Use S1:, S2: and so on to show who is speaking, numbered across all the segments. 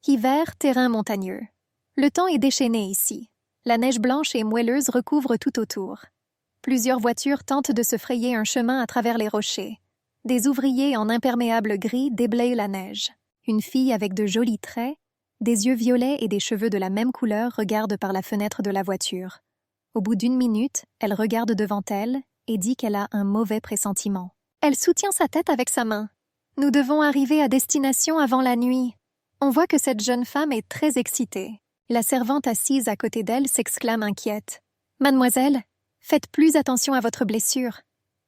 S1: Hiver, terrain montagneux. Le temps est déchaîné ici. La neige blanche et moelleuse recouvre tout autour. Plusieurs voitures tentent de se frayer un chemin à travers les rochers. Des ouvriers en imperméable gris déblayent la neige. Une fille avec de jolis traits, des yeux violets et des cheveux de la même couleur regarde par la fenêtre de la voiture. Au bout d'1 minute, elle regarde devant elle et dit qu'elle a un mauvais pressentiment. Elle soutient sa tête avec sa main. Nous devons arriver à destination avant la nuit. On voit que cette jeune femme est très excitée. La servante assise à côté d'elle s'exclame inquiète. « Mademoiselle, faites plus attention à votre blessure. »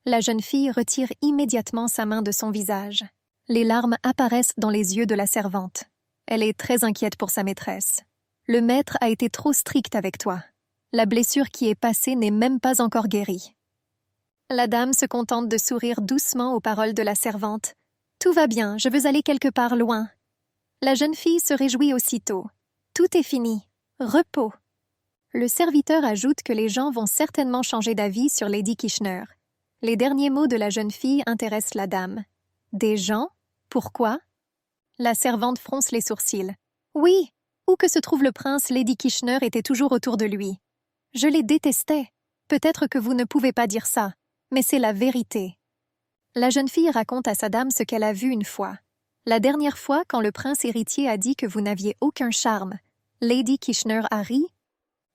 S1: La jeune fille retire immédiatement sa main de son visage. Les larmes apparaissent dans les yeux de la servante. Elle est très inquiète pour sa maîtresse. « Le maître a été trop strict avec toi. La blessure qui est passée n'est même pas encore guérie. » La dame se contente de sourire doucement aux paroles de la servante. « Tout va bien, je veux aller quelque part loin. » La jeune fille se réjouit aussitôt. Tout est fini. Repos. Le serviteur ajoute que les gens vont certainement changer d'avis sur Lady Kishner. Les derniers mots de la jeune fille intéressent la dame. Des gens? Pourquoi? La servante fronce les sourcils. Oui, où que se trouve le prince, Lady Kishner était toujours autour de lui. Je les détestais. Peut-être que vous ne pouvez pas dire ça, mais c'est la vérité. La jeune fille raconte à sa dame ce qu'elle a vu une fois. La dernière fois, quand le prince héritier a dit que vous n'aviez aucun charme, Lady Kishner a ri.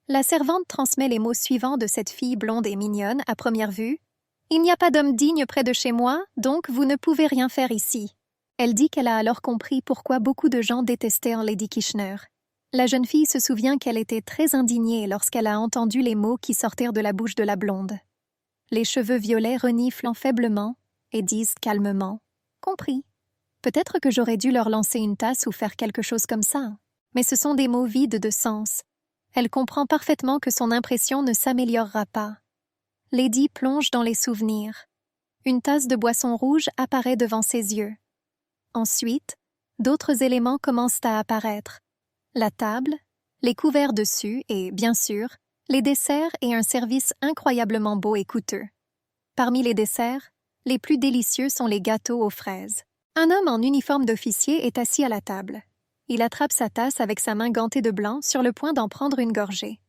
S1: La servante transmet les mots suivants de cette fille blonde et mignonne à première vue. « Il n'y a pas d'homme digne près de chez moi, donc vous ne pouvez rien faire ici. » Elle dit qu'elle a alors compris pourquoi beaucoup de gens détestaient Lady Kishner. La jeune fille se souvient qu'elle était très indignée lorsqu'elle a entendu les mots qui sortirent de la bouche de la blonde. Les cheveux violets reniflent faiblement et disent calmement « Compris. Peut-être que j'aurais dû leur lancer une tasse ou faire quelque chose comme ça. » Mais ce sont des mots vides de sens. Elle comprend parfaitement que son impression ne s'améliorera pas. Lady plonge dans les souvenirs. Une tasse de boisson rouge apparaît devant ses yeux. Ensuite, d'autres éléments commencent à apparaître. La table, les couverts dessus et, bien sûr, les desserts et un service incroyablement beau et coûteux. Parmi les desserts, les plus délicieux sont les gâteaux aux fraises. Un homme en uniforme d'officier est assis à la table. Il attrape sa tasse avec sa main gantée de blanc sur le point d'en prendre une gorgée.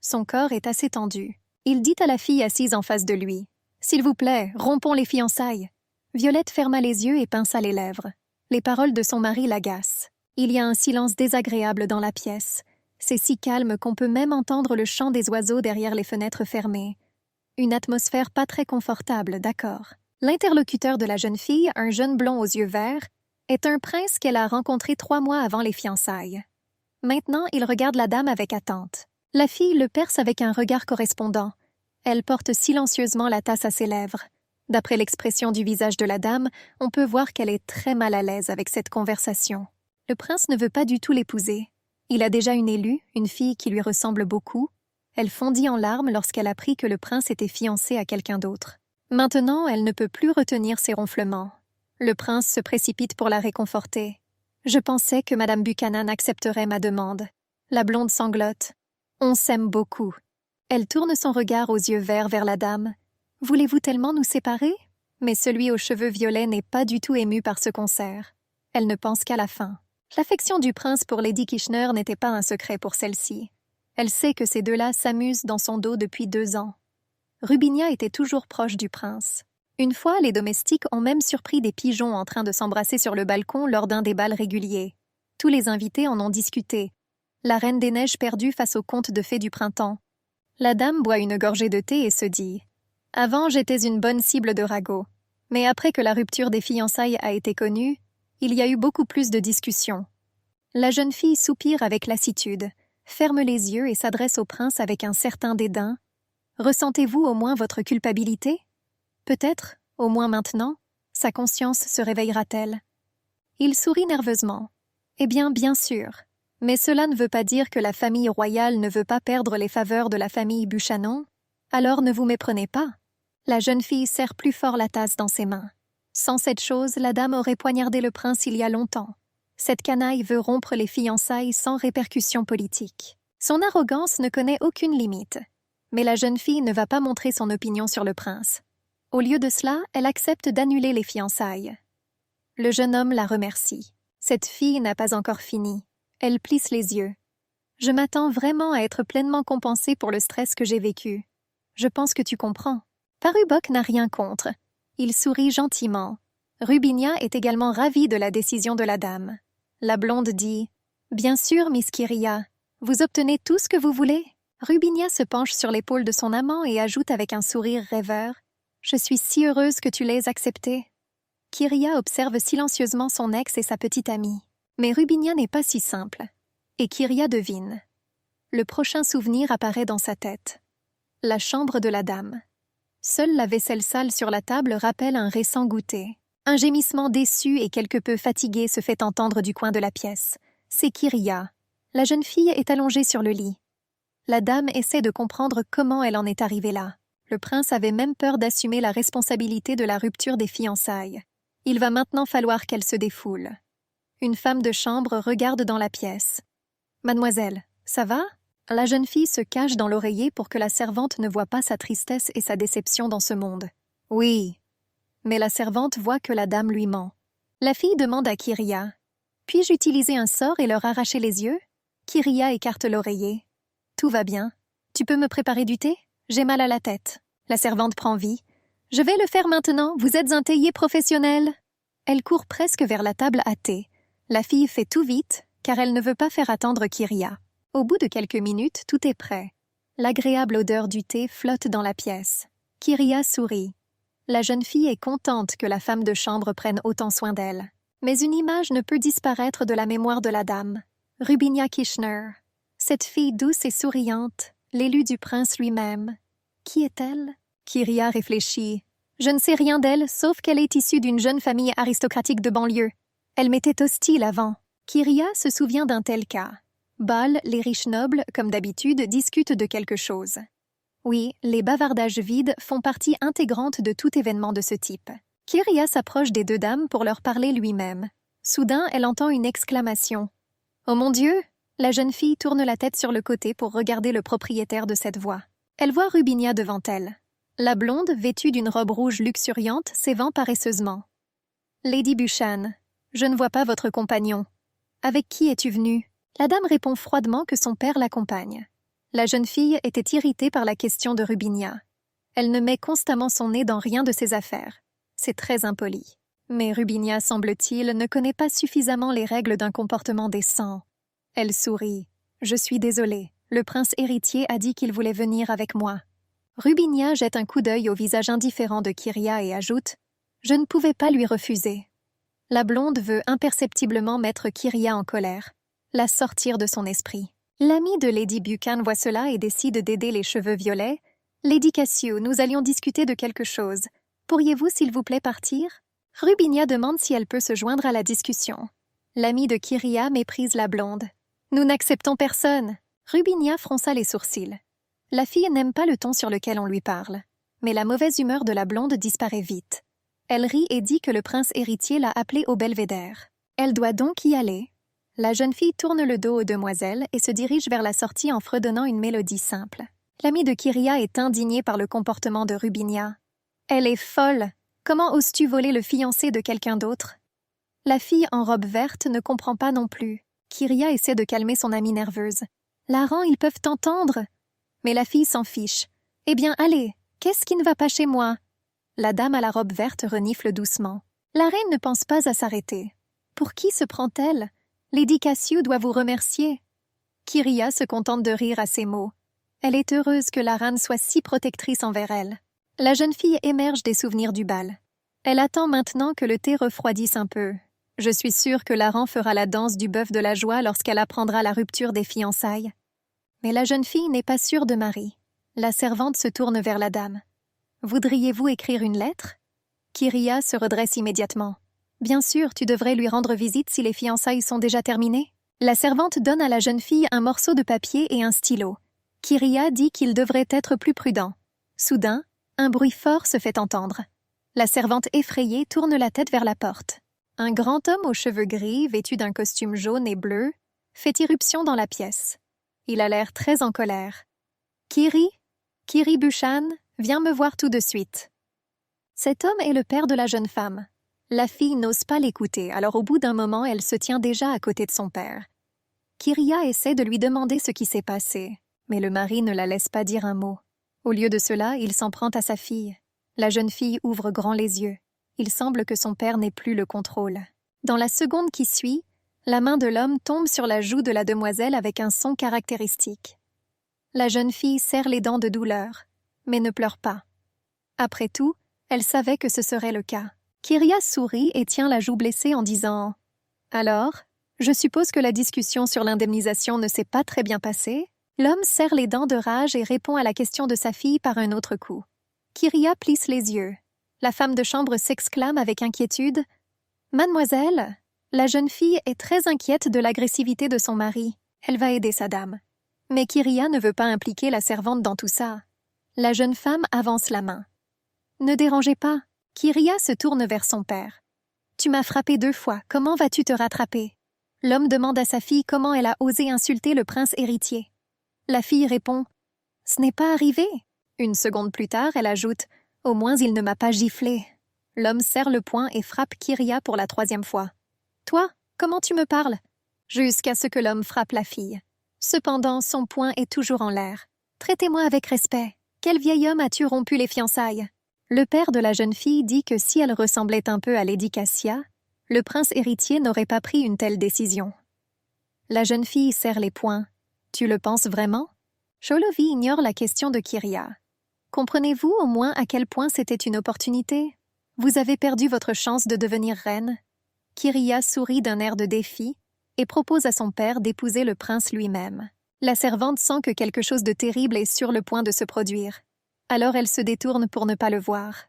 S1: Son corps est assez tendu. Il dit à la fille assise en face de lui. « S'il vous plaît, rompons les fiançailles. » Violette ferma les yeux et pinça les lèvres. Les paroles de son mari l'agacent. Il y a un silence désagréable dans la pièce. C'est si calme qu'on peut même entendre le chant des oiseaux derrière les fenêtres fermées. Une atmosphère pas très confortable, d'accord. L'interlocuteur de la jeune fille, un jeune blond aux yeux verts, est un prince qu'elle a rencontré 3 mois avant les fiançailles. Maintenant, il regarde la dame avec attente. La fille le perce avec un regard correspondant. Elle porte silencieusement la tasse à ses lèvres. D'après l'expression du visage de la dame, on peut voir qu'elle est très mal à l'aise avec cette conversation. Le prince ne veut pas du tout l'épouser. Il a déjà une élue, une fille qui lui ressemble beaucoup. Elle fondit en larmes lorsqu'elle apprit que le prince était fiancé à quelqu'un d'autre. Maintenant, elle ne peut plus retenir ses ronflements. Le prince se précipite pour la réconforter. « Je pensais que Madame Buchanan accepterait ma demande. » La blonde sanglote. « On s'aime beaucoup. » Elle tourne son regard aux yeux verts vers la dame. « Voulez-vous tellement nous séparer ?» Mais celui aux cheveux violets n'est pas du tout ému par ce concert. Elle ne pense qu'à la fin. L'affection du prince pour Lady Kishner n'était pas un secret pour celle-ci. Elle sait que ces deux-là s'amusent dans son dos depuis 2 ans. Rubinia était toujours proche du prince. Une fois, les domestiques ont même surpris des pigeons en train de s'embrasser sur le balcon lors d'un des bals réguliers. Tous les invités en ont discuté. La Reine des Neiges perdue face au conte de fées du printemps. La dame boit une gorgée de thé et se dit « Avant, j'étais une bonne cible de ragots. Mais après que la rupture des fiançailles a été connue, il y a eu beaucoup plus de discussions. » La jeune fille soupire avec lassitude, ferme les yeux et s'adresse au prince avec un certain dédain. « Ressentez-vous au moins votre culpabilité ? Peut-être, au moins maintenant, sa conscience se réveillera-t-elle. » Il sourit nerveusement. « Eh bien, bien sûr. Mais cela ne veut pas dire que la famille royale ne veut pas perdre les faveurs de la famille Buchanan. Alors ne vous méprenez pas. » La jeune fille serre plus fort la tasse dans ses mains. Sans cette chose, la dame aurait poignardé le prince il y a longtemps. Cette canaille veut rompre les fiançailles sans répercussions politiques. Son arrogance ne connaît aucune limite. Mais la jeune fille ne va pas montrer son opinion sur le prince. Au lieu de cela, elle accepte d'annuler les fiançailles. Le jeune homme la remercie. Cette fille n'a pas encore fini. Elle plisse les yeux. Je m'attends vraiment à être pleinement compensée pour le stress que j'ai vécu. Je pense que tu comprends. Parubok n'a rien contre. Il sourit gentiment. Rubinia est également ravie de la décision de la dame. La blonde dit « Bien sûr, Miss Kiria. Vous obtenez tout ce que vous voulez ?» Rubinia se penche sur l'épaule de son amant et ajoute avec un sourire rêveur « Je suis si heureuse que tu l'aies accepté. » Kiria observe silencieusement son ex et sa petite amie. Mais Rubinia n'est pas si simple. Et Kiria devine. Le prochain souvenir apparaît dans sa tête. La chambre de la dame. Seule la vaisselle sale sur la table rappelle un récent goûter. Un gémissement déçu et quelque peu fatigué se fait entendre du coin de la pièce. C'est Kiria. La jeune fille est allongée sur le lit. La dame essaie de comprendre comment elle en est arrivée là. Le prince avait même peur d'assumer la responsabilité de la rupture des fiançailles. Il va maintenant falloir qu'elle se défoule. Une femme de chambre regarde dans la pièce. « Mademoiselle, ça va ?» La jeune fille se cache dans l'oreiller pour que la servante ne voie pas sa tristesse et sa déception dans ce monde. « Oui. » Mais la servante voit que la dame lui ment. La fille demande à Kiria. « Puis-je utiliser un sort et leur arracher les yeux ?» Kiria écarte l'oreiller. « Tout va bien. Tu peux me préparer du thé? J'ai mal à la tête. » La servante prend vie. « Je vais le faire maintenant, vous êtes un théier professionnel. » Elle court presque vers la table à thé. La fille fait tout vite, car elle ne veut pas faire attendre Kiria. Au bout de quelques minutes, tout est prêt. L'agréable odeur du thé flotte dans la pièce. Kiria sourit. La jeune fille est contente que la femme de chambre prenne autant soin d'elle. Mais une image ne peut disparaître de la mémoire de la dame. Rubinia Kishner. Cette fille douce et souriante, l'élue du prince lui-même. Qui est-elle? Kiria réfléchit. Je ne sais rien d'elle, sauf qu'elle est issue d'une jeune famille aristocratique de banlieue. Elle m'était hostile avant. Kiria se souvient d'un tel cas. Bal, les riches nobles, comme d'habitude, discutent de quelque chose. Oui, les bavardages vides font partie intégrante de tout événement de ce type. Kiria s'approche des deux dames pour leur parler lui-même. Soudain, elle entend une exclamation. « Oh mon Dieu !» La jeune fille tourne la tête sur le côté pour regarder le propriétaire de cette voix. Elle voit Rubinia devant elle. La blonde, vêtue d'une robe rouge luxuriante, s'évent paresseusement. « Lady Buchan, je ne vois pas votre compagnon. Avec qui es-tu venue ?» La dame répond froidement que son père l'accompagne. La jeune fille était irritée par la question de Rubinia. Elle ne met constamment son nez dans rien de ses affaires. C'est très impoli. Mais Rubinia, semble-t-il, ne connaît pas suffisamment les règles d'un comportement décent. Elle sourit. « Je suis désolée. Le prince héritier a dit qu'il voulait venir avec moi. » Rubinia jette un coup d'œil au visage indifférent de Kiria et ajoute « Je ne pouvais pas lui refuser. » La blonde veut imperceptiblement mettre Kiria en colère, la sortir de son esprit. L'amie de Lady Buchan voit cela et décide d'aider les cheveux violets. « Lady Cassio, nous allions discuter de quelque chose. Pourriez-vous, s'il vous plaît, partir ?» Rubinia demande si elle peut se joindre à la discussion. L'amie de Kiria méprise la blonde. « Nous n'acceptons personne !» Rubinia fronça les sourcils. La fille n'aime pas le ton sur lequel on lui parle. Mais la mauvaise humeur de la blonde disparaît vite. Elle rit et dit que le prince héritier l'a appelée au belvédère. Elle doit donc y aller. La jeune fille tourne le dos aux demoiselles et se dirige vers la sortie en fredonnant une mélodie simple. L'amie de Kiria est indignée par le comportement de Rubinia. « Elle est folle! Comment oses-tu voler le fiancé de quelqu'un d'autre ?» La fille en robe verte ne comprend pas non plus. Kiria essaie de calmer son amie nerveuse. « Laran, ils peuvent t'entendre !» Mais la fille s'en fiche. « Eh bien, allez, qu'est-ce qui ne va pas chez moi ?» La dame à la robe verte renifle doucement. La reine ne pense pas à s'arrêter. Pour qui se prend-elle? Lady Cassio doit vous remercier. Kiria se contente de rire à ces mots. Elle est heureuse que la reine soit si protectrice envers elle. La jeune fille émerge des souvenirs du bal. Elle attend maintenant que le thé refroidisse un peu. Je suis sûre que Laran fera la danse du bœuf de la joie lorsqu'elle apprendra la rupture des fiançailles. Mais la jeune fille n'est pas sûre de Marie. La servante se tourne vers la dame. « Voudriez-vous écrire une lettre ?» Kiria se redresse immédiatement. « Bien sûr, tu devrais lui rendre visite si les fiançailles sont déjà terminées. » La servante donne à la jeune fille un morceau de papier et un stylo. Kiria dit qu'il devrait être plus prudent. Soudain, un bruit fort se fait entendre. La servante effrayée tourne la tête vers la porte. Un grand homme aux cheveux gris, vêtu d'un costume jaune et bleu, fait irruption dans la pièce. Il a l'air très en colère. « Kiri Buchan, viens me voir tout de suite. » Cet homme est le père de la jeune femme. La fille n'ose pas l'écouter, alors au bout d'un moment, elle se tient déjà à côté de son père. Kyria essaie de lui demander ce qui s'est passé, mais le mari ne la laisse pas dire un mot. Au lieu de cela, il s'en prend à sa fille. La jeune fille ouvre grand les yeux. Il semble que son père n'ait plus le contrôle. Dans la seconde qui suit, la main de l'homme tombe sur la joue de la demoiselle avec un son caractéristique. La jeune fille serre les dents de douleur, mais ne pleure pas. Après tout, elle savait que ce serait le cas. Kyria sourit et tient la joue blessée en disant « Alors, je suppose que la discussion sur l'indemnisation ne s'est pas très bien passée ?» L'homme serre les dents de rage et répond à la question de sa fille par un autre coup. Kyria plisse les yeux. La femme de chambre s'exclame avec inquiétude « Mademoiselle !» La jeune fille est très inquiète de l'agressivité de son mari. Elle va aider sa dame. Mais Kyria ne veut pas impliquer la servante dans tout ça. La jeune femme avance la main. « Ne dérangez pas. » Kyria se tourne vers son père. « Tu m'as frappé 2 fois. Comment vas-tu te rattraper ?» L'homme demande à sa fille comment elle a osé insulter le prince héritier. La fille répond « Ce n'est pas arrivé. » Une seconde plus tard, elle ajoute « Au moins il ne m'a pas giflé. » L'homme serre le poing et frappe Kyria pour la 3e fois. « Toi, comment tu me parles ?» Jusqu'à ce que l'homme frappe la fille. Cependant, son poing est toujours en l'air. « Traitez-moi avec respect. Quel vieil homme as-tu rompu les fiançailles ?» Le père de la jeune fille dit que si elle ressemblait un peu à Lady Cassia, le prince héritier n'aurait pas pris une telle décision. La jeune fille serre les poings. « Tu le penses vraiment ?» Cholovi ignore la question de Kyria. « Comprenez-vous au moins à quel point c'était une opportunité ? Vous avez perdu votre chance de devenir reine. » Kyria sourit d'un air de défi et propose à son père d'épouser le prince lui-même. La servante sent que quelque chose de terrible est sur le point de se produire. Alors elle se détourne pour ne pas le voir.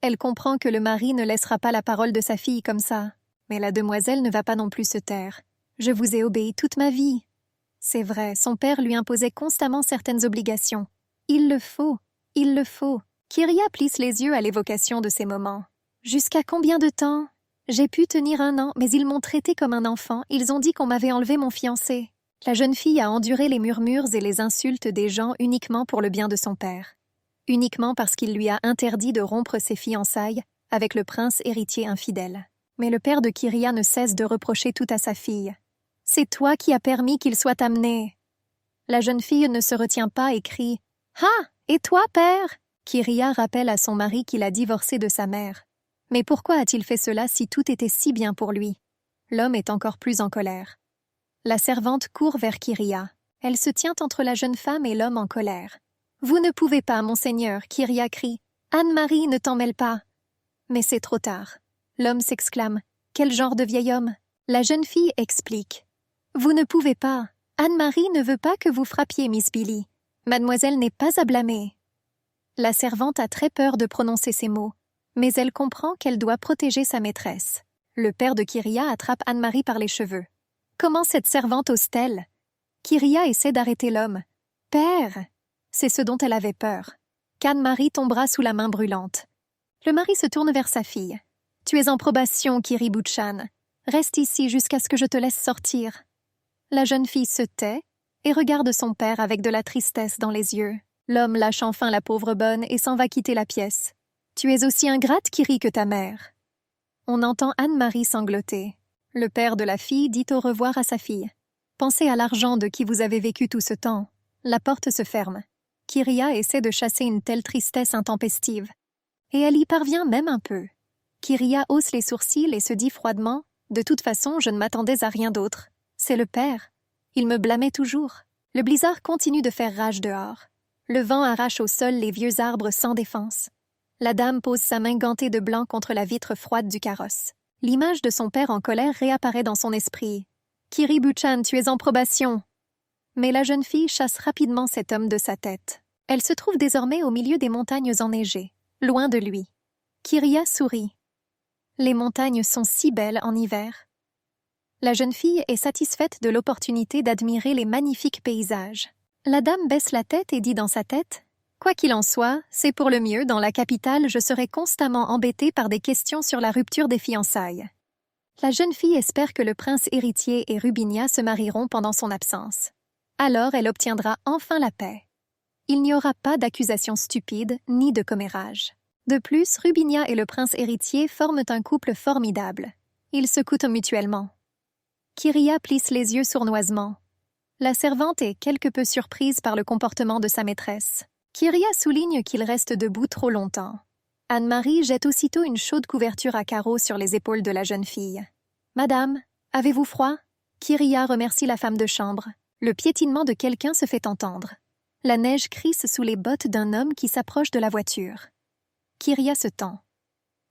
S1: Elle comprend que le mari ne laissera pas la parole de sa fille comme ça. Mais la demoiselle ne va pas non plus se taire. « Je vous ai obéi toute ma vie. » C'est vrai, son père lui imposait constamment certaines obligations. Il le faut, il le faut. Kyria plisse les yeux à l'évocation de ces moments. Jusqu'à combien de temps ? J'ai pu tenir 1 an, mais ils m'ont traité comme un enfant. Ils ont dit qu'on m'avait enlevé mon fiancé. La jeune fille a enduré les murmures et les insultes des gens uniquement pour le bien de son père. Uniquement parce qu'il lui a interdit de rompre ses fiançailles avec le prince héritier infidèle. Mais le père de Kyria ne cesse de reprocher tout à sa fille. « C'est toi qui as permis qu'il soit amené. » La jeune fille ne se retient pas et crie « Ah, et toi, père ?» Kyria rappelle à son mari qu'il a divorcé de sa mère. Mais pourquoi a-t-il fait cela si tout était si bien pour lui? L'homme est encore plus en colère. La servante court vers Kyria. Elle se tient entre la jeune femme et l'homme en colère. « Vous ne pouvez pas, monseigneur !» Kyria crie. « Anne-Marie, ne t'en mêle pas !» Mais c'est trop tard. L'homme s'exclame. « Quel genre de vieil homme ?» La jeune fille explique. « Vous ne pouvez pas. Anne-Marie ne veut pas que vous frappiez Miss Billy. Mademoiselle n'est pas à blâmer. » La servante a très peur de prononcer ces mots, mais elle comprend qu'elle doit protéger sa maîtresse. Le père de Kyria attrape Anne-Marie par les cheveux. « Comment cette servante ose-t-elle » Kyria essaie d'arrêter l'homme. « Père !» C'est ce dont elle avait peur. qu'Anne-Marie tombera sous la main brûlante. Le mari se tourne vers sa fille. « Tu es en probation, Kiri Bouchan. Reste ici jusqu'à ce que je te laisse sortir. » La jeune fille se tait et regarde son père avec de la tristesse dans les yeux. L'homme lâche enfin la pauvre bonne et s'en va quitter la pièce. « Tu es aussi ingrate, Kiri, que ta mère. » On entend Anne-Marie sangloter. Le père de la fille dit au revoir à sa fille. « Pensez à l'argent de qui vous avez vécu tout ce temps. » La porte se ferme. Kyria essaie de chasser une telle tristesse intempestive. Et elle y parvient même un peu. Kyria hausse les sourcils et se dit froidement « De toute façon, je ne m'attendais à rien d'autre. C'est le père. Il me blâmait toujours. » Le blizzard continue de faire rage dehors. Le vent arrache au sol les vieux arbres sans défense. La dame pose sa main gantée de blanc contre la vitre froide du carrosse. L'image de son père en colère réapparaît dans son esprit. « Kiri Bouchan, tu es en probation !» Mais la jeune fille chasse rapidement cet homme de sa tête. Elle se trouve désormais au milieu des montagnes enneigées, loin de lui. Kyria sourit. Les montagnes sont si belles en hiver. La jeune fille est satisfaite de l'opportunité d'admirer les magnifiques paysages. La dame baisse la tête et dit dans sa tête « Quoi qu'il en soit, c'est pour le mieux, dans la capitale, je serai constamment embêtée par des questions sur la rupture des fiançailles. » La jeune fille espère que le prince héritier et Rubinia se marieront pendant son absence. Alors elle obtiendra enfin la paix. Il n'y aura pas d'accusations stupides ni de commérage. De plus, Rubinia et le prince héritier forment un couple formidable. Ils se coûtent mutuellement. Kyria plisse les yeux sournoisement. La servante est quelque peu surprise par le comportement de sa maîtresse. Kyria souligne qu'il reste debout trop longtemps. Anne-Marie jette aussitôt une chaude couverture à carreaux sur les épaules de la jeune fille. « Madame, avez-vous froid ?» Kyria remercie la femme de chambre. Le piétinement de quelqu'un se fait entendre. La neige crisse sous les bottes d'un homme qui s'approche de la voiture. Kyria se tend.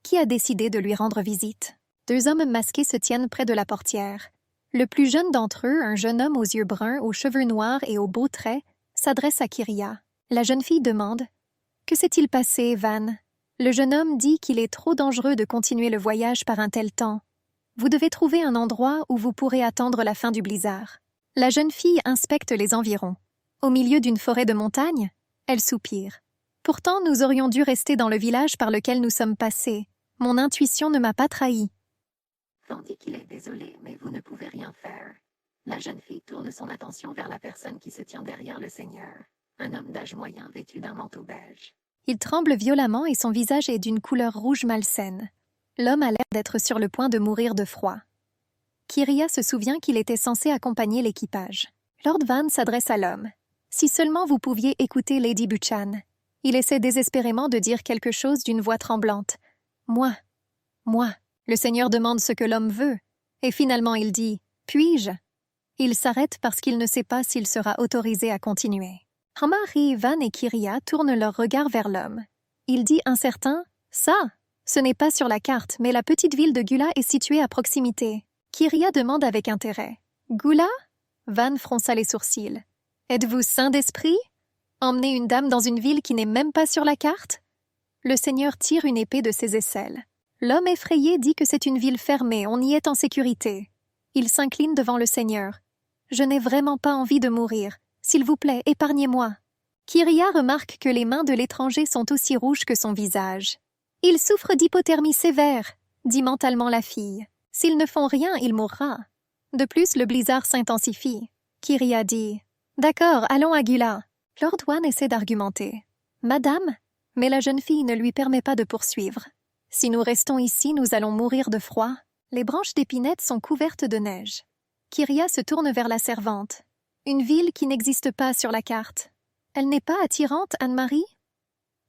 S1: Qui a décidé de lui rendre visite? Deux hommes masqués se tiennent près de la portière. Le plus jeune d'entre eux, un jeune homme aux yeux bruns, aux cheveux noirs et aux beaux traits, s'adresse à Kyria. La jeune fille demande « Que s'est-il passé, Van ?» Le jeune homme dit qu'il est trop dangereux de continuer le voyage par un tel temps. Vous devez trouver un endroit où vous pourrez attendre la fin du blizzard. La jeune fille inspecte les environs. Au milieu d'une forêt de montagne, elle soupire. Pourtant, nous aurions dû rester dans le village par lequel nous sommes passés. Mon intuition ne m'a pas trahi.
S2: Tandis qu'il est désolé, mais vous ne pouvez rien faire. La jeune fille tourne son attention vers la personne qui se tient derrière le seigneur, un homme d'âge moyen vêtu d'un manteau beige.
S1: Il tremble violemment et son visage est d'une couleur rouge malsaine. L'homme a l'air d'être sur le point de mourir de froid. Kyria se souvient qu'il était censé accompagner l'équipage. Lord Van s'adresse à l'homme. « Si seulement vous pouviez écouter Lady Buchan. » Il essaie désespérément de dire quelque chose d'une voix tremblante. « Moi. Le Seigneur demande ce que l'homme veut. Et finalement il dit « Puis-je » Il s'arrête parce qu'il ne sait pas s'il sera autorisé à continuer. Anne-Marie, Van et Kyria tournent leur regard vers l'homme. Il dit incertain « Ça, ce n'est pas sur la carte, mais la petite ville de Gula est située à proximité. » Kyria demande avec intérêt. « Gula ?» Van fronça les sourcils. « Êtes-vous saint d'esprit? Emmener une dame dans une ville qui n'est même pas sur la carte ?» Le Seigneur tire une épée de ses aisselles. L'homme effrayé dit que c'est une ville fermée, on y est en sécurité. Il s'incline devant le Seigneur. « Je n'ai vraiment pas envie de mourir. S'il vous plaît, épargnez-moi. » Kyria remarque que les mains de l'étranger sont aussi rouges que son visage. « Il souffre d'hypothermie sévère, » dit mentalement la fille. « S'ils ne font rien, il mourra. » De plus, le blizzard s'intensifie. Kyria dit « D'accord, allons à Gula. » Lord Wan essaie d'argumenter. « Madame ?» Mais la jeune fille ne lui permet pas de poursuivre. « Si nous restons ici, nous allons mourir de froid. » Les branches d'épinette sont couvertes de neige. Kyria se tourne vers la servante. Une ville qui n'existe pas sur la carte. Elle n'est pas attirante, Anne-Marie?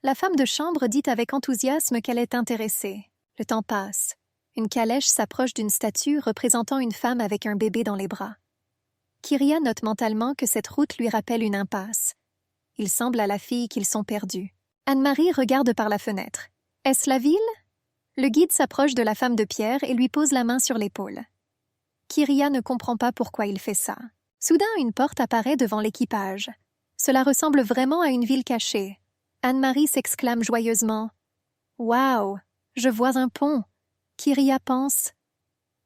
S1: La femme de chambre dit avec enthousiasme qu'elle est intéressée. Le temps passe. Une calèche s'approche d'une statue représentant une femme avec un bébé dans les bras. Kyria note mentalement que cette route lui rappelle une impasse. Il semble à la fille qu'ils sont perdus. Anne-Marie regarde par la fenêtre. Est-ce la ville? Le guide s'approche de la femme de pierre et lui pose la main sur l'épaule. Kyria ne comprend pas pourquoi il fait ça. Soudain, une porte apparaît devant l'équipage. Cela ressemble vraiment à une ville cachée. Anne-Marie s'exclame joyeusement. « Waouh! Je vois un pont! » Kyria pense.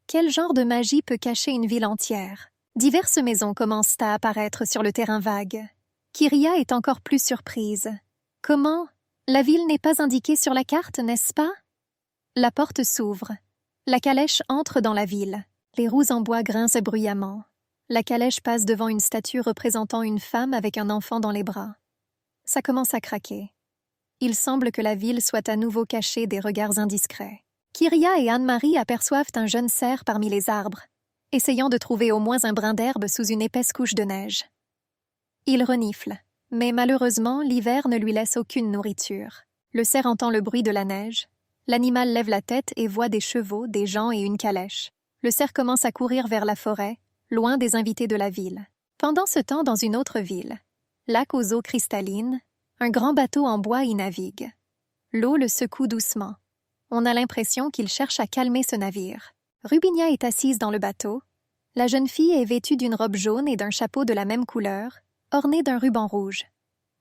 S1: Quel genre de magie peut cacher une ville entière? Diverses maisons commencent à apparaître sur le terrain vague. Kyria est encore plus surprise. Comment? La ville n'est pas indiquée sur la carte, n'est-ce pas? La porte s'ouvre. La calèche entre dans la ville. Les roues en bois grincent bruyamment. La calèche passe devant une statue représentant une femme avec un enfant dans les bras. Ça commence à craquer. Il semble que la ville soit à nouveau cachée des regards indiscrets. Kyria et Anne-Marie aperçoivent un jeune cerf parmi les arbres, essayant de trouver au moins un brin d'herbe sous une épaisse couche de neige. Il renifle, mais malheureusement, l'hiver ne lui laisse aucune nourriture. Le cerf entend le bruit de la neige. L'animal lève la tête et voit des chevaux, des gens et une calèche. Le cerf commence à courir vers la forêt, loin des invités de la ville. Pendant ce temps, dans une autre ville, lac aux eaux cristallines, un grand bateau en bois y navigue. L'eau le secoue doucement. On a l'impression qu'il cherche à calmer ce navire. Rubinia est assise dans le bateau. La jeune fille est vêtue d'une robe jaune et d'un chapeau de la même couleur, orné d'un ruban rouge.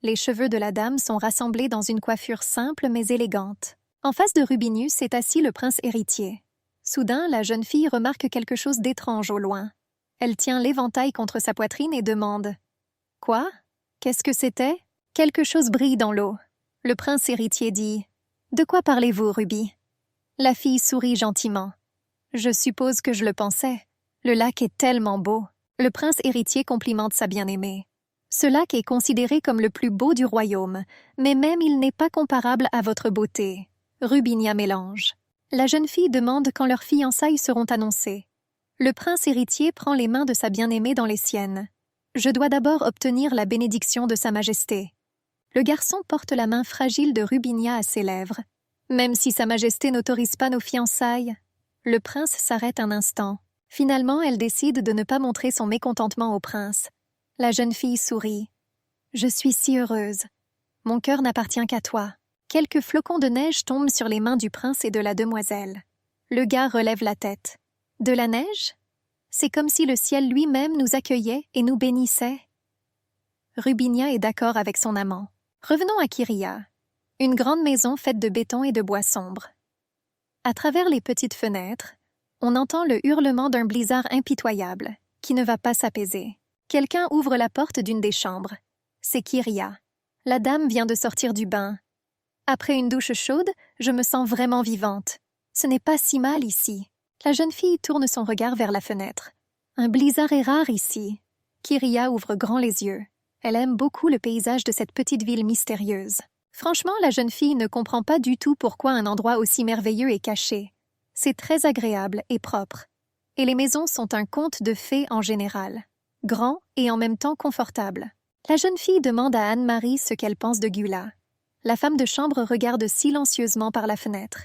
S1: Les cheveux de la dame sont rassemblés dans une coiffure simple mais élégante. En face de Rubinius est assis le prince héritier. Soudain, la jeune fille remarque quelque chose d'étrange au loin. Elle tient l'éventail contre sa poitrine et demande « Quoi? Qu'est-ce que c'était ?» Quelque chose brille dans l'eau. Le prince héritier dit « De quoi parlez-vous, Ruby ?» La fille sourit gentiment. « Je suppose que je le pensais. Le lac est tellement beau. » Le prince héritier complimente sa bien-aimée. Ce lac est considéré comme le plus beau du royaume, mais même il n'est pas comparable à votre beauté. Rubinia mélange. La jeune fille demande quand leurs fiançailles seront annoncées. Le prince héritier prend les mains de sa bien-aimée dans les siennes. Je dois d'abord obtenir la bénédiction de Sa Majesté. Le garçon porte la main fragile de Rubinia à ses lèvres. Même si Sa Majesté n'autorise pas nos fiançailles, le prince s'arrête un instant. Finalement, elle décide de ne pas montrer son mécontentement au prince. La jeune fille sourit. « Je suis si heureuse. Mon cœur n'appartient qu'à toi. » Quelques flocons de neige tombent sur les mains du prince et de la demoiselle. Le gars relève la tête. « De la neige ? C'est comme si le ciel lui-même nous accueillait et nous bénissait. » Rubinia est d'accord avec son amant. Revenons à Kyria. Une grande maison faite de béton et de bois sombre. À travers les petites fenêtres, on entend le hurlement d'un blizzard impitoyable, qui ne va pas s'apaiser. Quelqu'un ouvre la porte d'une des chambres. C'est Kyria. La dame vient de sortir du bain. Après une douche chaude, je me sens vraiment vivante. Ce n'est pas si mal ici. La jeune fille tourne son regard vers la fenêtre. Un blizzard est rare ici. Kyria ouvre grand les yeux. Elle aime beaucoup le paysage de cette petite ville mystérieuse. Franchement, la jeune fille ne comprend pas du tout pourquoi un endroit aussi merveilleux est caché. C'est très agréable et propre. Et les maisons sont un conte de fées en général. Grand et en même temps confortable. La jeune fille demande à Anne-Marie ce qu'elle pense de Gula. La femme de chambre regarde silencieusement par la fenêtre.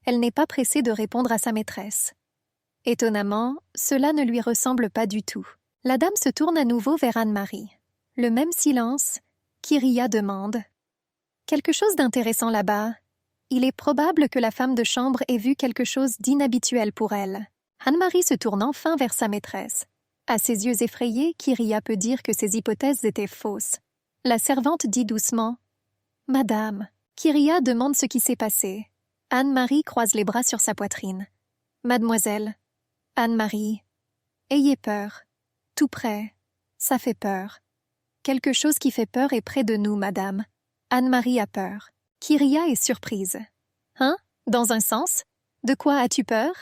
S1: Elle n'est pas pressée de répondre à sa maîtresse. Étonnamment, cela ne lui ressemble pas du tout. La dame se tourne à nouveau vers Anne-Marie. Le même silence, Kyria demande « Quelque chose d'intéressant là-bas. Il est probable que la femme de chambre ait vu quelque chose d'inhabituel pour elle. » Anne-Marie se tourne enfin vers sa maîtresse. À ses yeux effrayés, Kyria peut dire que ses hypothèses étaient fausses. La servante dit doucement « Madame ». Kyria demande ce qui s'est passé. Anne-Marie croise les bras sur sa poitrine. « Mademoiselle, Anne-Marie, ayez peur. Tout près. Ça fait peur. Quelque chose qui fait peur est près de nous, madame. » Anne-Marie a peur. Kyria est surprise. « Hein? Dans un sens? De quoi as-tu peur ?»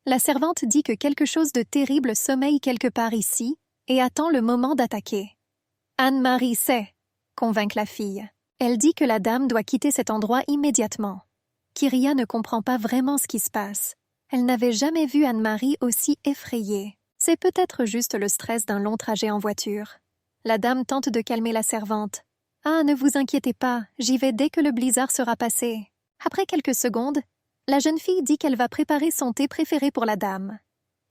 S1: La servante dit que quelque chose de terrible sommeille quelque part ici et attend le moment d'attaquer. Anne-Marie sait, convainc la fille. Elle dit que la dame doit quitter cet endroit immédiatement. Kyria ne comprend pas vraiment ce qui se passe. Elle n'avait jamais vu Anne-Marie aussi effrayée. C'est peut-être juste le stress d'un long trajet en voiture. La dame tente de calmer la servante. « Ah, ne vous inquiétez pas, j'y vais dès que le blizzard sera passé. » Après quelques secondes, la jeune fille dit qu'elle va préparer son thé préféré pour la dame.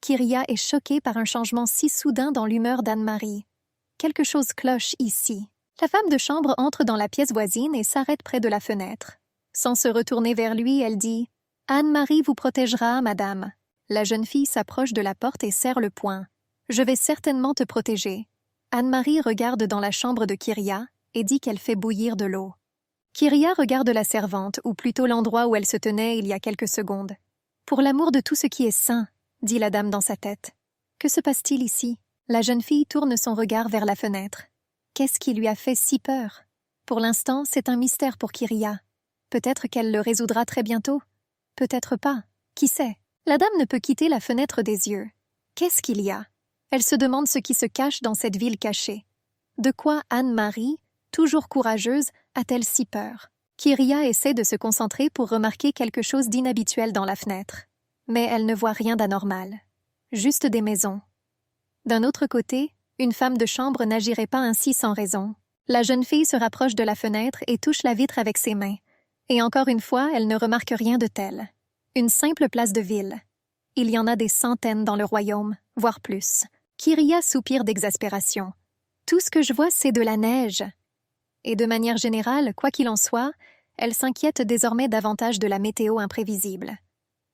S1: Kyria est choquée par un changement si soudain dans l'humeur d'Anne-Marie. Quelque chose cloche ici. La femme de chambre entre dans la pièce voisine et s'arrête près de la fenêtre. Sans se retourner vers lui, elle dit « Anne-Marie vous protégera, madame. » La jeune fille s'approche de la porte et serre le poing. « Je vais certainement te protéger. » Anne-Marie regarde dans la chambre de Kyria et dit qu'elle fait bouillir de l'eau. Kyria regarde la servante, ou plutôt l'endroit où elle se tenait il y a quelques secondes. « Pour l'amour de tout ce qui est saint, » dit la dame dans sa tête. « Que se passe-t-il ici ?» La jeune fille tourne son regard vers la fenêtre. Qu'est-ce qui lui a fait si peur? Pour l'instant, c'est un mystère pour Kyria. Peut-être qu'elle le résoudra très bientôt. Peut-être pas. Qui sait? La dame ne peut quitter la fenêtre des yeux. Qu'est-ce qu'il y a? Elle se demande ce qui se cache dans cette ville cachée. De quoi Anne-Marie, toujours courageuse, a-t-elle si peur? Kyria essaie de se concentrer pour remarquer quelque chose d'inhabituel dans la fenêtre. Mais elle ne voit rien d'anormal. Juste des maisons. D'un autre côté, une femme de chambre n'agirait pas ainsi sans raison. La jeune fille se rapproche de la fenêtre et touche la vitre avec ses mains. Et encore une fois, elle ne remarque rien de tel. Une simple place de ville. Il y en a des centaines dans le royaume, voire plus. Kyria soupire d'exaspération. Tout ce que je vois, c'est de la neige. Et de manière générale, quoi qu'il en soit, elle s'inquiète désormais davantage de la météo imprévisible.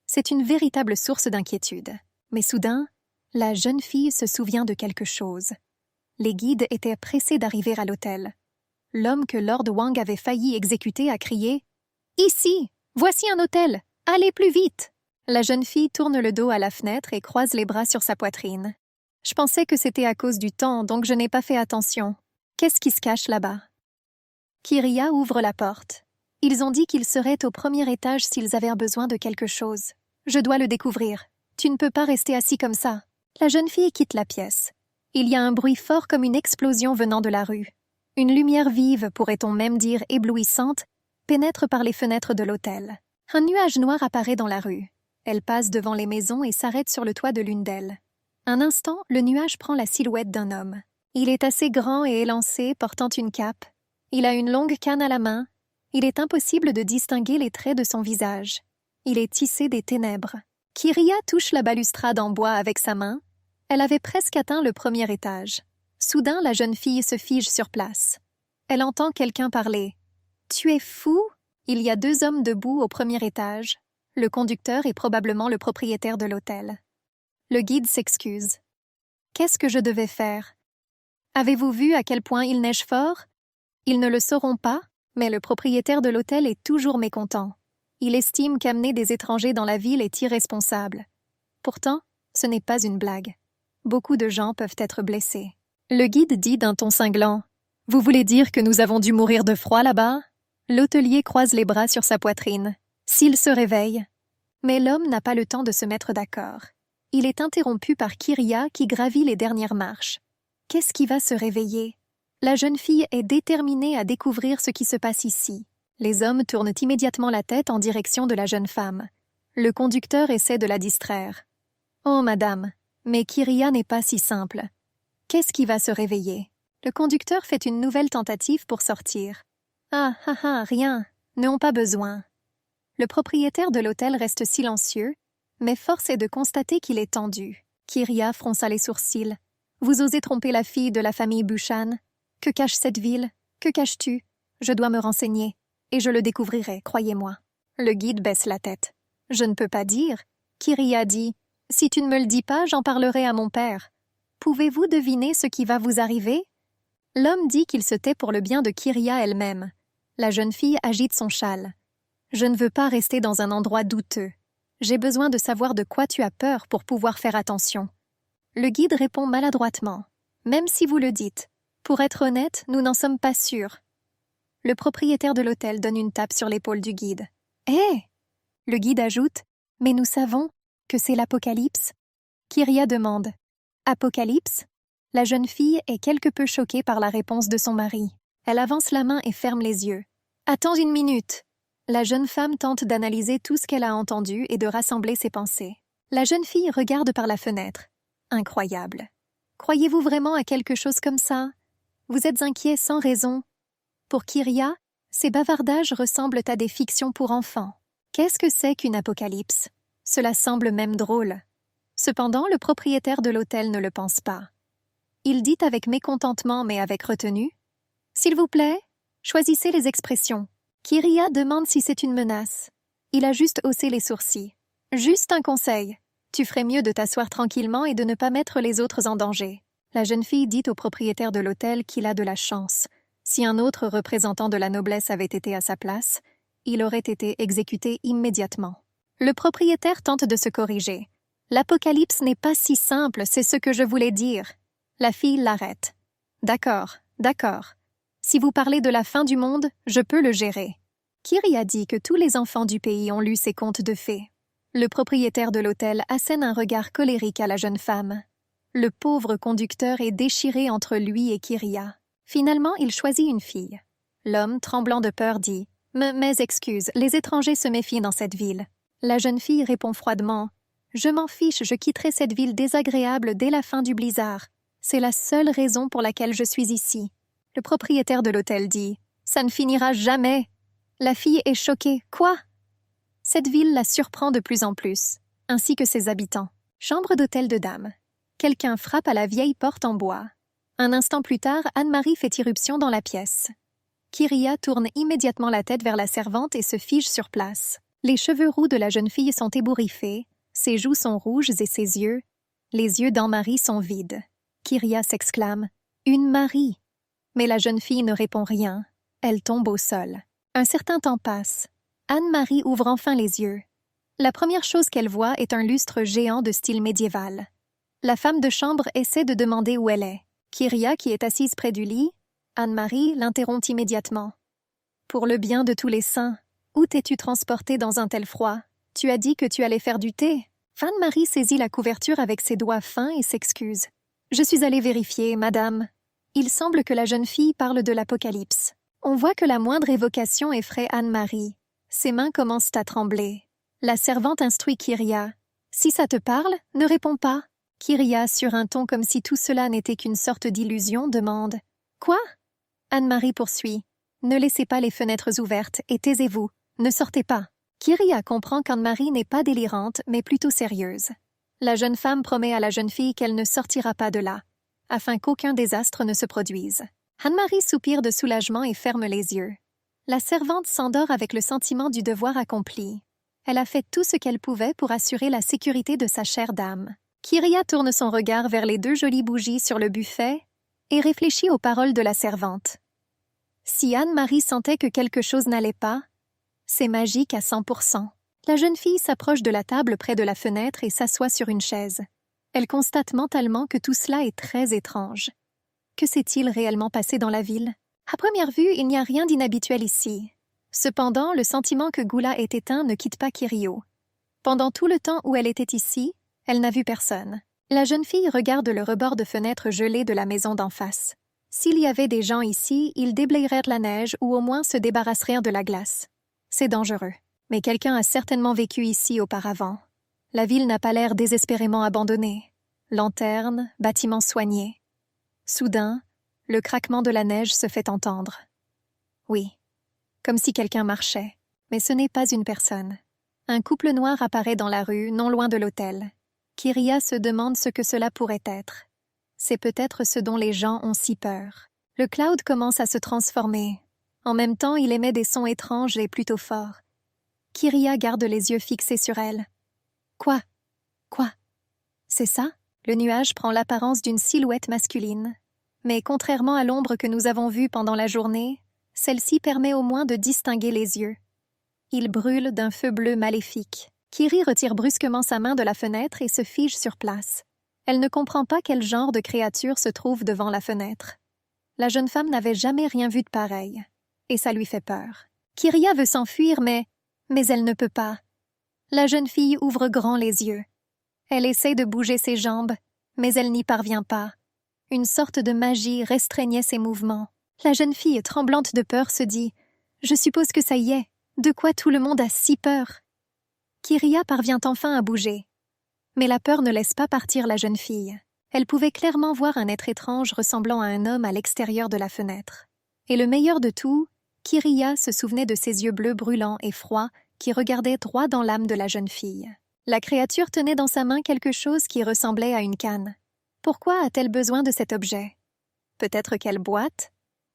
S1: C'est une véritable source d'inquiétude. Mais soudain, la jeune fille se souvient de quelque chose. Les guides étaient pressés d'arriver à l'hôtel. L'homme que Lord Wang avait failli exécuter a crié « Ici! Voici un hôtel! Allez plus vite !» La jeune fille tourne le dos à la fenêtre et croise les bras sur sa poitrine. « Je pensais que c'était à cause du temps, donc je n'ai pas fait attention. Qu'est-ce qui se cache là-bas ?» Kyria ouvre la porte. Ils ont dit qu'ils seraient au premier étage s'ils avaient besoin de quelque chose. Je dois le découvrir. Tu ne peux pas rester assis comme ça. La jeune fille quitte la pièce. Il y a un bruit fort comme une explosion venant de la rue. Une lumière vive, pourrait-on même dire éblouissante, pénètre par les fenêtres de l'hôtel. Un nuage noir apparaît dans la rue. Elle passe devant les maisons et s'arrête sur le toit de l'une d'elles. Un instant, le nuage prend la silhouette d'un homme. Il est assez grand et élancé, portant une cape. Il a une longue canne à la main. Il est impossible de distinguer les traits de son visage. Il est tissé des ténèbres. Kyria touche la balustrade en bois avec sa main. Elle avait presque atteint le premier étage. Soudain, la jeune fille se fige sur place. Elle entend quelqu'un parler. « Tu es fou ?» Il y a 2 hommes debout au premier étage. Le conducteur est probablement le propriétaire de l'hôtel. Le guide s'excuse. « Qu'est-ce que je devais faire? Avez-vous vu à quel point il neige fort? Ils ne le sauront pas, mais le propriétaire de l'hôtel est toujours mécontent. Il estime qu'amener des étrangers dans la ville est irresponsable. Pourtant, ce n'est pas une blague. Beaucoup de gens peuvent être blessés. » Le guide dit d'un ton cinglant. « Vous voulez dire que nous avons dû mourir de froid là-bas? » L'hôtelier croise les bras sur sa poitrine. S'il se réveille. Mais l'homme n'a pas le temps de se mettre d'accord. Il est interrompu par Kyria qui gravit les dernières marches. Qu'est-ce qui va se réveiller? La jeune fille est déterminée à découvrir ce qui se passe ici. Les hommes tournent immédiatement la tête en direction de la jeune femme. Le conducteur essaie de la distraire. « Oh, madame, mais Kyria n'est pas si simple. Qu'est-ce qui va se réveiller? » Le conducteur fait une nouvelle tentative pour sortir. « Ah, ah, ah, rien, n'ont pas besoin. » Le propriétaire de l'hôtel reste silencieux, mais force est de constater qu'il est tendu. Kyria fronça les sourcils. « Vous osez tromper la fille de la famille Bushan? Que cache cette ville? Que caches-tu? Je dois me renseigner, et je le découvrirai, croyez-moi. » Le guide baisse la tête. « Je ne peux pas dire. » Kyria dit. « Si tu ne me le dis pas, j'en parlerai à mon père. Pouvez-vous deviner ce qui va vous arriver? » L'homme dit qu'il se tait pour le bien de Kyria elle-même. La jeune fille agite son châle. « Je ne veux pas rester dans un endroit douteux. J'ai besoin de savoir de quoi tu as peur pour pouvoir faire attention. » Le guide répond maladroitement. « Même si vous le dites. Pour être honnête, nous n'en sommes pas sûrs. » Le propriétaire de l'hôtel donne une tape sur l'épaule du guide. « Hé !» Le guide ajoute. « Mais nous savons que c'est l'Apocalypse. » Kyria demande. « Apocalypse ?» La jeune fille est quelque peu choquée par la réponse de son mari. Elle avance la main et ferme les yeux. « Attends une minute !» La jeune femme tente d'analyser tout ce qu'elle a entendu et de rassembler ses pensées. La jeune fille regarde par la fenêtre. Incroyable. Croyez-vous vraiment à quelque chose comme ça? Vous êtes inquiet sans raison. Pour Kyria, ces bavardages ressemblent à des fictions pour enfants. Qu'est-ce que c'est qu'une apocalypse? Cela semble même drôle. Cependant, le propriétaire de l'hôtel ne le pense pas. Il dit avec mécontentement mais avec retenue. « S'il vous plaît, choisissez les expressions. » Kyria demande si c'est une menace. Il a juste haussé les sourcils. « Juste un conseil. Tu ferais mieux de t'asseoir tranquillement et de ne pas mettre les autres en danger. » La jeune fille dit au propriétaire de l'hôtel qu'il a de la chance. Si un autre représentant de la noblesse avait été à sa place, il aurait été exécuté immédiatement. Le propriétaire tente de se corriger. « L'apocalypse n'est pas si simple, c'est ce que je voulais dire. » La fille l'arrête. « D'accord, d'accord. Si vous parlez de la fin du monde, je peux le gérer. » Kyria dit que tous les enfants du pays ont lu ces contes de fées. Le propriétaire de l'hôtel assène un regard colérique à la jeune femme. Le pauvre conducteur est déchiré entre lui et Kyria. Finalement, il choisit une fille. L'homme, tremblant de peur, dit « Mes excuses, les étrangers se méfient dans cette ville. » La jeune fille répond froidement « Je m'en fiche, je quitterai cette ville désagréable dès la fin du blizzard. C'est la seule raison pour laquelle je suis ici. » Le propriétaire de l'hôtel dit « Ça ne finira jamais. » La fille est choquée. « Quoi ?» Cette ville la surprend de plus en plus, ainsi que ses habitants. Chambre d'hôtel de dame. Quelqu'un frappe à la vieille porte en bois. Un instant plus tard, Anne-Marie fait irruption dans la pièce. Kyria tourne immédiatement la tête vers la servante et se fige sur place. Les cheveux roux de la jeune fille sont ébouriffés, ses joues sont rouges et ses yeux, les yeux d'Anne-Marie sont vides. Kyria s'exclame « Une Marie !» Mais la jeune fille ne répond rien. Elle tombe au sol. Un certain temps passe. Anne-Marie ouvre enfin les yeux. La première chose qu'elle voit est un lustre géant de style médiéval. La femme de chambre essaie de demander où elle est. Kyria, qui est assise près du lit, Anne-Marie l'interrompt immédiatement. « Pour le bien de tous les saints, où t'es-tu transportée dans un tel froid? Tu as dit que tu allais faire du thé. » Anne-Marie saisit la couverture avec ses doigts fins et s'excuse. « Je suis allée vérifier, madame. » Il semble que la jeune fille parle de l'Apocalypse. On voit que la moindre évocation effraie Anne-Marie. Ses mains commencent à trembler. La servante instruit Kyria. « Si ça te parle, ne réponds pas. Kyria, sur un ton comme si tout cela n'était qu'une sorte d'illusion, demande « Quoi ?» Anne-Marie poursuit « Ne laissez pas les fenêtres ouvertes et taisez-vous, ne sortez pas. » Kyria comprend qu'Anne-Marie n'est pas délirante, mais plutôt sérieuse. La jeune femme promet à la jeune fille qu'elle ne sortira pas de là, afin qu'aucun désastre ne se produise. Anne-Marie soupire de soulagement et ferme les yeux. La servante s'endort avec le sentiment du devoir accompli. Elle a fait tout ce qu'elle pouvait pour assurer la sécurité de sa chère dame. Kyria tourne son regard vers les 2 jolies bougies sur le buffet et réfléchit aux paroles de la servante. Si Anne-Marie sentait que quelque chose n'allait pas, c'est magique à 100%. La jeune fille s'approche de la table près de la fenêtre et s'assoit sur une chaise. Elle constate mentalement que tout cela est très étrange. Que s'est-il réellement passé dans la ville? À première vue, il n'y a rien d'inhabituel ici. Cependant, le sentiment que Gula est éteint ne quitte pas Kirio. Pendant tout le temps où elle était ici, elle n'a vu personne. La jeune fille regarde le rebord de fenêtre gelé de la maison d'en face. S'il y avait des gens ici, ils déblayeraient la neige ou au moins se débarrasseraient de la glace. C'est dangereux. Mais quelqu'un a certainement vécu ici auparavant. La ville n'a pas l'air désespérément abandonnée. Lanternes, bâtiments soignés. Soudain, le craquement de la neige se fait entendre. Oui, comme si quelqu'un marchait, mais ce n'est pas une personne. Un couple noir apparaît dans la rue, non loin de l'hôtel. Kyria se demande ce que cela pourrait être. C'est peut-être ce dont les gens ont si peur. Le cloud commence à se transformer. En même temps, il émet des sons étranges et plutôt forts. Kyria garde les yeux fixés sur elle. Quoi? C'est ça? Le nuage prend l'apparence d'une silhouette masculine. Mais contrairement à l'ombre que nous avons vue pendant la journée, celle-ci permet au moins de distinguer les yeux. Il brûle d'un feu bleu maléfique. Kiri retire brusquement sa main de la fenêtre et se fige sur place. Elle ne comprend pas quel genre de créature se trouve devant la fenêtre. La jeune femme n'avait jamais rien vu de pareil, et ça lui fait peur. Kyria veut s'enfuir, mais elle ne peut pas. La jeune fille ouvre grand les yeux. Elle essaie de bouger ses jambes, mais elle n'y parvient pas. Une sorte de magie restreignait ses mouvements. La jeune fille, tremblante de peur, se dit « Je suppose que ça y est. De quoi tout le monde a si peur ?» Kyria parvient enfin à bouger. Mais la peur ne laisse pas partir la jeune fille. Elle pouvait clairement voir un être étrange ressemblant à un homme à l'extérieur de la fenêtre. Et le meilleur de tout, Kyria se souvenait de ses yeux bleus brûlants et froids qui regardaient droit dans l'âme de la jeune fille. La créature tenait dans sa main quelque chose qui ressemblait à une canne. Pourquoi a-t-elle besoin de cet objet? Peut-être qu'elle boite?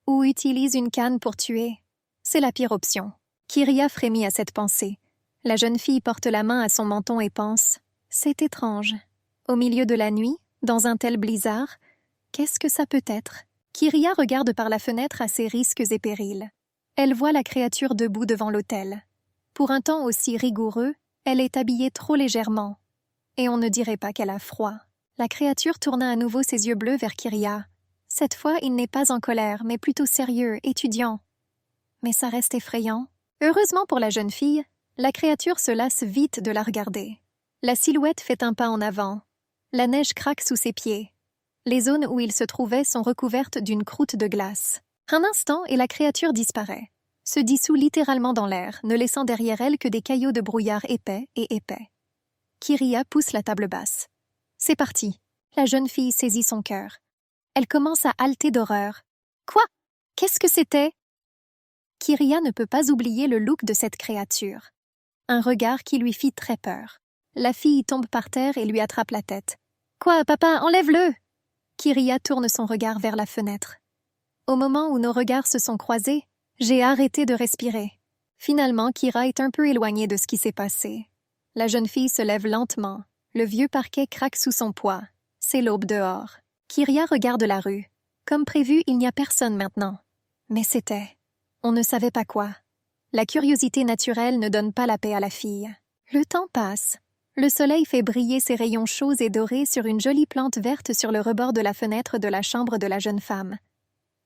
S1: Ou utilise une canne pour tuer? C'est la pire option. Kyria frémit à cette pensée. La jeune fille porte la main à son menton et pense « C'est étrange. Au milieu de la nuit, dans un tel blizzard, qu'est-ce que ça peut être ?» Kyria regarde par la fenêtre à ses risques et périls. Elle voit la créature debout devant l'autel. Pour un temps aussi rigoureux, elle est habillée trop légèrement. Et on ne dirait pas qu'elle a froid. La créature tourna à nouveau ses yeux bleus vers Kyria. Cette fois, il n'est pas en colère, mais plutôt sérieux, étudiant. Mais ça reste effrayant. Heureusement pour la jeune fille, la créature se lasse vite de la regarder. La silhouette fait un pas en avant. La neige craque sous ses pieds. Les zones où il se trouvait sont recouvertes d'une croûte de glace. Un instant et la créature disparaît, se dissout littéralement dans l'air, ne laissant derrière elle que des caillots de brouillard épais et épais. Kyria pousse la table basse. C'est parti. La jeune fille saisit son cœur. Elle commence à halter d'horreur. Quoi? Qu'est-ce que c'était? Kyria ne peut pas oublier le look de cette créature. Un regard qui lui fit très peur. La fille tombe par terre et lui attrape la tête. Quoi, papa, enlève-le! Kyria tourne son regard vers la fenêtre. Au moment où nos regards se sont croisés, j'ai arrêté de respirer. Finalement, Kyria est un peu éloignée de ce qui s'est passé. La jeune fille se lève lentement. Le vieux parquet craque sous son poids. C'est l'aube dehors. Kyria regarde la rue. Comme prévu, il n'y a personne maintenant. Mais c'était... On ne savait pas quoi. La curiosité naturelle ne donne pas la paix à la fille. Le temps passe. Le soleil fait briller ses rayons chauds et dorés sur une jolie plante verte sur le rebord de la fenêtre de la chambre de la jeune femme.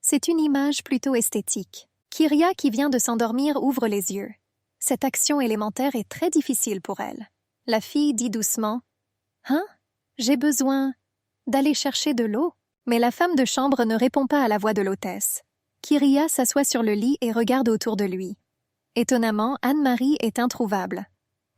S1: C'est une image plutôt esthétique. Kyria, qui vient de s'endormir, ouvre les yeux. Cette action élémentaire est très difficile pour elle. La fille dit doucement « Hein? J'ai besoin d'aller chercher de l'eau ?» Mais la femme de chambre ne répond pas à la voix de l'hôtesse. Kyria s'assoit sur le lit et regarde autour de lui. Étonnamment, Anne-Marie est introuvable.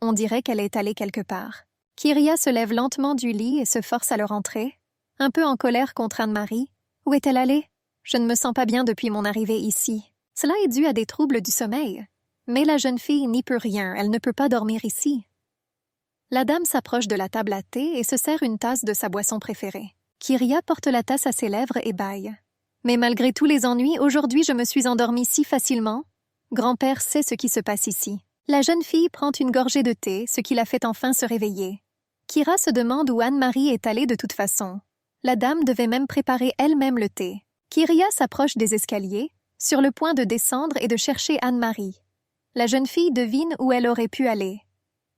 S1: On dirait qu'elle est allée quelque part. Kyria se lève lentement du lit et se force à le rentrer, un peu en colère contre Anne-Marie. Où est-elle allée? Je ne me sens pas bien depuis mon arrivée ici. Cela est dû à des troubles du sommeil. Mais la jeune fille n'y peut rien, elle ne peut pas dormir ici. La dame s'approche de la table à thé et se sert une tasse de sa boisson préférée. Kyria porte la tasse à ses lèvres et bâille. Mais malgré tous les ennuis, aujourd'hui je me suis endormie si facilement. Grand-père sait ce qui se passe ici. La jeune fille prend une gorgée de thé, ce qui la fait enfin se réveiller. Kyria se demande où Anne-Marie est allée de toute façon. La dame devait même préparer elle-même le thé. Kyria s'approche des escaliers, sur le point de descendre et de chercher Anne-Marie. La jeune fille devine où elle aurait pu aller.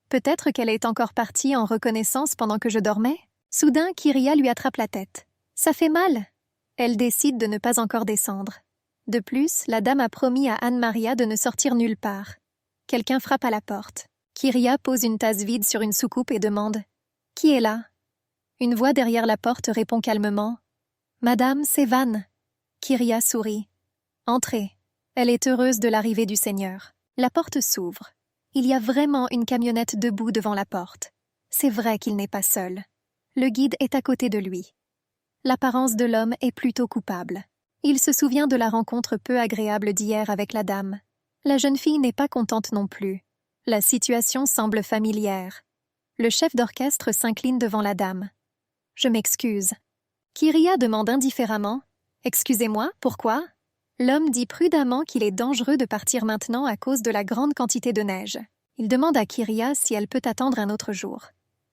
S1: Peut-être qu'elle est encore partie en reconnaissance pendant que je dormais. Soudain, Kyria lui attrape la tête. « Ça fait mal !» Elle décide de ne pas encore descendre. De plus, la dame a promis à Anne-Maria de ne sortir nulle part. Quelqu'un frappe à la porte. Kyria pose une tasse vide sur une soucoupe et demande « Qui est là ?» Une voix derrière la porte répond calmement « Madame, c'est Van. » Kyria sourit. « Entrez. » Elle est heureuse de l'arrivée du Seigneur. La porte s'ouvre. Il y a vraiment une camionnette debout devant la porte. C'est vrai qu'il n'est pas seul. Le guide est à côté de lui. L'apparence de l'homme est plutôt coupable. Il se souvient de la rencontre peu agréable d'hier avec la dame. La jeune fille n'est pas contente non plus. La situation semble familière. Le chef d'orchestre s'incline devant la dame. « Je m'excuse. » Kyria demande indifféremment. « Excusez-moi, pourquoi ?» L'homme dit prudemment qu'il est dangereux de partir maintenant à cause de la grande quantité de neige. Il demande à Kyria si elle peut attendre un autre jour.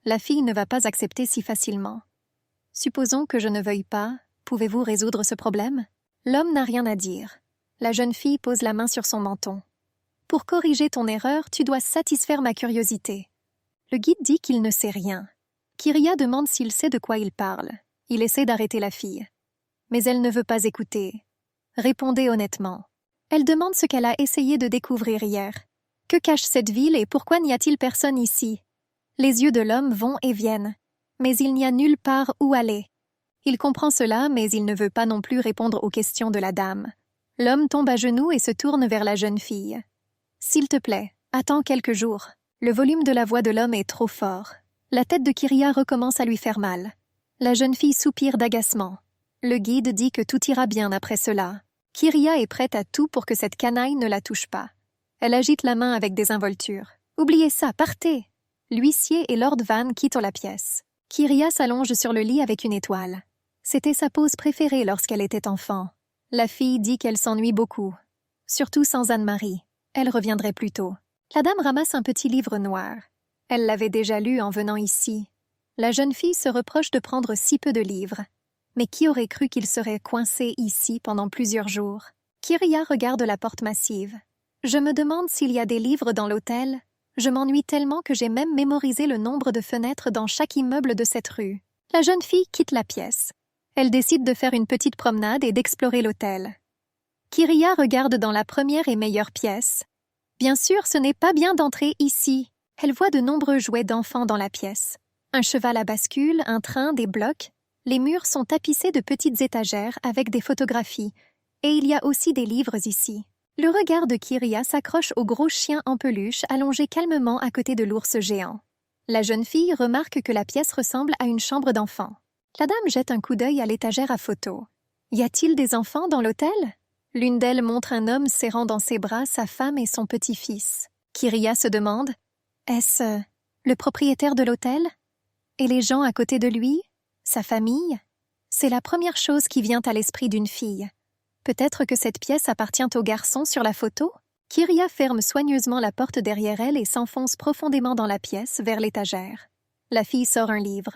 S1: La fille ne va pas accepter si facilement. « Supposons que je ne veuille pas. Pouvez-vous résoudre ce problème ?» L'homme n'a rien à dire. La jeune fille pose la main sur son menton. « Pour corriger ton erreur, tu dois satisfaire ma curiosité. » Le guide dit qu'il ne sait rien. Kyria demande s'il sait de quoi il parle. Il essaie d'arrêter la fille. Mais elle ne veut pas écouter. Répondez honnêtement. Elle demande ce qu'elle a essayé de découvrir hier. Que cache cette ville et pourquoi n'y a-t-il personne ici? Les yeux de l'homme vont et viennent, mais il n'y a nulle part où aller. Il comprend cela, mais il ne veut pas non plus répondre aux questions de la dame. L'homme tombe à genoux et se tourne vers la jeune fille. « S'il te plaît, attends quelques jours. » Le volume de la voix de l'homme est trop fort. La tête de Kyria recommence à lui faire mal. La jeune fille soupire d'agacement. Le guide dit que tout ira bien après cela. Kyria est prête à tout pour que cette canaille ne la touche pas. Elle agite la main avec désinvolture. « Oubliez ça, partez !» L'huissier et Lord Van quittent la pièce. Kyria s'allonge sur le lit avec une étoile. C'était sa pose préférée lorsqu'elle était enfant. La fille dit qu'elle s'ennuie beaucoup. Surtout sans Anne-Marie. Elle reviendrait plus tôt. La dame ramasse un petit livre noir. Elle l'avait déjà lu en venant ici. La jeune fille se reproche de prendre si peu de livres. Mais qui aurait cru qu'il serait coincé ici pendant plusieurs jours? Kyria regarde la porte massive. Je me demande s'il y a des livres dans l'hôtel. Je m'ennuie tellement que j'ai même mémorisé le nombre de fenêtres dans chaque immeuble de cette rue. La jeune fille quitte la pièce. Elle décide de faire une petite promenade et d'explorer l'hôtel. Kyria regarde dans la première et meilleure pièce. Bien sûr, ce n'est pas bien d'entrer ici. Elle voit de nombreux jouets d'enfants dans la pièce. Un cheval à bascule, un train, des blocs. Les murs sont tapissés de petites étagères avec des photographies. Et il y a aussi des livres ici. Le regard de Kyria s'accroche au gros chien en peluche allongé calmement à côté de l'ours géant. La jeune fille remarque que la pièce ressemble à une chambre d'enfant. La dame jette un coup d'œil à l'étagère à photos. Y a-t-il des enfants dans l'hôtel? L'une d'elles montre un homme serrant dans ses bras sa femme et son petit-fils. Kyria se demande « Est-ce le propriétaire de l'hôtel? Et les gens à côté de lui? Sa famille? » C'est la première chose qui vient à l'esprit d'une fille. Peut-être que cette pièce appartient au garçon sur la photo? Kyria ferme soigneusement la porte derrière elle et s'enfonce profondément dans la pièce, vers l'étagère. La fille sort un livre.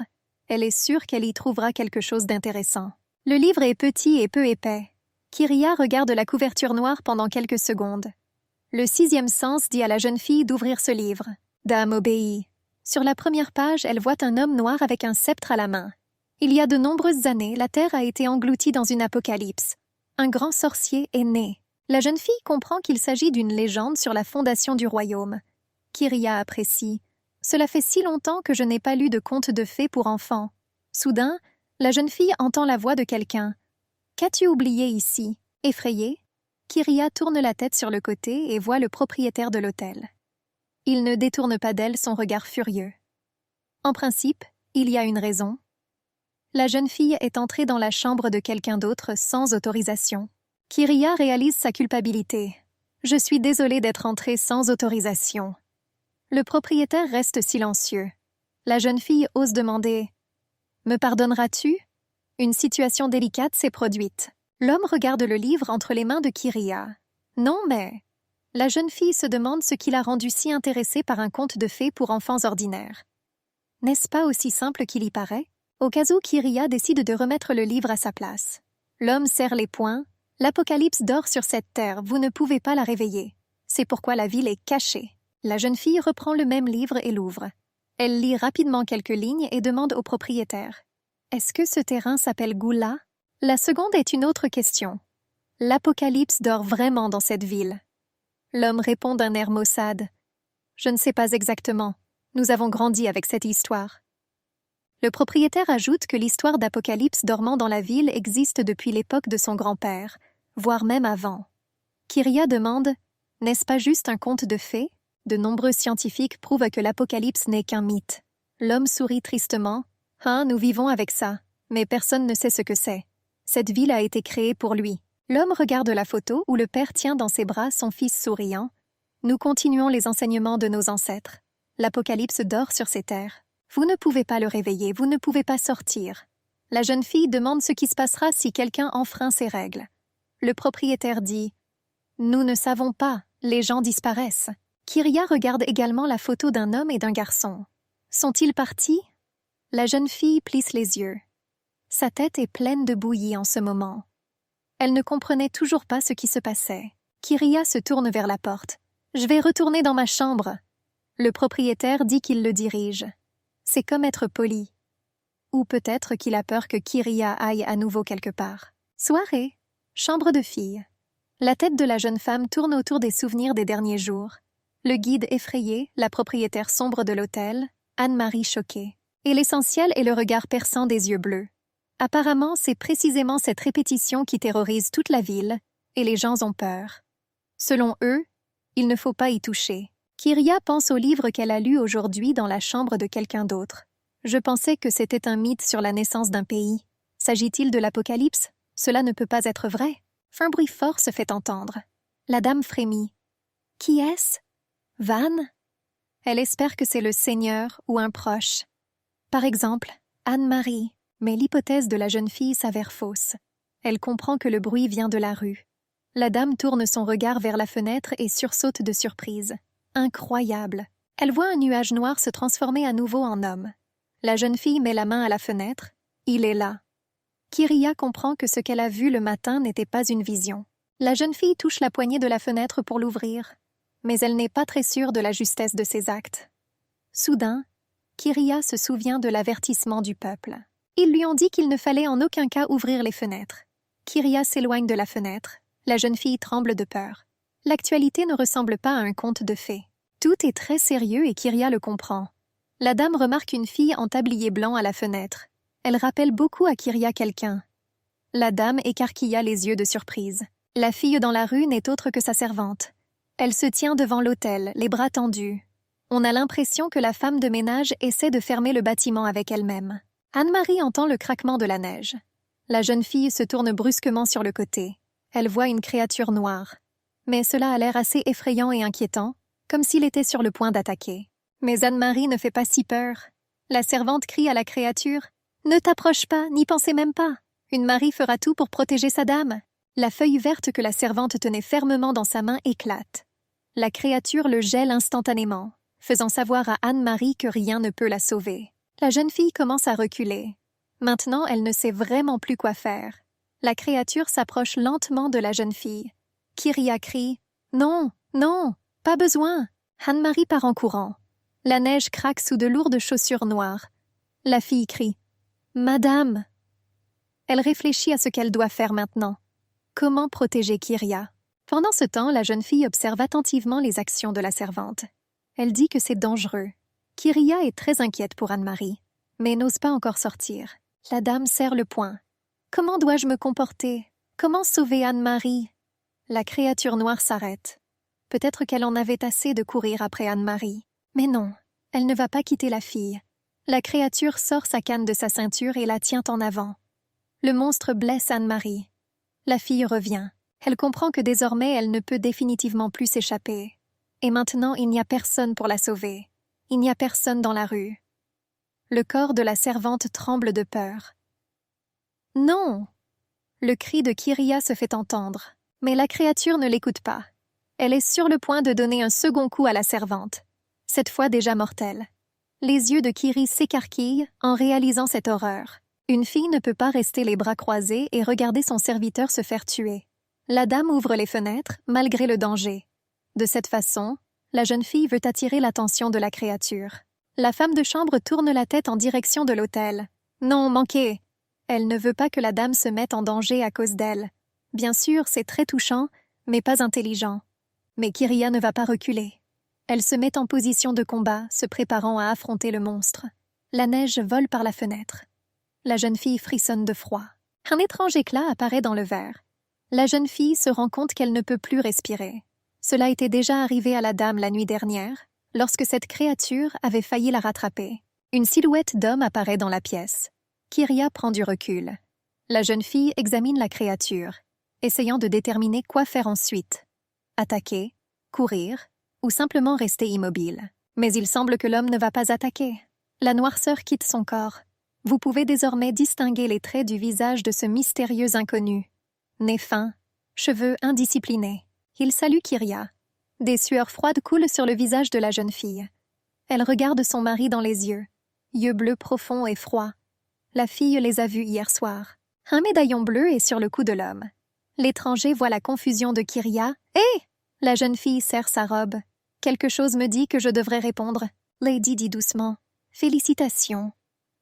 S1: Elle est sûre qu'elle y trouvera quelque chose d'intéressant. Le livre est petit et peu épais. Kyria regarde la couverture noire pendant quelques secondes. Le 6e sens dit à la jeune fille d'ouvrir ce livre. Dame obéit. Sur la première page, elle voit un homme noir avec un sceptre à la main. Il y a de nombreuses années, la Terre a été engloutie dans une apocalypse. Un grand sorcier est né. La jeune fille comprend qu'il s'agit d'une légende sur la fondation du royaume. Kyria apprécie. Cela fait si longtemps que je n'ai pas lu de contes de fées pour enfants. Soudain, la jeune fille entend la voix de quelqu'un. Qu'as-tu oublié ici? Effrayée, Kyria tourne la tête sur le côté et voit le propriétaire de l'hôtel. Il ne détourne pas d'elle son regard furieux. En principe, il y a une raison. La jeune fille est entrée dans la chambre de quelqu'un d'autre sans autorisation. Kyria réalise sa culpabilité. « Je suis désolée d'être entrée sans autorisation. » Le propriétaire reste silencieux. La jeune fille ose demander « Me pardonneras-tu » Une situation délicate s'est produite. L'homme regarde le livre entre les mains de Kyria. « Non, mais… » La jeune fille se demande ce qui l'a rendue si intéressée par un conte de fées pour enfants ordinaires. N'est-ce pas aussi simple qu'il y paraît? Au cas où Kyria décide de remettre le livre à sa place. L'homme serre les poings. L'Apocalypse dort sur cette terre, vous ne pouvez pas la réveiller. C'est pourquoi la ville est cachée. La jeune fille reprend le même livre et l'ouvre. Elle lit rapidement quelques lignes et demande au propriétaire. Est-ce que ce terrain s'appelle Goula? La seconde est une autre question. L'Apocalypse dort vraiment dans cette ville. L'homme répond d'un air maussade. Je ne sais pas exactement. Nous avons grandi avec cette histoire. Le propriétaire ajoute que l'histoire d'Apocalypse dormant dans la ville existe depuis l'époque de son grand-père, voire même avant. Kyria demande « N'est-ce pas juste un conte de fées ?» De nombreux scientifiques prouvent que l'Apocalypse n'est qu'un mythe. L'homme sourit tristement. « Ah, nous vivons avec ça, mais personne ne sait ce que c'est. Cette ville a été créée pour lui. » L'homme regarde la photo où le père tient dans ses bras son fils souriant. Nous continuons les enseignements de nos ancêtres. L'Apocalypse dort sur ces terres. Vous ne pouvez pas le réveiller, vous ne pouvez pas sortir. La jeune fille demande ce qui se passera si quelqu'un enfreint ces règles. Le propriétaire dit « Nous ne savons pas, les gens disparaissent. » Kyria regarde également la photo d'un homme et d'un garçon. Sont-ils partis? La jeune fille plisse les yeux. Sa tête est pleine de bouillie en ce moment. Elle ne comprenait toujours pas ce qui se passait. Kyria se tourne vers la porte. « Je vais retourner dans ma chambre. » Le propriétaire dit qu'il le dirige. C'est comme être poli. Ou peut-être qu'il a peur que Kyria aille à nouveau quelque part. Soirée. Chambre de fille. La tête de la jeune femme tourne autour des souvenirs des derniers jours. Le guide effrayé, la propriétaire sombre de l'hôtel, Anne-Marie choquée. Et l'essentiel est le regard perçant des yeux bleus. Apparemment, c'est précisément cette répétition qui terrorise toute la ville, et les gens ont peur. Selon eux, il ne faut pas y toucher. Kyria pense au livre qu'elle a lu aujourd'hui dans la chambre de quelqu'un d'autre. Je pensais que c'était un mythe sur la naissance d'un pays. S'agit-il de l'Apocalypse? Cela ne peut pas être vrai. Un bruit fort se fait entendre. La dame frémit. Qui est-ce? Van? Elle espère que c'est le Seigneur ou un proche. Par exemple, Anne-Marie. Mais l'hypothèse de la jeune fille s'avère fausse. Elle comprend que le bruit vient de la rue. La dame tourne son regard vers la fenêtre et sursaute de surprise. Incroyable! Elle voit un nuage noir se transformer à nouveau en homme. La jeune fille met la main à la fenêtre. Il est là. Kyria comprend que ce qu'elle a vu le matin n'était pas une vision. La jeune fille touche la poignée de la fenêtre pour l'ouvrir, mais elle n'est pas très sûre de la justesse de ses actes. Soudain, Kyria se souvient de l'avertissement du peuple. Ils lui ont dit qu'il ne fallait en aucun cas ouvrir les fenêtres. Kyria s'éloigne de la fenêtre. La jeune fille tremble de peur. L'actualité ne ressemble pas à un conte de fées. Tout est très sérieux et Kyria le comprend. La dame remarque une fille en tablier blanc à la fenêtre. Elle rappelle beaucoup à Kyria quelqu'un. La dame écarquilla les yeux de surprise. La fille dans la rue n'est autre que sa servante. Elle se tient devant l'autel, les bras tendus. On a l'impression que la femme de ménage essaie de fermer le bâtiment avec elle-même. Anne-Marie entend le craquement de la neige. La jeune fille se tourne brusquement sur le côté. Elle voit une créature noire. Mais cela a l'air assez effrayant et inquiétant, comme s'il était sur le point d'attaquer. Mais Anne-Marie ne fait pas si peur. La servante crie à la créature « Ne t'approche pas, n'y pensez même pas. Une Marie fera tout pour protéger sa dame. » La feuille verte que la servante tenait fermement dans sa main éclate. La créature le gèle instantanément, faisant savoir à Anne-Marie que rien ne peut la sauver. La jeune fille commence à reculer. Maintenant, elle ne sait vraiment plus quoi faire. La créature s'approche lentement de la jeune fille. Kyria crie « Non, non, pas besoin !» Anne-Marie part en courant. La neige craque sous de lourdes chaussures noires. La fille crie « Madame !» Elle réfléchit à ce qu'elle doit faire maintenant. Comment protéger Kyria? Pendant ce temps, la jeune fille observe attentivement les actions de la servante. Elle dit que c'est dangereux. Kyria est très inquiète pour Anne-Marie, mais n'ose pas encore sortir. La dame serre le poing. Comment dois-je me comporter? Comment sauver Anne-Marie? La créature noire s'arrête. Peut-être qu'elle en avait assez de courir après Anne-Marie. Mais non, elle ne va pas quitter la fille. La créature sort sa canne de sa ceinture et la tient en avant. Le monstre blesse Anne-Marie. La fille revient. Elle comprend que désormais elle ne peut définitivement plus s'échapper. Et maintenant il n'y a personne pour la sauver. Il n'y a personne dans la rue. Le corps de la servante tremble de peur. « Non !» Le cri de Kyria se fait entendre, mais la créature ne l'écoute pas. Elle est sur le point de donner un second coup à la servante, cette fois déjà mortelle. Les yeux de Kyrie s'écarquillent en réalisant cette horreur. Une fille ne peut pas rester les bras croisés et regarder son serviteur se faire tuer. La dame ouvre les fenêtres, malgré le danger. De cette façon, la jeune fille veut attirer l'attention de la créature. La femme de chambre tourne la tête en direction de l'hôtel. Non, manqué! Elle ne veut pas que la dame se mette en danger à cause d'elle. Bien sûr, c'est très touchant, mais pas intelligent. Mais Kyria ne va pas reculer. Elle se met en position de combat, se préparant à affronter le monstre. La neige vole par la fenêtre. La jeune fille frissonne de froid. Un étrange éclat apparaît dans le verre. La jeune fille se rend compte qu'elle ne peut plus respirer. Cela était déjà arrivé à la dame la nuit dernière, lorsque cette créature avait failli la rattraper. Une silhouette d'homme apparaît dans la pièce. Kyria prend du recul. La jeune fille examine la créature, essayant de déterminer quoi faire ensuite. Attaquer, courir, ou simplement rester immobile. Mais il semble que l'homme ne va pas attaquer. La noirceur quitte son corps. Vous pouvez désormais distinguer les traits du visage de ce mystérieux inconnu. Nez fin, cheveux indisciplinés. Il salue Kyria. Des sueurs froides coulent sur le visage de la jeune fille. Elle regarde son mari dans les yeux bleus profonds et froids. La fille les a vus hier soir. Un médaillon bleu est sur le cou de l'homme. L'étranger voit la confusion de Kyria. « Hé !» La jeune fille serre sa robe. « Quelque chose me dit que je devrais répondre. » Lady dit doucement. « Félicitations. »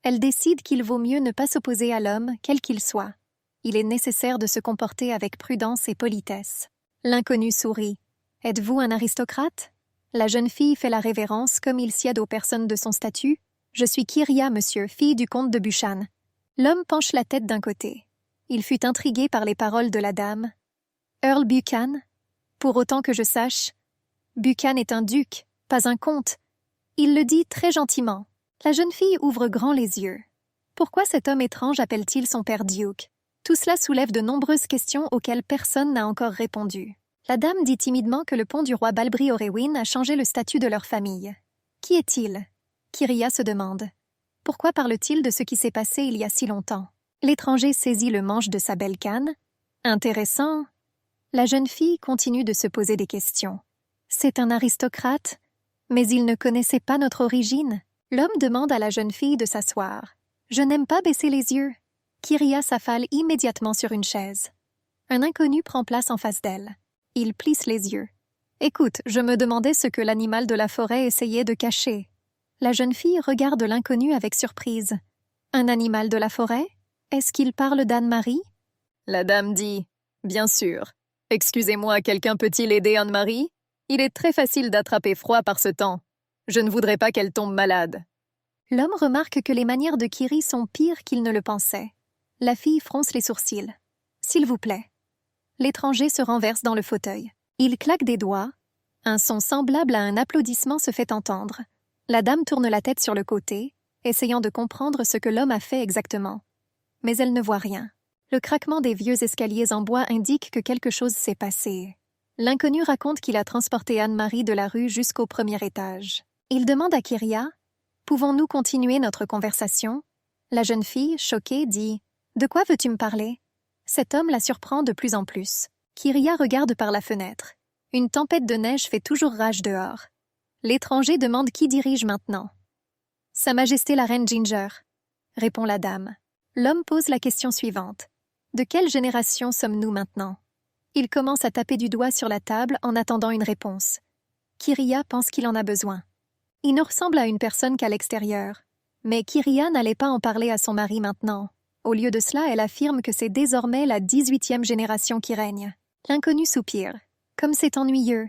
S1: Elle décide qu'il vaut mieux ne pas s'opposer à l'homme, quel qu'il soit. Il est nécessaire de se comporter avec prudence et politesse. L'inconnu sourit. « Êtes-vous un aristocrate ?» La jeune fille fait la révérence comme il sied aux personnes de son statut. « Je suis Kyria, monsieur, fille du comte de Buchan. » L'homme penche la tête d'un côté. Il fut intrigué par les paroles de la dame. « Earl Buchan ?» Pour autant que je sache, Buchan est un duc, pas un comte. Il le dit très gentiment. La jeune fille ouvre grand les yeux. Pourquoi cet homme étrange appelle-t-il son père Duke? Tout cela soulève de nombreuses questions auxquelles personne n'a encore répondu. La dame dit timidement que le pont du roi Balbri Orewin a changé le statut de leur famille. Qui est-il? Kyria se demande. Pourquoi parle-t-il de ce qui s'est passé il y a si longtemps? L'étranger saisit le manche de sa belle canne. Intéressant. La jeune fille continue de se poser des questions. C'est un aristocrate, mais il ne connaissait pas notre origine. L'homme demande à la jeune fille de s'asseoir. Je n'aime pas baisser les yeux. Kyria s'affale immédiatement sur une chaise. Un inconnu prend place en face d'elle. Il plisse les yeux. Écoute, je me demandais ce que l'animal de la forêt essayait de cacher. La jeune fille regarde l'inconnu avec surprise. Un animal de la forêt? Est-ce qu'il parle d'Anne-Marie? La dame dit. Bien sûr. Excusez-moi, quelqu'un peut-il aider Anne-Marie? Il est très facile d'attraper froid par ce temps. Je ne voudrais pas qu'elle tombe malade. L'homme remarque que les manières de Kyrie sont pires qu'il ne le pensait. La fille fronce les sourcils. S'il vous plaît. L'étranger se renverse dans le fauteuil. Il claque des doigts. Un son semblable à un applaudissement se fait entendre. La dame tourne la tête sur le côté, essayant de comprendre ce que l'homme a fait exactement. Mais elle ne voit rien. Le craquement des vieux escaliers en bois indique que quelque chose s'est passé. L'inconnu raconte qu'il a transporté Anne-Marie de la rue jusqu'au premier étage. Il demande à Kyria « Pouvons-nous continuer notre conversation ?» La jeune fille, choquée, dit « De quoi veux-tu me parler ?» Cet homme la surprend de plus en plus. Kyria regarde par la fenêtre. Une tempête de neige fait toujours rage dehors. L'étranger demande qui dirige maintenant. « Sa Majesté la Reine Ginger », répond la dame. L'homme pose la question suivante. « De quelle génération sommes-nous maintenant ?» Il commence à taper du doigt sur la table en attendant une réponse. Kyria pense qu'il en a besoin. Il ne ressemble à une personne qu'à l'extérieur. Mais Kyria n'allait pas en parler à son mari maintenant. Au lieu de cela, elle affirme que c'est désormais la 18e génération qui règne. L'inconnu soupire. Comme c'est ennuyeux.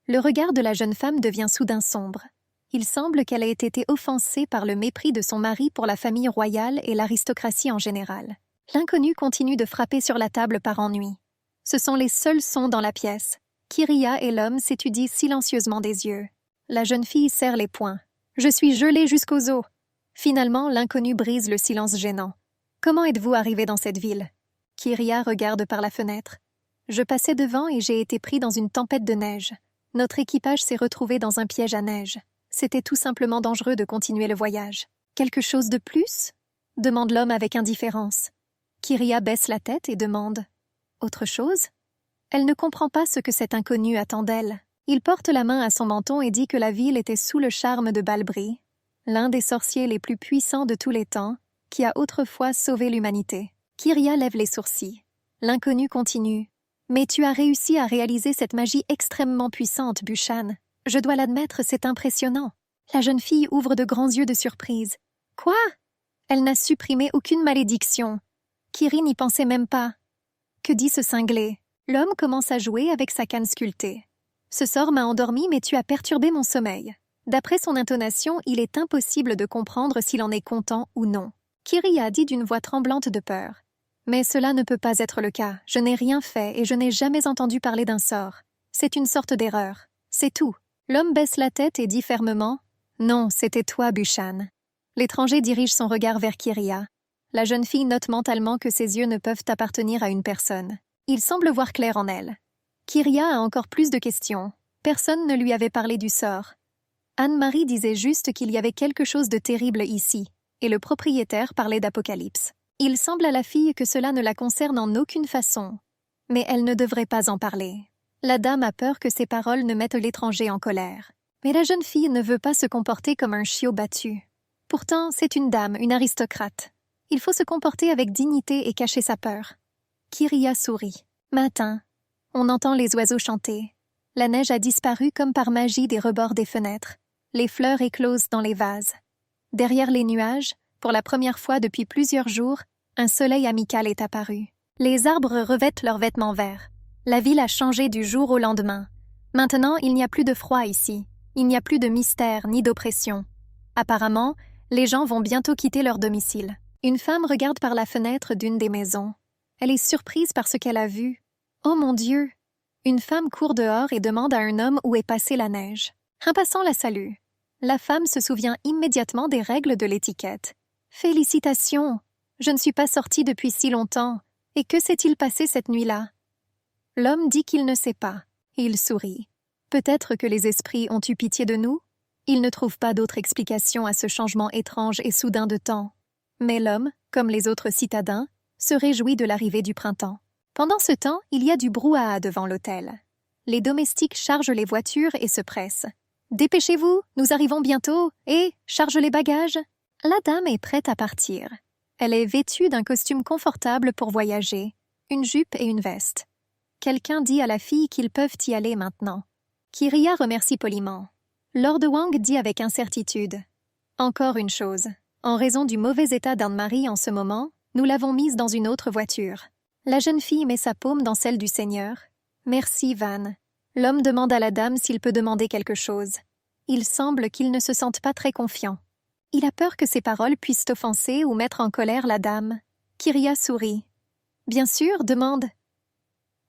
S1: Le regard de la jeune femme devient soudain sombre. Il semble qu'elle ait été offensée par le mépris de son mari pour la famille royale et l'aristocratie en général. L'inconnu continue de frapper sur la table par ennui. Ce sont les seuls sons dans la pièce. Kyria et l'homme s'étudient silencieusement des yeux. La jeune fille serre les poings. « Je suis gelée jusqu'aux os. » Finalement, l'inconnu brise le silence gênant. Comment êtes-vous arrivé dans cette ville? Kyria regarde par la fenêtre. Je passais devant et j'ai été pris dans une tempête de neige. Notre équipage s'est retrouvé dans un piège à neige. C'était tout simplement dangereux de continuer le voyage. Quelque chose de plus? Demande l'homme avec indifférence. Kyria baisse la tête et demande. Autre chose? Elle ne comprend pas ce que cet inconnu attend d'elle. Il porte la main à son menton et dit que la ville était sous le charme de Balbri, l'un des sorciers les plus puissants de tous les temps, qui a autrefois sauvé l'humanité. Kyria lève les sourcils. L'inconnu continue. Mais tu as réussi à réaliser cette magie extrêmement puissante, Bushan. Je dois l'admettre, c'est impressionnant. La jeune fille ouvre de grands yeux de surprise. Quoi? Elle n'a supprimé aucune malédiction. Kiri n'y pensait même pas. Que dit ce cinglé? L'homme commence à jouer avec sa canne sculptée. Ce sort m'a endormi, mais tu as perturbé mon sommeil. D'après son intonation, il est impossible de comprendre s'il en est content ou non. Kiri a dit d'une voix tremblante de peur. Mais cela ne peut pas être le cas. Je n'ai rien fait et je n'ai jamais entendu parler d'un sort. C'est une sorte d'erreur. C'est tout. L'homme baisse la tête et dit fermement « Non, c'était toi, Bushan ». L'étranger dirige son regard vers Kyria. La jeune fille note mentalement que ses yeux ne peuvent appartenir à une personne. Il semble voir clair en elle. Kyria a encore plus de questions. Personne ne lui avait parlé du sort. Anne-Marie disait juste qu'il y avait quelque chose de terrible ici, et le propriétaire parlait d'apocalypse. Il semble à la fille que cela ne la concerne en aucune façon, mais elle ne devrait pas en parler. La dame a peur que ces paroles ne mettent l'étranger en colère. Mais la jeune fille ne veut pas se comporter comme un chiot battu. Pourtant, c'est une dame, une aristocrate. Il faut se comporter avec dignité et cacher sa peur. Kyria sourit. Matin. On entend les oiseaux chanter. La neige a disparu comme par magie des rebords des fenêtres. Les fleurs éclosent dans les vases. Derrière les nuages, pour la première fois depuis plusieurs jours, un soleil amical est apparu. Les arbres revêtent leurs vêtements verts. La ville a changé du jour au lendemain. Maintenant, il n'y a plus de froid ici. Il n'y a plus de mystère ni d'oppression. Apparemment, les gens vont bientôt quitter leur domicile. Une femme regarde par la fenêtre d'une des maisons. Elle est surprise par ce qu'elle a vu. Oh mon Dieu! Une femme court dehors et demande à un homme où est passée la neige. Un passant la salue. La femme se souvient immédiatement des règles de l'étiquette. « Félicitations! Je ne suis pas sortie depuis si longtemps. Et que s'est-il passé cette nuit-là » L'homme dit qu'il ne sait pas. Il sourit. Peut-être que les esprits ont eu pitié de nous? Il ne trouve pas d'autre explication à ce changement étrange et soudain de temps. Mais l'homme, comme les autres citadins, se réjouit de l'arrivée du printemps. Pendant ce temps, il y a du brouhaha devant l'hôtel. Les domestiques chargent les voitures et se pressent. « Dépêchez-vous, nous arrivons bientôt, et charge les bagages !» La dame est prête à partir. Elle est vêtue d'un costume confortable pour voyager, une jupe et une veste. Quelqu'un dit à la fille qu'ils peuvent y aller maintenant. Kyria remercie poliment. Lord Wang dit avec incertitude. « Encore une chose. En raison du mauvais état d'Anne-Marie en ce moment, nous l'avons mise dans une autre voiture. » La jeune fille met sa paume dans celle du seigneur. « Merci, Van. » L'homme demande à la dame s'il peut demander quelque chose. Il semble qu'il ne se sente pas très confiant. Il a peur que ses paroles puissent offenser ou mettre en colère la dame. Kyria sourit. « Bien sûr, demande. »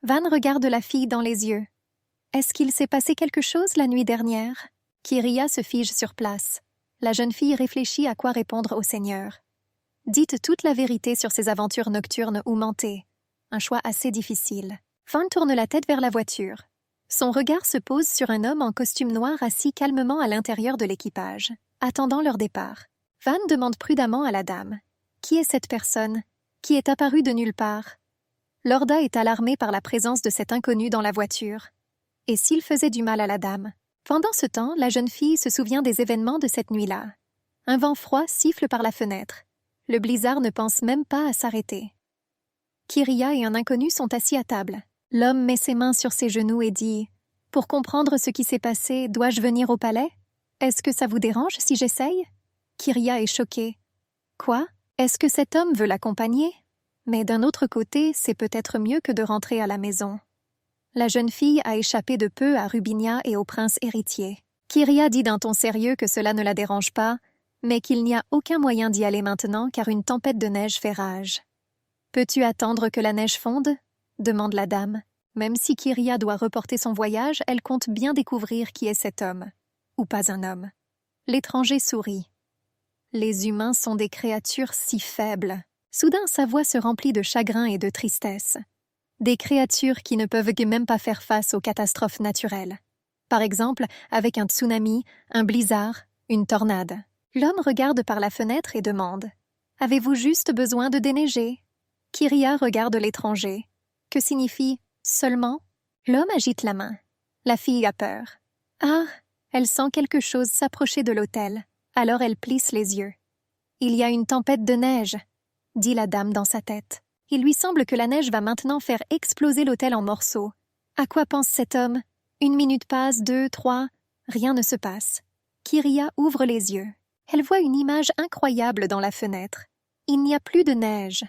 S1: Van regarde la fille dans les yeux. « Est-ce qu'il s'est passé quelque chose la nuit dernière ?» Kyria se fige sur place. La jeune fille réfléchit à quoi répondre au seigneur. « Dites toute la vérité sur ces aventures nocturnes ou mentez. » Un choix assez difficile. Van tourne la tête vers la voiture. Son regard se pose sur un homme en costume noir assis calmement à l'intérieur de l'équipage, attendant leur départ. Van demande prudemment à la dame. « Qui est cette personne, qui est apparue de nulle part ?» Lorda est alarmée par la présence de cet inconnu dans la voiture. Et s'il faisait du mal à la dame? Pendant ce temps, la jeune fille se souvient des événements de cette nuit-là. Un vent froid siffle par la fenêtre. Le blizzard ne pense même pas à s'arrêter. Kyria et un inconnu sont assis à table. L'homme met ses mains sur ses genoux et dit « Pour comprendre ce qui s'est passé, dois-je venir au palais? Est-ce que ça vous dérange si j'essaye ?» Kyria est choquée. « Quoi? Est-ce que cet homme veut l'accompagner? Mais d'un autre côté, c'est peut-être mieux que de rentrer à la maison. » La jeune fille a échappé de peu à Rubinia et au prince héritier. Kyria dit d'un ton sérieux que cela ne la dérange pas, mais qu'il n'y a aucun moyen d'y aller maintenant car une tempête de neige fait rage. « Peux-tu attendre que la neige fonde ?» demande la dame. Même si Kyria doit reporter son voyage, elle compte bien découvrir qui est cet homme. Ou pas un homme. L'étranger sourit. Les humains sont des créatures si faibles. Soudain, sa voix se remplit de chagrin et de tristesse. Des créatures qui ne peuvent même pas faire face aux catastrophes naturelles. Par exemple, avec un tsunami, un blizzard, une tornade. L'homme regarde par la fenêtre et demande « Avez-vous juste besoin de déneiger ?» Kyria regarde l'étranger. Que signifie « seulement » L'homme agite la main. La fille a peur. Ah, elle sent quelque chose s'approcher de l'autel. Alors elle plisse les yeux. « Il y a une tempête de neige », dit la dame dans sa tête. Il lui semble que la neige va maintenant faire exploser l'autel en morceaux. À quoi pense cet homme? 1 minute passe, 2, 3, rien ne se passe. Kyria ouvre les yeux. Elle voit une image incroyable dans la fenêtre. Il n'y a plus de neige.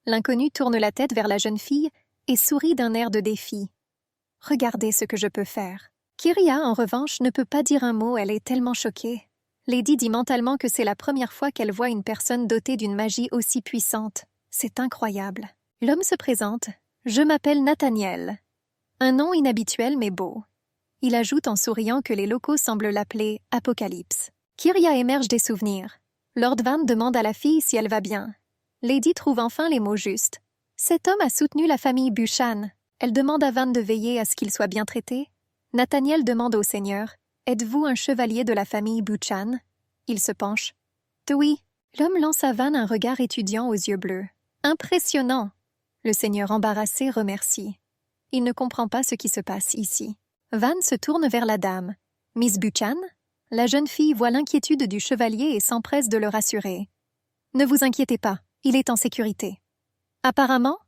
S1: L'inconnu tourne la tête vers la jeune fille et sourit d'un air de défi. « Regardez ce que je peux faire. » Kyria, en revanche, ne peut pas dire un mot, elle est tellement choquée. Lady dit mentalement que c'est la première fois qu'elle voit une personne dotée d'une magie aussi puissante. C'est incroyable. L'homme se présente. « Je m'appelle Nathaniel. » Un nom inhabituel mais beau. Il ajoute en souriant que les locaux semblent l'appeler Apocalypse. Kyria émerge des souvenirs. Lord Van demande à la fille si elle va bien. Lady trouve enfin les mots justes. Cet homme a soutenu la famille Buchan. Elle demande à Van de veiller à ce qu'il soit bien traité. Nathaniel demande au seigneur « Êtes-vous un chevalier de la famille Buchan ?» Il se penche. « Oui. » L'homme lance à Van un regard étudiant aux yeux bleus. « Impressionnant !» Le seigneur embarrassé remercie. Il ne comprend pas ce qui se passe ici. Van se tourne vers la dame. « Miss Buchan ?» La jeune fille voit l'inquiétude du chevalier et s'empresse de le rassurer. « Ne vous inquiétez pas, il est en sécurité. » Apparemment,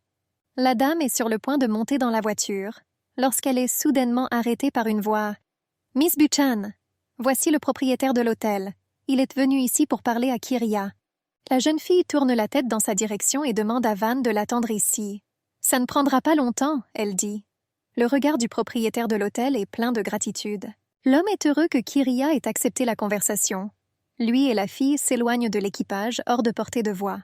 S1: la dame est sur le point de monter dans la voiture, lorsqu'elle est soudainement arrêtée par une voix. « Miss Buchan, voici le propriétaire de l'hôtel. Il est venu ici pour parler à Kyria. » La jeune fille tourne la tête dans sa direction et demande à Van de l'attendre ici. « Ça ne prendra pas longtemps, » elle dit. Le regard du propriétaire de l'hôtel est plein de gratitude. L'homme est heureux que Kyria ait accepté la conversation. Lui et la fille s'éloignent de l'équipage, hors de portée de voix.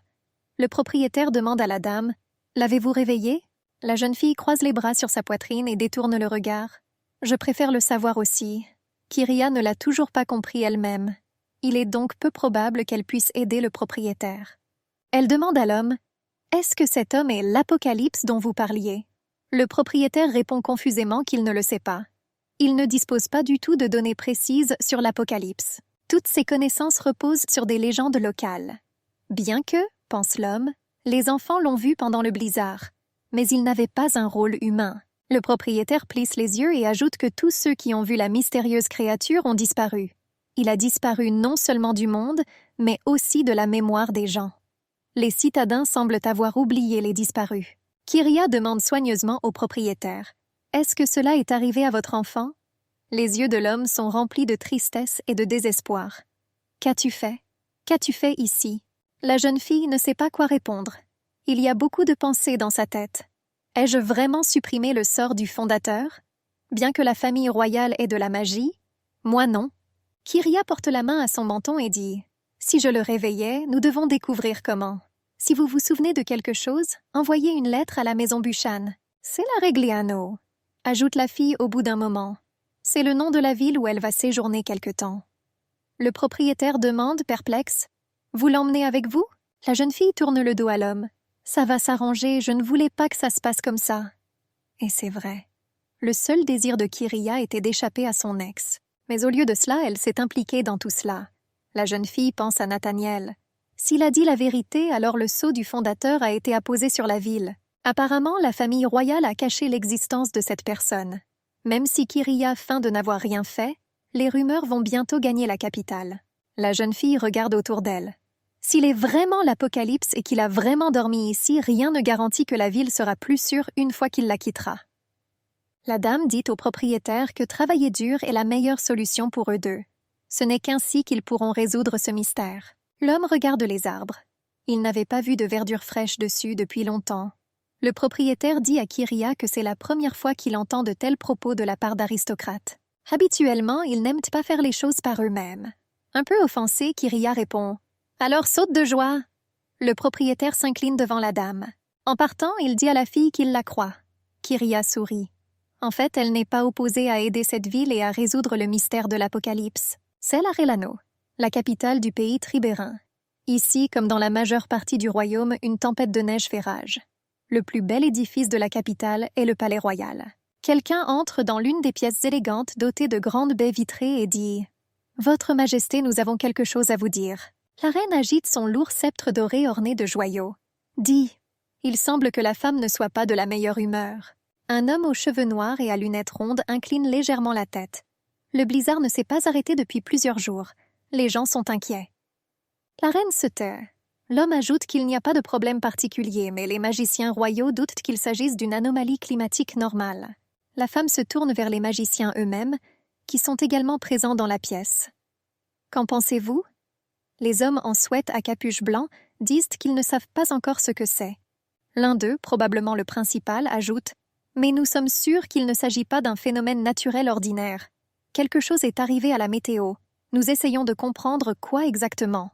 S1: Le propriétaire demande à la dame « L'avez-vous réveillée ?» La jeune fille croise les bras sur sa poitrine et détourne le regard. « Je préfère le savoir aussi. » Kyria ne l'a toujours pas compris elle-même. Il est donc peu probable qu'elle puisse aider le propriétaire. Elle demande à l'homme « Est-ce que cet homme est l'Apocalypse dont vous parliez ?» Le propriétaire répond confusément qu'il ne le sait pas. Il ne dispose pas du tout de données précises sur l'Apocalypse. Toutes ses connaissances reposent sur des légendes locales. Bien que, pense l'homme, les enfants l'ont vu pendant le blizzard, mais il n'avait pas un rôle humain. Le propriétaire plisse les yeux et ajoute que tous ceux qui ont vu la mystérieuse créature ont disparu. Il a disparu non seulement du monde, mais aussi de la mémoire des gens. Les citadins semblent avoir oublié les disparus. Kyria demande soigneusement au propriétaire « Est-ce que cela est arrivé à votre enfant ?» Les yeux de l'homme sont remplis de tristesse et de désespoir. « Qu'as-tu fait? Qu'as-tu fait ici ?» La jeune fille ne sait pas quoi répondre. Il y a beaucoup de pensées dans sa tête. Ai-je vraiment supprimé le sort du fondateur? Bien que la famille royale ait de la magie, moi non. Kyria porte la main à son menton et dit « Si je le réveillais, nous devons découvrir comment. Si vous vous souvenez de quelque chose, envoyez une lettre à la maison Buchan. C'est la Regliano, » ajoute la fille au bout d'un moment. C'est le nom de la ville où elle va séjourner quelque temps. Le propriétaire demande, perplexe, « Vous l'emmenez avec vous ?» La jeune fille tourne le dos à l'homme. « Ça va s'arranger, je ne voulais pas que ça se passe comme ça. » Et c'est vrai. Le seul désir de Kyria était d'échapper à son ex. Mais au lieu de cela, elle s'est impliquée dans tout cela. La jeune fille pense à Nathaniel. S'il a dit la vérité, alors le sceau du fondateur a été apposé sur la ville. Apparemment, la famille royale a caché l'existence de cette personne. Même si Kyria feint de n'avoir rien fait, les rumeurs vont bientôt gagner la capitale. La jeune fille regarde autour d'elle. S'il est vraiment l'Apocalypse et qu'il a vraiment dormi ici, rien ne garantit que la ville sera plus sûre une fois qu'il la quittera. La dame dit au propriétaire que travailler dur est la meilleure solution pour eux deux. Ce n'est qu'ainsi qu'ils pourront résoudre ce mystère. L'homme regarde les arbres. Il n'avait pas vu de verdure fraîche dessus depuis longtemps. Le propriétaire dit à Kyria que c'est la première fois qu'il entend de tels propos de la part d'aristocrates. Habituellement, ils n'aiment pas faire les choses par eux-mêmes. Un peu offensé, Kyria répond « Alors saute de joie !» Le propriétaire s'incline devant la dame. En partant, il dit à la fille qu'il la croit. Kyria sourit. En fait, elle n'est pas opposée à aider cette ville et à résoudre le mystère de l'Apocalypse. C'est la Relano, la capitale du pays tribérin. Ici, comme dans la majeure partie du royaume, une tempête de neige fait rage. Le plus bel édifice de la capitale est le palais royal. Quelqu'un entre dans l'une des pièces élégantes dotées de grandes baies vitrées et dit « Votre Majesté, nous avons quelque chose à vous dire. » La reine agite son lourd sceptre doré orné de joyaux. Dit « Il semble que la femme ne soit pas de la meilleure humeur. » Un homme aux cheveux noirs et à lunettes rondes incline légèrement la tête. Le blizzard ne s'est pas arrêté depuis plusieurs jours. Les gens sont inquiets. La reine se tait. L'homme ajoute qu'il n'y a pas de problème particulier, mais les magiciens royaux doutent qu'il s'agisse d'une anomalie climatique normale. La femme se tourne vers les magiciens eux-mêmes, qui sont également présents dans la pièce. Qu'en pensez-vous? Les hommes en sweat à capuche blanc disent qu'ils ne savent pas encore ce que c'est. L'un d'eux, probablement le principal, ajoute « Mais nous sommes sûrs qu'il ne s'agit pas d'un phénomène naturel ordinaire. Quelque chose est arrivé à la météo. Nous essayons de comprendre quoi exactement. »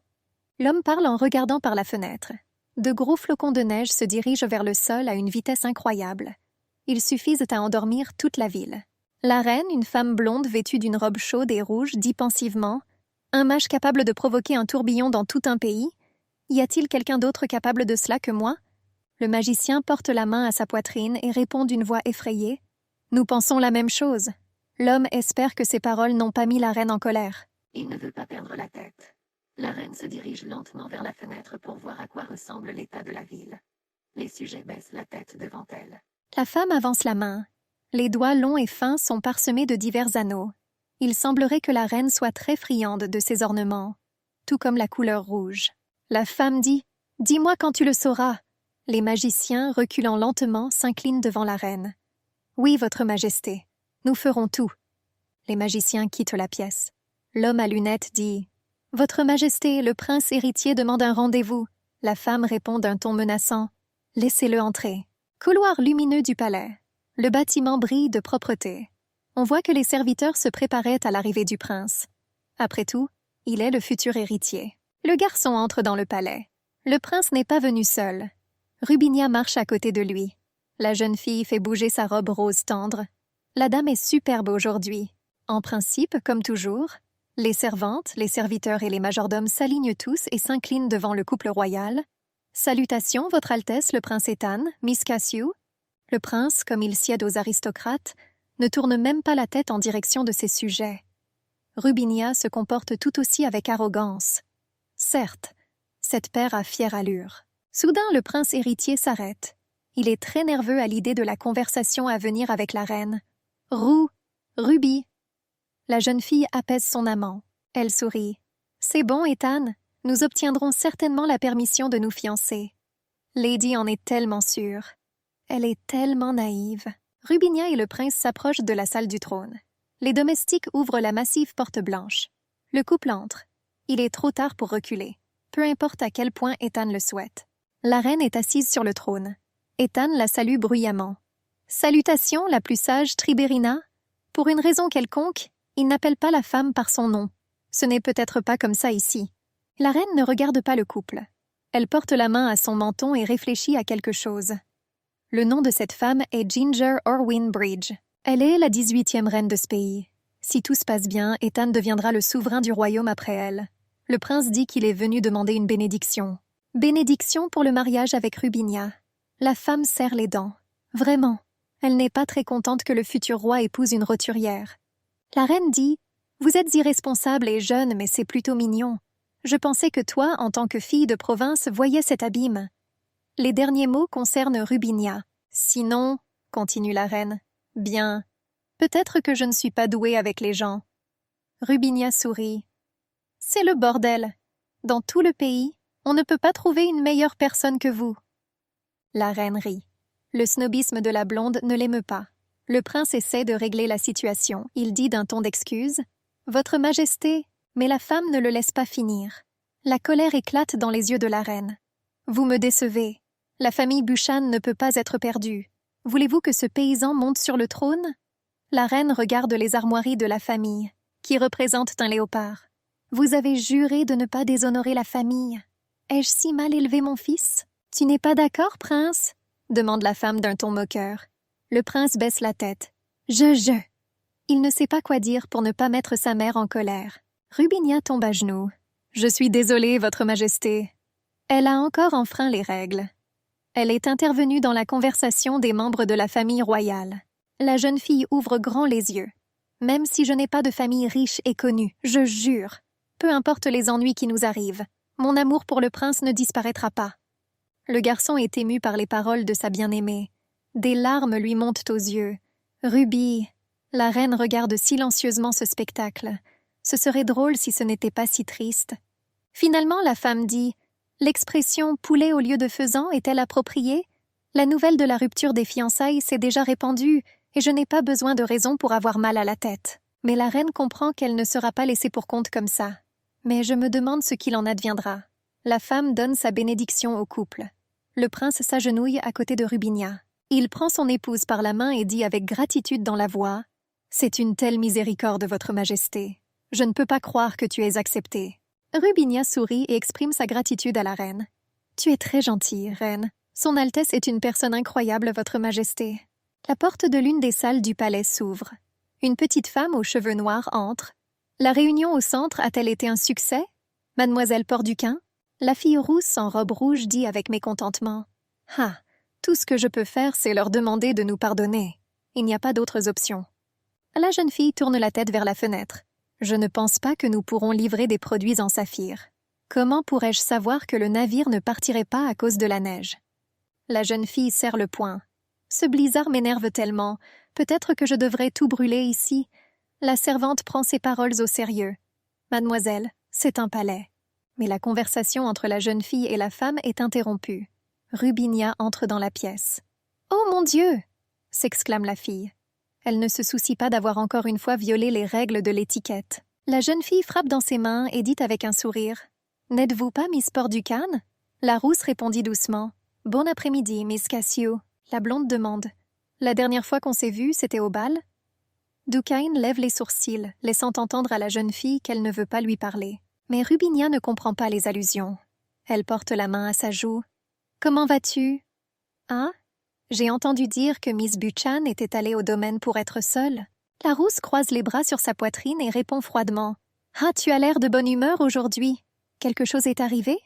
S1: L'homme parle en regardant par la fenêtre. De gros flocons de neige se dirigent vers le sol à une vitesse incroyable. Ils suffisent à endormir toute la ville. La reine, une femme blonde vêtue d'une robe chaude et rouge, dit pensivement « Un mage capable de provoquer un tourbillon dans tout un pays? Y a-t-il quelqu'un d'autre capable de cela que moi ?» Le magicien porte la main à sa poitrine et répond d'une voix effrayée « Nous pensons la même chose. » L'homme espère que ces paroles n'ont pas mis la reine en colère.
S2: Il ne veut pas perdre la tête. La reine se dirige lentement vers la fenêtre pour voir à quoi ressemble l'état de la ville. Les sujets baissent la tête devant elle.
S1: La femme avance la main. Les doigts longs et fins sont parsemés de divers anneaux. Il semblerait que la reine soit très friande de ces ornements, tout comme la couleur rouge. La femme dit « Dis-moi quand tu le sauras !» Les magiciens, reculant lentement, s'inclinent devant la reine. « Oui, votre majesté, nous ferons tout. » Les magiciens quittent la pièce. L'homme à lunettes dit « Votre majesté, le prince héritier demande un rendez-vous. » La femme répond d'un ton menaçant « Laissez-le entrer. » Couloir lumineux du palais. Le bâtiment brille de propreté. On voit que les serviteurs se préparaient à l'arrivée du prince. Après tout, il est le futur héritier. Le garçon entre dans le palais. Le prince n'est pas venu seul. Rubinia marche à côté de lui. La jeune fille fait bouger sa robe rose tendre. La dame est superbe aujourd'hui. En principe, comme toujours, les servantes, les serviteurs et les majordomes s'alignent tous et s'inclinent devant le couple royal. « Salutations, Votre Altesse, le prince Ethan, Miss Cassiu. » Le prince, comme il sied aux aristocrates, ne tourne même pas la tête en direction de ses sujets. Rubinia se comporte tout aussi avec arrogance. Certes, cette paire a fière allure. Soudain, le prince héritier s'arrête. Il est très nerveux à l'idée de la conversation à venir avec la reine. « Ruby !» La jeune fille apaise son amant. Elle sourit. « C'est bon, Ethan, nous obtiendrons certainement la permission de nous fiancer. » Lady en est tellement sûre. Elle est tellement naïve. Rubinia et le prince s'approchent de la salle du trône. Les domestiques ouvrent la massive porte blanche. Le couple entre. Il est trop tard pour reculer, peu importe à quel point Ethan le souhaite. La reine est assise sur le trône. Ethan la salue bruyamment. « Salutations, la plus sage Tribérina. » Pour une raison quelconque, il n'appelle pas la femme par son nom. Ce n'est peut-être pas comme ça ici. La reine ne regarde pas le couple. Elle porte la main à son menton et réfléchit à quelque chose. Le nom de cette femme est Ginger Orwyn Bridge. Elle est la 18e reine de ce pays. Si tout se passe bien, Ethan deviendra le souverain du royaume après elle. Le prince dit qu'il est venu demander une bénédiction. Bénédiction pour le mariage avec Rubinia. La femme serre les dents. Vraiment, elle n'est pas très contente que le futur roi épouse une roturière. La reine dit « Vous êtes irresponsable et jeune, mais c'est plutôt mignon. Je pensais que toi, en tant que fille de province, voyais cet abîme. » Les derniers mots concernent Rubinia. « Sinon, » continue la reine, « bien, peut-être que je ne suis pas douée avec les gens. » Rubinia sourit. « C'est le bordel. Dans tout le pays, on ne peut pas trouver une meilleure personne que vous. » La reine rit. Le snobisme de la blonde ne l'émeut pas. Le prince essaie de régler la situation. Il dit d'un ton d'excuse « Votre Majesté », mais la femme ne le laisse pas finir. La colère éclate dans les yeux de la reine. « Vous me décevez. La famille Buchan ne peut pas être perdue. Voulez-vous que ce paysan monte sur le trône ?» La reine regarde les armoiries de la famille, qui représentent un léopard. « Vous avez juré de ne pas déshonorer la famille. Ai-je si mal élevé mon fils? »« Tu n'es pas d'accord, prince ?» demande la femme d'un ton moqueur. Le prince baisse la tête. « Je. » Il ne sait pas quoi dire pour ne pas mettre sa mère en colère. Rubinia tombe à genoux. Je suis désolée, Votre Majesté. Elle a encore enfreint les règles. Elle est intervenue dans la conversation des membres de la famille royale. La jeune fille ouvre grand les yeux. Même si je n'ai pas de famille riche et connue, je jure, peu importe les ennuis qui nous arrivent, mon amour pour le prince ne disparaîtra pas. Le garçon est ému par les paroles de sa bien-aimée. Des larmes lui montent aux yeux. Ruby, la reine regarde silencieusement ce spectacle. Ce serait drôle si ce n'était pas si triste. Finalement, la femme dit « L'expression « poulet au lieu de faisan » est-elle appropriée? La nouvelle de la rupture des fiançailles s'est déjà répandue et je n'ai pas besoin de raison pour avoir mal à la tête. Mais la reine comprend qu'elle ne sera pas laissée pour compte comme ça. Mais je me demande ce qu'il en adviendra. » La femme donne sa bénédiction au couple. Le prince s'agenouille à côté de Rubinia. Il prend son épouse par la main et dit avec gratitude dans la voix « C'est une telle miséricorde, Votre Majesté. Je ne peux pas croire que tu aies accepté. » Rubinia sourit et exprime sa gratitude à la reine. « Tu es très gentille, reine. Son Altesse est une personne incroyable, Votre Majesté. » La porte de l'une des salles du palais s'ouvre. Une petite femme aux cheveux noirs entre. La réunion au centre a-t-elle été un succès? Mademoiselle Porduquin? La fille rousse en robe rouge dit avec mécontentement. « Ah, tout ce que je peux faire, c'est leur demander de nous pardonner. Il n'y a pas d'autres options. » La jeune fille tourne la tête vers la fenêtre. « Je ne pense pas que nous pourrons livrer des produits en saphir. Comment pourrais-je savoir que le navire ne partirait pas à cause de la neige? » La jeune fille serre le poing. « Ce blizzard m'énerve tellement. Peut-être que je devrais tout brûler ici. » La servante prend ses paroles au sérieux. « Mademoiselle, c'est un palais. » Mais la conversation entre la jeune fille et la femme est interrompue. Rubinia entre dans la pièce. « Oh mon Dieu !» s'exclame la fille. Elle ne se soucie pas d'avoir encore une fois violé les règles de l'étiquette. La jeune fille frappe dans ses mains et dit avec un sourire. « N'êtes-vous pas Miss Porducan ?» La rousse répondit doucement. « Bon après-midi, Miss Cassio. » La blonde demande. « La dernière fois qu'on s'est vus, c'était au bal ?» Duquesne lève les sourcils, laissant entendre à la jeune fille qu'elle ne veut pas lui parler. Mais Rubinia ne comprend pas les allusions. Elle porte la main à sa joue. « Comment vas-tu? »« Hein? J'ai entendu dire que Miss Buchan était allée au domaine pour être seule. » La rousse croise les bras sur sa poitrine et répond froidement. « Ah, tu as l'air de bonne humeur aujourd'hui. Quelque chose est arrivé? »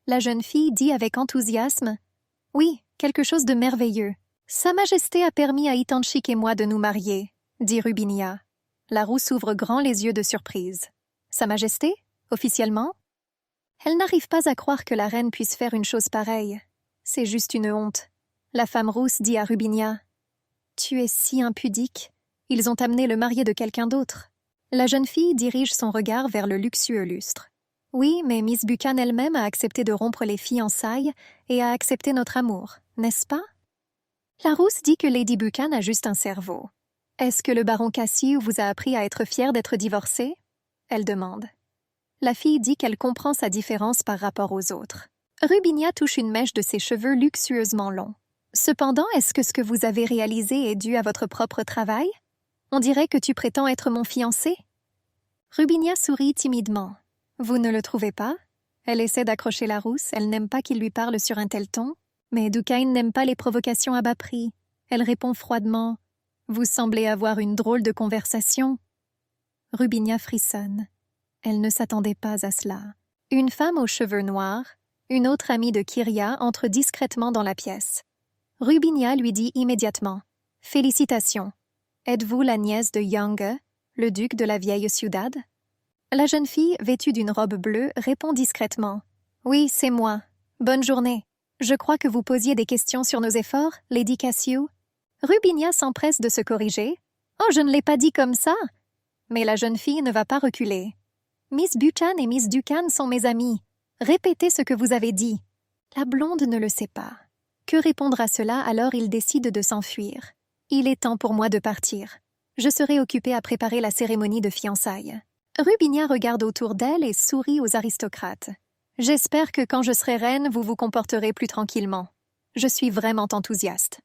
S1: La jeune fille dit avec enthousiasme. « Oui, quelque chose de merveilleux. Sa Majesté a permis à Itanchik et moi de nous marier, » dit Rubinia. La rousse ouvre grand les yeux de surprise. « Sa Majesté? Officiellement? » Elle n'arrive pas à croire que la reine puisse faire une chose pareille. C'est juste une honte. La femme rousse dit à Rubinia. « Tu es si impudique. Ils ont amené le marié de quelqu'un d'autre. » La jeune fille dirige son regard vers le luxueux lustre. « Oui, mais Miss Buchan elle-même a accepté de rompre les fiançailles et a accepté notre amour, n'est-ce pas? » La rousse dit que Lady Buchan a juste un cerveau. « Est-ce que le baron Cassio vous a appris à être fière d'être divorcée? » Elle demande. La fille dit qu'elle comprend sa différence par rapport aux autres. Rubinia touche une mèche de ses cheveux luxueusement longs. « Cependant, est-ce que ce que vous avez réalisé est dû à votre propre travail? On dirait que tu prétends être mon fiancé? » Rubinia sourit timidement. « Vous ne le trouvez pas? » Elle essaie d'accrocher la rousse, elle n'aime pas qu'il lui parle sur un tel ton. Mais Duquesne n'aime pas les provocations à bas prix. Elle répond froidement. « Vous semblez avoir une drôle de conversation. » Rubinia frissonne. Elle ne s'attendait pas à cela. Une femme aux cheveux noirs, une autre amie de Kyria, entre discrètement dans la pièce. Rubinia lui dit immédiatement. « Félicitations. Êtes-vous la nièce de Young, le duc de la vieille ciudad? » La jeune fille, vêtue d'une robe bleue, répond discrètement. « Oui, c'est moi. Bonne journée. Je crois que vous posiez des questions sur nos efforts, Lady Cassio. » Rubinia s'empresse de se corriger. « Oh, je ne l'ai pas dit comme ça. » Mais la jeune fille ne va pas reculer. « Miss Buchan et Miss Ducan sont mes amies. Répétez ce que vous avez dit. » La blonde ne le sait pas. Que répondre à cela alors il décide de s'enfuir. Il est temps pour moi de partir. Je serai occupée à préparer la cérémonie de fiançailles. Rubinia regarde autour d'elle et sourit aux aristocrates. J'espère que quand je serai reine, vous vous comporterez plus tranquillement. Je suis vraiment enthousiaste.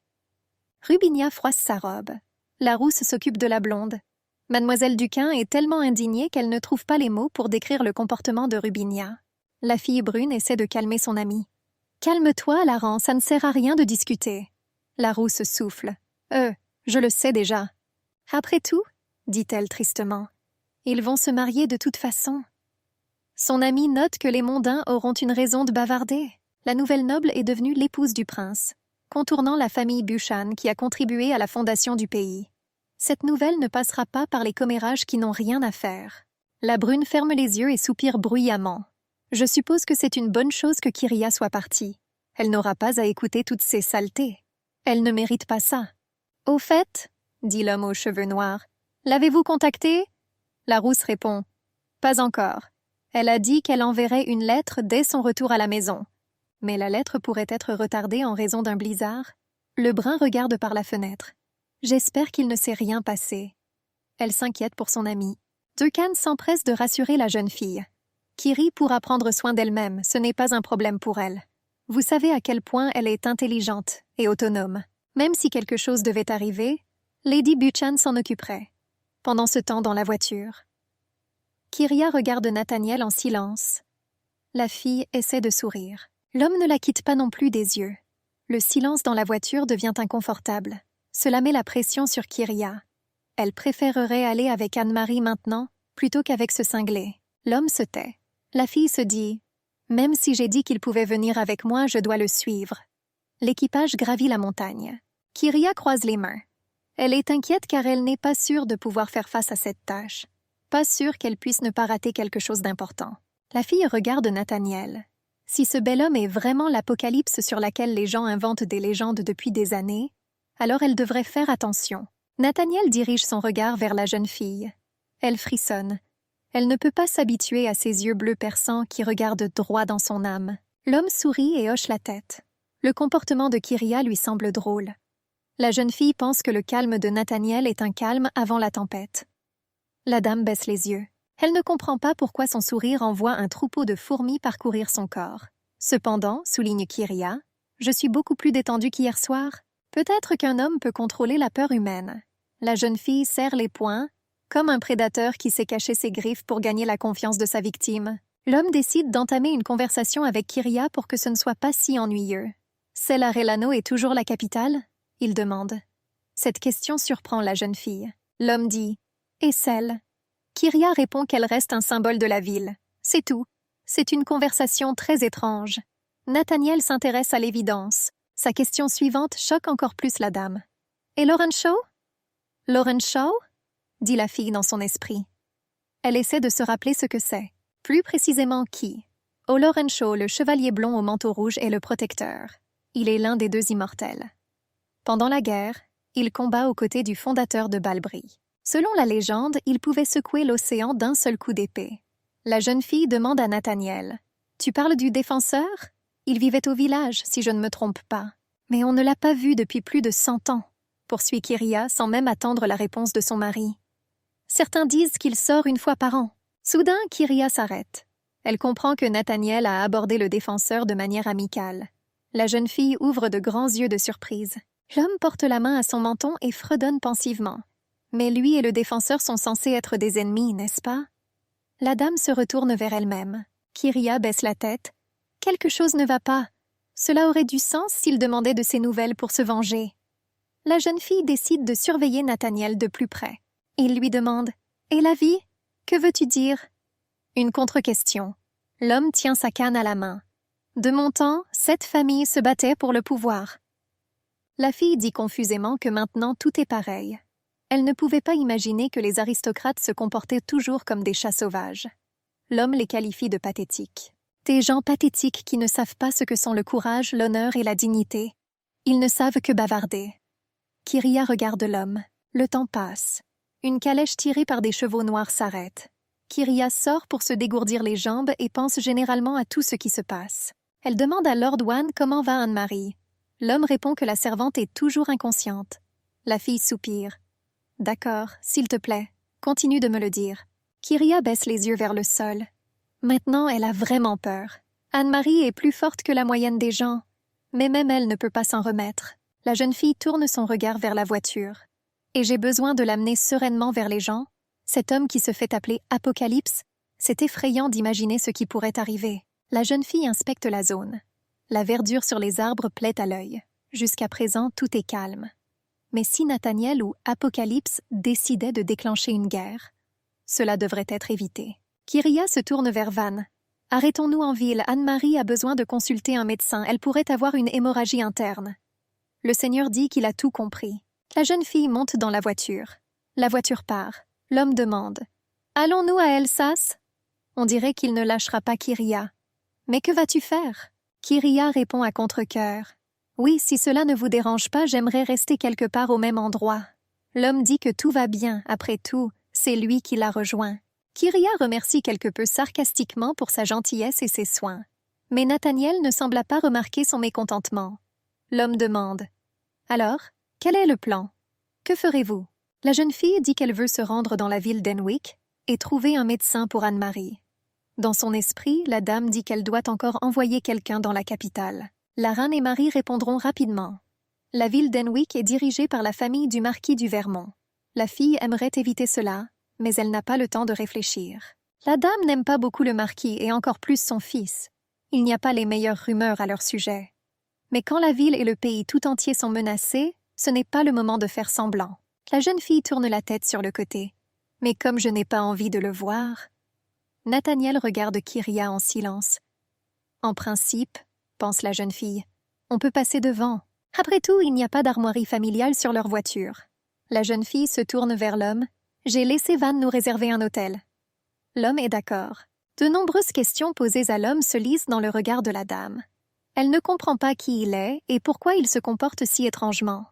S1: Rubinia froisse sa robe. La rousse s'occupe de la blonde. Mademoiselle Duquin est tellement indignée qu'elle ne trouve pas les mots pour décrire le comportement de Rubinia. La fille brune essaie de calmer son amie. « Calme-toi, Laran, ça ne sert à rien de discuter. » La rousse souffle. « Je le sais déjà. »« Après tout, dit-elle tristement, ils vont se marier de toute façon. » Son ami note que les mondains auront une raison de bavarder. La nouvelle noble est devenue l'épouse du prince, contournant la famille Buchan qui a contribué à la fondation du pays. Cette nouvelle ne passera pas par les commérages qui n'ont rien à faire. La brune ferme les yeux et soupire bruyamment. Je suppose que c'est une bonne chose que Kyria soit partie. Elle n'aura pas à écouter toutes ces saletés. Elle ne mérite pas ça. Au fait, dit l'homme aux cheveux noirs, l'avez-vous contactée? La rousse répond, pas encore. Elle a dit qu'elle enverrait une lettre dès son retour à la maison. Mais la lettre pourrait être retardée en raison d'un blizzard. Le brun regarde par la fenêtre. J'espère qu'il ne s'est rien passé. Elle s'inquiète pour son amie. Duncan s'empresse de rassurer la jeune fille. Kiri pourra prendre soin d'elle-même, ce n'est pas un problème pour elle. Vous savez à quel point elle est intelligente et autonome. Même si quelque chose devait arriver, Lady Buchan s'en occuperait. Pendant ce temps dans la voiture. Kyria regarde Nathaniel en silence. La fille essaie de sourire. L'homme ne la quitte pas non plus des yeux. Le silence dans la voiture devient inconfortable. Cela met la pression sur Kyria. Elle préférerait aller avec Anne-Marie maintenant, plutôt qu'avec ce cinglé. L'homme se tait. La fille se dit « Même si j'ai dit qu'il pouvait venir avec moi, je dois le suivre. » L'équipage gravit la montagne. Kyria croise les mains. Elle est inquiète car elle n'est pas sûre de pouvoir faire face à cette tâche. Pas sûre qu'elle puisse ne pas rater quelque chose d'important. La fille regarde Nathaniel. Si ce bel homme est vraiment l'apocalypse sur laquelle les gens inventent des légendes depuis des années, alors elle devrait faire attention. Nathaniel dirige son regard vers la jeune fille. Elle frissonne. Elle ne peut pas s'habituer à ses yeux bleus perçants qui regardent droit dans son âme. L'homme sourit et hoche la tête. Le comportement de Kyria lui semble drôle. La jeune fille pense que le calme de Nathaniel est un calme avant la tempête. La dame baisse les yeux. Elle ne comprend pas pourquoi son sourire envoie un troupeau de fourmis parcourir son corps. Cependant, souligne Kyria, je suis beaucoup plus détendue qu'hier soir. Peut-être qu'un homme peut contrôler la peur humaine. La jeune fille serre les poings, comme un prédateur qui sait cacher ses griffes pour gagner la confiance de sa victime. L'homme décide d'entamer une conversation avec Kyria pour que ce ne soit pas si ennuyeux. Selarellano est toujours la capitale? Il demande. Cette question surprend la jeune fille. L'homme dit « Et celle ?» Kyria répond qu'elle reste un symbole de la ville. C'est tout. C'est une conversation très étrange. Nathaniel s'intéresse à l'évidence. Sa question suivante choque encore plus la dame. « Et Lauren Shaw ?»« Lauren Shaw ?» dit la fille dans son esprit. Elle essaie de se rappeler ce que c'est. Plus précisément qui. Lauren Shaw, le chevalier blond au manteau rouge, est le protecteur. Il est l'un des deux immortels. Pendant la guerre, il combat aux côtés du fondateur de Balbri. Selon la légende, il pouvait secouer l'océan d'un seul coup d'épée. La jeune fille demande à Nathaniel « Tu parles du défenseur? Il vivait au village, si je ne me trompe pas. Mais on ne l'a pas vu depuis plus de 100 ans. » poursuit Kyria sans même attendre la réponse de son mari. Certains disent qu'il sort une fois par an. Soudain, Kyria s'arrête. Elle comprend que Nathaniel a abordé le défenseur de manière amicale. La jeune fille ouvre de grands yeux de surprise. L'homme porte la main à son menton et fredonne pensivement. Mais lui et le défenseur sont censés être des ennemis, n'est-ce pas? La dame se retourne vers elle-même. Kyria baisse la tête. Quelque chose ne va pas. Cela aurait du sens s'il demandait de ses nouvelles pour se venger. La jeune fille décide de surveiller Nathaniel de plus près. Il lui demande « Et la vie? Que veux-tu dire ?» Une contre-question. L'homme tient sa canne à la main. De mon temps, 7 familles se battaient pour le pouvoir. La fille dit confusément que maintenant tout est pareil. Elle ne pouvait pas imaginer que les aristocrates se comportaient toujours comme des chats sauvages. L'homme les qualifie de pathétiques. Des gens pathétiques qui ne savent pas ce que sont le courage, l'honneur et la dignité. Ils ne savent que bavarder. Kyria regarde l'homme. Le temps passe. Une calèche tirée par des chevaux noirs s'arrête. Kyria sort pour se dégourdir les jambes et pense généralement à tout ce qui se passe. Elle demande à Lord Wan comment va Anne-Marie. L'homme répond que la servante est toujours inconsciente. La fille soupire. « D'accord, s'il te plaît, continue de me le dire. » Kyria baisse les yeux vers le sol. Maintenant, elle a vraiment peur. Anne-Marie est plus forte que la moyenne des gens, mais même elle ne peut pas s'en remettre. La jeune fille tourne son regard vers la voiture. Et j'ai besoin de l'amener sereinement vers les gens. Cet homme qui se fait appeler Apocalypse, c'est effrayant d'imaginer ce qui pourrait arriver. La jeune fille inspecte la zone. La verdure sur les arbres plaît à l'œil. Jusqu'à présent, tout est calme. Mais si Nathaniel ou Apocalypse décidaient de déclencher une guerre, cela devrait être évité. Kyria se tourne vers Van. Arrêtons-nous en ville, Anne-Marie a besoin de consulter un médecin, elle pourrait avoir une hémorragie interne. Le Seigneur dit qu'il a tout compris. La jeune fille monte dans la voiture. La voiture part. L'homme demande. Allons-nous à Elsas? On dirait qu'il ne lâchera pas Kyria. Mais que vas-tu faire? Kyria répond à contre-cœur. Oui, si cela ne vous dérange pas, j'aimerais rester quelque part au même endroit. L'homme dit que tout va bien, après tout, c'est lui qui l'a rejoint. Kyria remercie quelque peu sarcastiquement pour sa gentillesse et ses soins. Mais Nathaniel ne sembla pas remarquer son mécontentement. L'homme demande. Alors, quel est le plan? Que ferez-vous? La jeune fille dit qu'elle veut se rendre dans la ville d'Enwick et trouver un médecin pour Anne-Marie. Dans son esprit, la dame dit qu'elle doit encore envoyer quelqu'un dans la capitale. La reine et Marie répondront rapidement. La ville d'Enwick est dirigée par la famille du marquis du Vermont. La fille aimerait éviter cela, mais elle n'a pas le temps de réfléchir. La dame n'aime pas beaucoup le marquis et encore plus son fils. Il n'y a pas les meilleures rumeurs à leur sujet. Mais quand la ville et le pays tout entier sont menacés, ce n'est pas le moment de faire semblant. La jeune fille tourne la tête sur le côté. Mais comme je n'ai pas envie de le voir... Nathaniel regarde Kyria en silence. En principe, pense la jeune fille, on peut passer devant. Après tout, il n'y a pas d'armoirie familiale sur leur voiture. La jeune fille se tourne vers l'homme. J'ai laissé Van nous réserver un hôtel. L'homme est d'accord. De nombreuses questions posées à l'homme se lisent dans le regard de la dame. Elle ne comprend pas qui il est et pourquoi il se comporte si étrangement.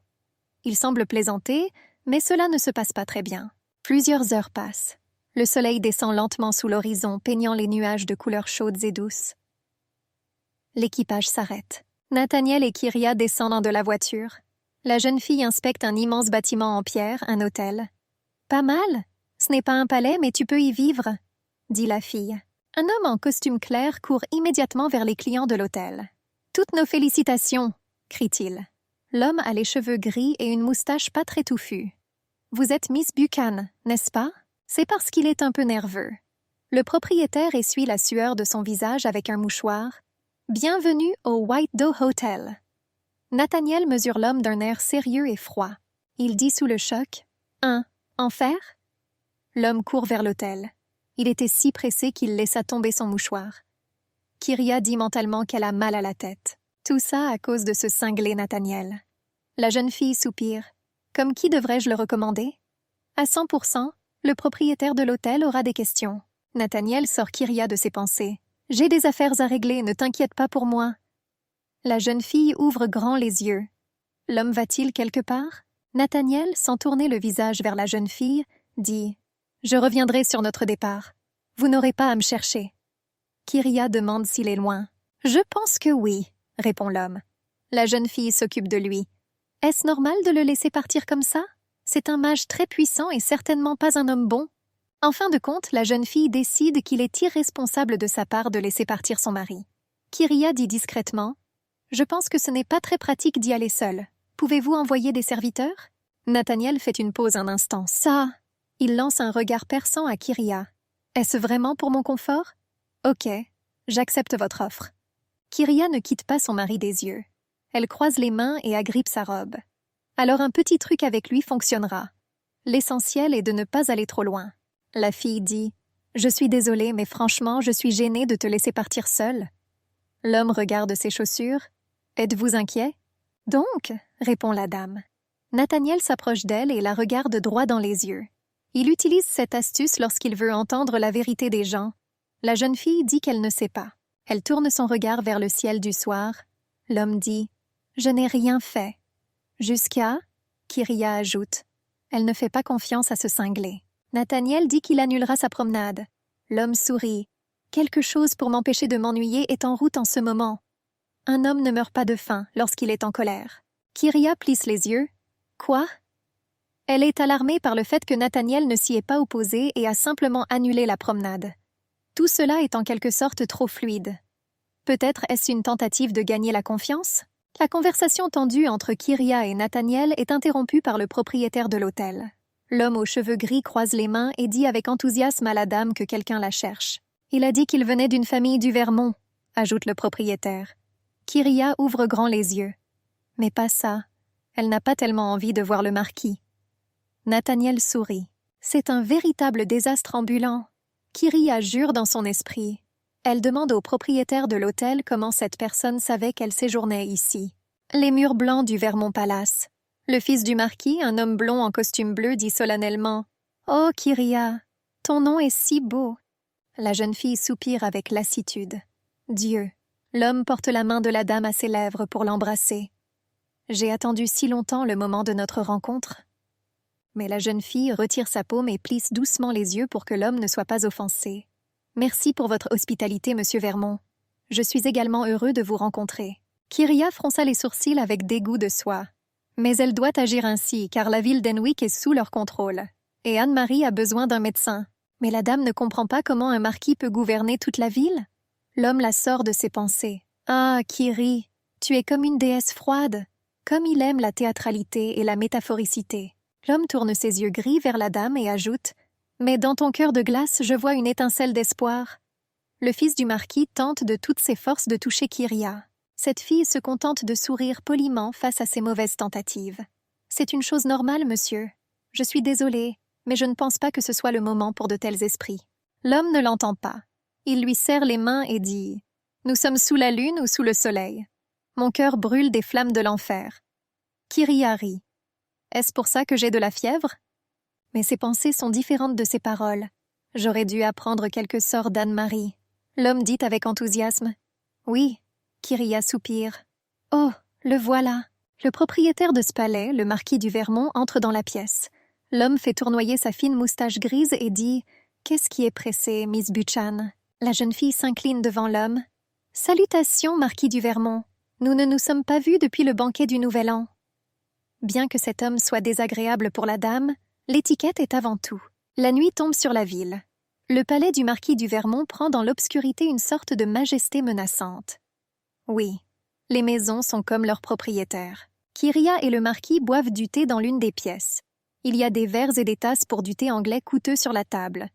S1: Il semble plaisanter, mais cela ne se passe pas très bien. Plusieurs heures passent. Le soleil descend lentement sous l'horizon, peignant les nuages de couleurs chaudes et douces. L'équipage s'arrête. Nathaniel et Kyria descendent de la voiture. La jeune fille inspecte un immense bâtiment en pierre, un hôtel. « Pas mal. Ce n'est pas un palais, mais tu peux y vivre, » dit la fille. Un homme en costume clair court immédiatement vers les clients de l'hôtel. « Toutes nos félicitations » crie-t-il. L'homme a les cheveux gris et une moustache pas très touffue. « Vous êtes Miss Buchan, n'est-ce pas? » C'est parce qu'il est un peu nerveux. Le propriétaire essuie la sueur de son visage avec un mouchoir. « Bienvenue au White Doe Hotel. » Nathaniel mesure l'homme d'un air sérieux et froid. Il dit sous le choc. « Enfer? » L'homme court vers l'hôtel. Il était si pressé qu'il laissa tomber son mouchoir. Kyria dit mentalement qu'elle a mal à la tête. Tout ça à cause de ce cinglé Nathaniel. La jeune fille soupire. Comme qui devrais-je le recommander? À 100%, le propriétaire de l'hôtel aura des questions. Nathaniel sort Kyria de ses pensées. « J'ai des affaires à régler, ne t'inquiète pas pour moi. » La jeune fille ouvre grand les yeux. L'homme va-t-il quelque part? Nathaniel, sans tourner le visage vers la jeune fille, dit « Je reviendrai sur notre départ. Vous n'aurez pas à me chercher. » Kyria demande s'il est loin. « Je pense que oui, » répond l'homme. La jeune fille s'occupe de lui. « Est-ce normal de le laisser partir comme ça? C'est un mage très puissant et certainement pas un homme bon. » En fin de compte, la jeune fille décide qu'il est irresponsable de sa part de laisser partir son mari. Kyria dit discrètement « Je pense que ce n'est pas très pratique d'y aller seule. Pouvez-vous envoyer des serviteurs? » Nathaniel fait une pause un instant. « Ça !» Il lance un regard perçant à Kyria. « Est-ce vraiment pour mon confort? Ok, j'accepte votre offre. » Kyria ne quitte pas son mari des yeux. Elle croise les mains et agrippe sa robe. Alors un petit truc avec lui fonctionnera. L'essentiel est de ne pas aller trop loin. La fille dit « Je suis désolée, mais franchement, je suis gênée de te laisser partir seule. » L'homme regarde ses chaussures. « Êtes-vous inquiet? » « Donc, » répond la dame. Nathaniel s'approche d'elle et la regarde droit dans les yeux. Il utilise cette astuce lorsqu'il veut entendre la vérité des gens. La jeune fille dit qu'elle ne sait pas. Elle tourne son regard vers le ciel du soir. L'homme dit « Je n'ai rien fait. » Jusqu'à, Kyria ajoute. Elle ne fait pas confiance à ce cinglé. Nathaniel dit qu'il annulera sa promenade. L'homme sourit. Quelque chose pour m'empêcher de m'ennuyer est en route en ce moment. Un homme ne meurt pas de faim lorsqu'il est en colère. Kyria plisse les yeux. Quoi? Elle est alarmée par le fait que Nathaniel ne s'y est pas opposé et a simplement annulé la promenade. Tout cela est en quelque sorte trop fluide. Peut-être est-ce une tentative de gagner la confiance? La conversation tendue entre Kyria et Nathaniel est interrompue par le propriétaire de l'hôtel. L'homme aux cheveux gris croise les mains et dit avec enthousiasme à la dame que quelqu'un la cherche. « Il a dit qu'il venait d'une famille du Vermont », ajoute le propriétaire. Kyria ouvre grand les yeux. Mais pas ça. Elle n'a pas tellement envie de voir le marquis. Nathaniel sourit. « C'est un véritable désastre ambulant. » Kyria jure dans son esprit. Elle demande au propriétaire de l'hôtel comment cette personne savait qu'elle séjournait ici. Les murs blancs du Vermont Palace. Le fils du marquis, un homme blond en costume bleu, dit solennellement « Oh, Kyria, ton nom est si beau !» La jeune fille soupire avec lassitude. Dieu, l'homme porte la main de la dame à ses lèvres pour l'embrasser. J'ai attendu si longtemps le moment de notre rencontre. Mais la jeune fille retire sa paume et plisse doucement les yeux pour que l'homme ne soit pas offensé. Merci pour votre hospitalité, monsieur Vermont. Je suis également heureux de vous rencontrer. Kyria fronça les sourcils avec dégoût de soi. Mais elle doit agir ainsi, car la ville d'Enwick est sous leur contrôle. Et Anne-Marie a besoin d'un médecin. Mais la dame ne comprend pas comment un marquis peut gouverner toute la ville. L'homme la sort de ses pensées. Ah, Kyrie, tu es comme une déesse froide. Comme il aime la théâtralité et la métaphoricité. L'homme tourne ses yeux gris vers la dame et ajoute « Mais dans ton cœur de glace, je vois une étincelle d'espoir. » Le fils du marquis tente de toutes ses forces de toucher Kyria. Cette fille se contente de sourire poliment face à ses mauvaises tentatives. « C'est une chose normale, monsieur. Je suis désolée, mais je ne pense pas que ce soit le moment pour de tels esprits. » L'homme ne l'entend pas. Il lui serre les mains et dit « Nous sommes sous la lune ou sous le soleil. Mon cœur brûle des flammes de l'enfer. » Kyria rit. Est-ce pour ça que j'ai de la fièvre? Mais ses pensées sont différentes de ses paroles. J'aurais dû apprendre quelque sort d'Anne-Marie. L'homme dit avec enthousiasme. Oui, Kyria soupire. Oh, le voilà. Le propriétaire de ce palais, le marquis du Vermont, entre dans la pièce. L'homme fait tournoyer sa fine moustache grise et dit « Qu'est-ce qui est pressé, Miss Buchan ?» La jeune fille s'incline devant l'homme. « Salutations, marquis du Vermont. Nous ne nous sommes pas vus depuis le banquet du Nouvel An. » Bien que cet homme soit désagréable pour la dame, l'étiquette est avant tout. La nuit tombe sur la ville. Le palais du marquis du Vermont prend dans l'obscurité une sorte de majesté menaçante. Oui, les maisons sont comme leurs propriétaires. Kyria et le marquis boivent du thé dans l'une des pièces. Il y a des verres et des tasses pour du thé anglais coûteux sur la table.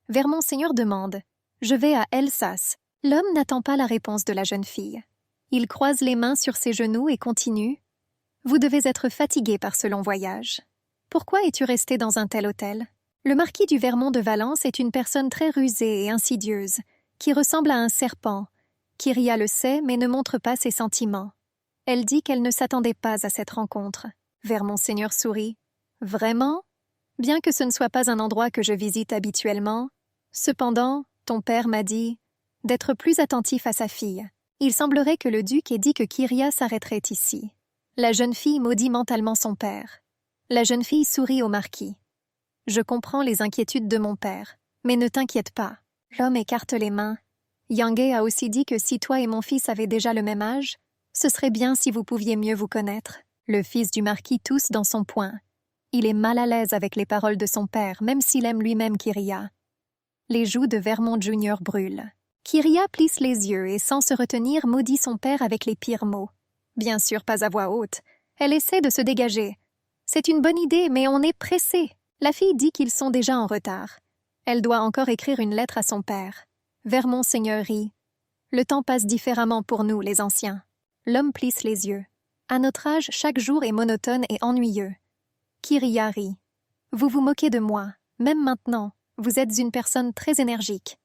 S1: Vermont-Seigneur demande « Je vais à Elsas ». L'homme n'attend pas la réponse de la jeune fille. Il croise les mains sur ses genoux et continue « Vous devez être fatigué par ce long voyage. Pourquoi es-tu resté dans un tel hôtel? Le marquis du Vermont de Valence est une personne très rusée et insidieuse, qui ressemble à un serpent. Kyria le sait, mais ne montre pas ses sentiments. Elle dit qu'elle ne s'attendait pas à cette rencontre. Vermont-Seigneur sourit. Vraiment? Bien que ce ne soit pas un endroit que je visite habituellement. Cependant, ton père m'a dit d'être plus attentif à sa fille. Il semblerait que le duc ait dit que Kyria s'arrêterait ici. La jeune fille maudit mentalement son père. La jeune fille sourit au marquis. « Je comprends les inquiétudes de mon père, mais ne t'inquiète pas. » L'homme écarte les mains. « Yangé a aussi dit que si toi et mon fils avaient déjà le même âge, ce serait bien si vous pouviez mieux vous connaître. » Le fils du marquis tousse dans son poing. Il est mal à l'aise avec les paroles de son père, même s'il aime lui-même Kyria. Les joues de Vermont Junior brûlent. Kyria plisse les yeux et, sans se retenir, maudit son père avec les pires mots. Bien sûr, pas à voix haute. Elle essaie de se dégager. C'est une bonne idée, mais on est pressé. La fille dit qu'ils sont déjà en retard. Elle doit encore écrire une lettre à son père. Vermont-Seigneur rit. Le temps passe différemment pour nous, les anciens. L'homme plisse les yeux. À notre âge, chaque jour est monotone et ennuyeux. Kyria rit. Vous vous moquez de moi. Même maintenant, vous êtes une personne très énergique.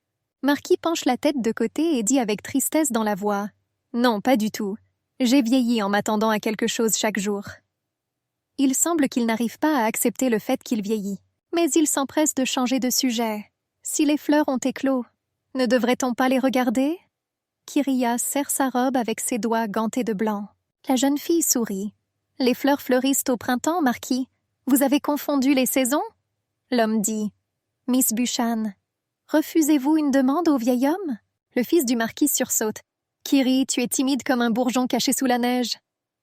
S1: Marquis penche la tête de côté et dit avec tristesse dans la voix. Non, pas du tout. J'ai vieilli en m'attendant à quelque chose chaque jour. Il semble qu'il n'arrive pas à accepter le fait qu'il vieillit. Mais il s'empresse de changer de sujet. Si les fleurs ont éclos, ne devrait-on pas les regarder? Kyria serre sa robe avec ses doigts gantés de blanc. La jeune fille sourit. Les fleurs fleurissent au printemps, marquis. Vous avez confondu les saisons? L'homme dit. Miss Buchan, refusez-vous une demande au vieil homme? Le fils du marquis sursaute. Kyrie, tu es timide comme un bourgeon caché sous la neige.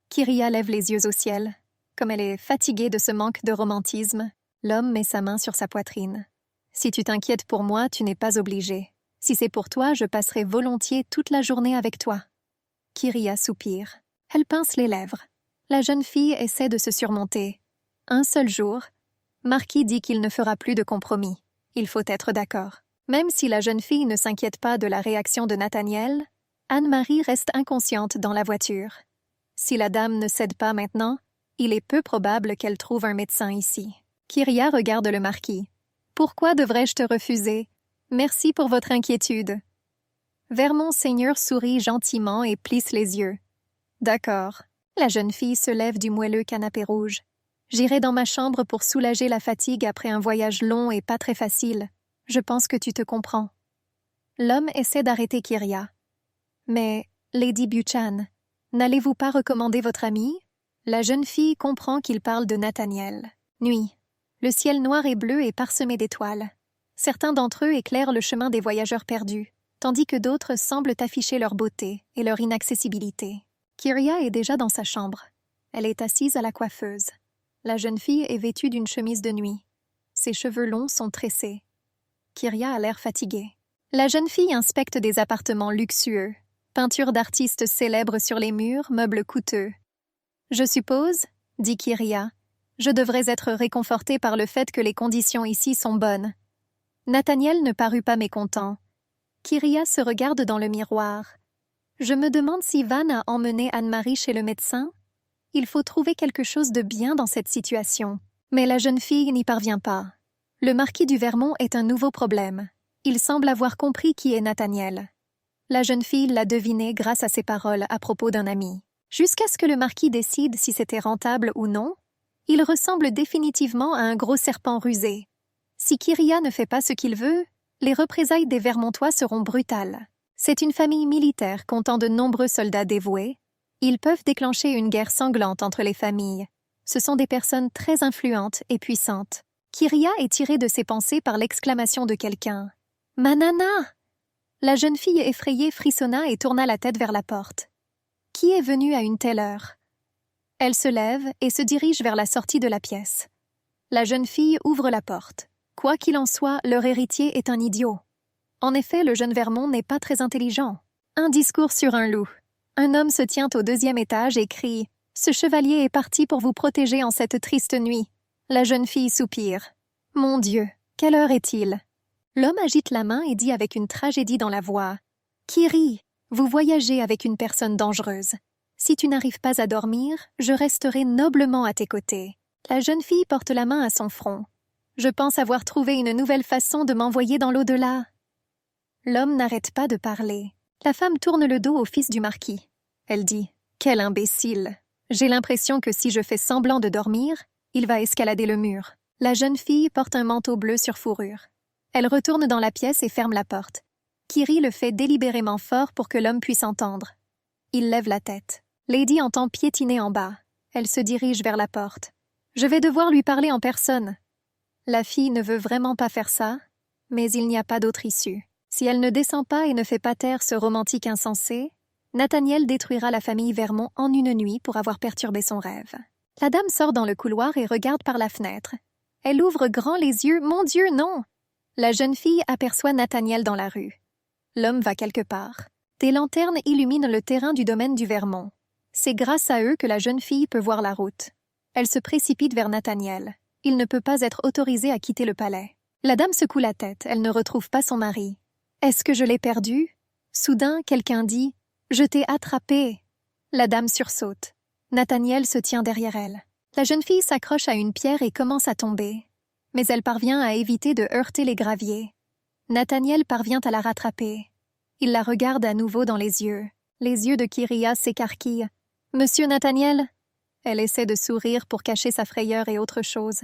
S1: Kyria lève les yeux au ciel. Comme elle est fatiguée de ce manque de romantisme, l'homme met sa main sur sa poitrine. Si tu t'inquiètes pour moi, tu n'es pas obligé. Si c'est pour toi, je passerai volontiers toute la journée avec toi. Kyria soupire. Elle pince les lèvres. La jeune fille essaie de se surmonter. Un seul jour, Marquis dit qu'il ne fera plus de compromis. Il faut être d'accord. Même si la jeune fille ne s'inquiète pas de la réaction de Nathaniel, Anne-Marie reste inconsciente dans la voiture. Si la dame ne cède pas maintenant, il est peu probable qu'elle trouve un médecin ici. Kyria regarde le marquis. « Pourquoi devrais-je te refuser? Merci pour votre inquiétude. Vermont Seigneur sourit gentiment et plisse les yeux. D'accord. La jeune fille se lève du moelleux canapé rouge. J'irai dans ma chambre pour soulager la fatigue après un voyage long et pas très facile. Je pense que tu te comprends. L'homme essaie d'arrêter Kyria. Mais, Lady Buchan, n'allez-vous pas recommander votre ami? La jeune fille comprend qu'il parle de Nathaniel. Nuit. Le ciel noir et bleu est parsemé d'étoiles. Certains d'entre eux éclairent le chemin des voyageurs perdus, tandis que d'autres semblent afficher leur beauté et leur inaccessibilité. Kyria est déjà dans sa chambre. Elle est assise à la coiffeuse. La jeune fille est vêtue d'une chemise de nuit. Ses cheveux longs sont tressés. Kyria a l'air fatiguée. La jeune fille inspecte des appartements luxueux, peintures d'artistes célèbres sur les murs, meubles coûteux. « Je suppose, » dit Kyria, « je devrais être réconfortée par le fait que les conditions ici sont bonnes. » Nathaniel ne parut pas mécontent. Kyria se regarde dans le miroir. « Je me demande si Van a emmené Anne-Marie chez le médecin. Il faut trouver quelque chose de bien dans cette situation. » Mais la jeune fille n'y parvient pas. Le marquis du Vermont est un nouveau problème. Il semble avoir compris qui est Nathaniel. La jeune fille l'a deviné grâce à ses paroles à propos d'un ami. Jusqu'à ce que le marquis décide si c'était rentable ou non, il ressemble définitivement à un gros serpent rusé. Si Kyria ne fait pas ce qu'il veut, les représailles des Vermontois seront brutales. C'est une famille militaire comptant de nombreux soldats dévoués. Ils peuvent déclencher une guerre sanglante entre les familles. Ce sont des personnes très influentes et puissantes. Kyria est tirée de ses pensées par l'exclamation de quelqu'un. « Manana !» La jeune fille effrayée frissonna et tourna la tête vers la porte. Qui est venu à une telle heure? Elle se lève et se dirige vers la sortie de la pièce. La jeune fille ouvre la porte. Quoi qu'il en soit, leur héritier est un idiot. En effet, le jeune Vermont n'est pas très intelligent. Un discours sur un loup. Un homme se tient au 2e étage et crie « Ce chevalier est parti pour vous protéger en cette triste nuit. » La jeune fille soupire. « Mon Dieu, quelle heure est-il » L'homme agite la main et dit avec une tragédie dans la voix « Kyrie, vous voyagez avec une personne dangereuse. Si tu n'arrives pas à dormir, je resterai noblement à tes côtés. » La jeune fille porte la main à son front. « Je pense avoir trouvé une nouvelle façon de m'envoyer dans l'au-delà. » L'homme n'arrête pas de parler. La femme tourne le dos au fils du marquis. Elle dit « Quel imbécile! J'ai l'impression que si je fais semblant de dormir, il va escalader le mur. » La jeune fille porte un manteau bleu sur fourrure. Elle retourne dans la pièce et ferme la porte. Kyrie le fait délibérément fort pour que l'homme puisse entendre. Il lève la tête. Lady entend piétiner en bas. Elle se dirige vers la porte. « Je vais devoir lui parler en personne. » La fille ne veut vraiment pas faire ça, mais il n'y a pas d'autre issue. Si elle ne descend pas et ne fait pas taire ce romantique insensé, Nathaniel détruira la famille Vermont en une nuit pour avoir perturbé son rêve. La dame sort dans le couloir et regarde par la fenêtre. Elle ouvre grand les yeux. « Mon Dieu, non !» La jeune fille aperçoit Nathaniel dans la rue. L'homme va quelque part. Des lanternes illuminent le terrain du domaine du Vermont. C'est grâce à eux que la jeune fille peut voir la route. Elle se précipite vers Nathaniel. Il ne peut pas être autorisé à quitter le palais. La dame secoue la tête. Elle ne retrouve pas son mari. « Est-ce que je l'ai perdu ?» Soudain, quelqu'un dit « Je t'ai attrapé !» La dame sursaute. Nathaniel se tient derrière elle. La jeune fille s'accroche à une pierre et commence à tomber. Mais elle parvient à éviter de heurter les graviers. Nathaniel parvient à la rattraper. Il la regarde à nouveau dans les yeux. Les yeux de Kyria s'écarquillent. « Monsieur Nathaniel ?» Elle essaie de sourire pour cacher sa frayeur et autre chose.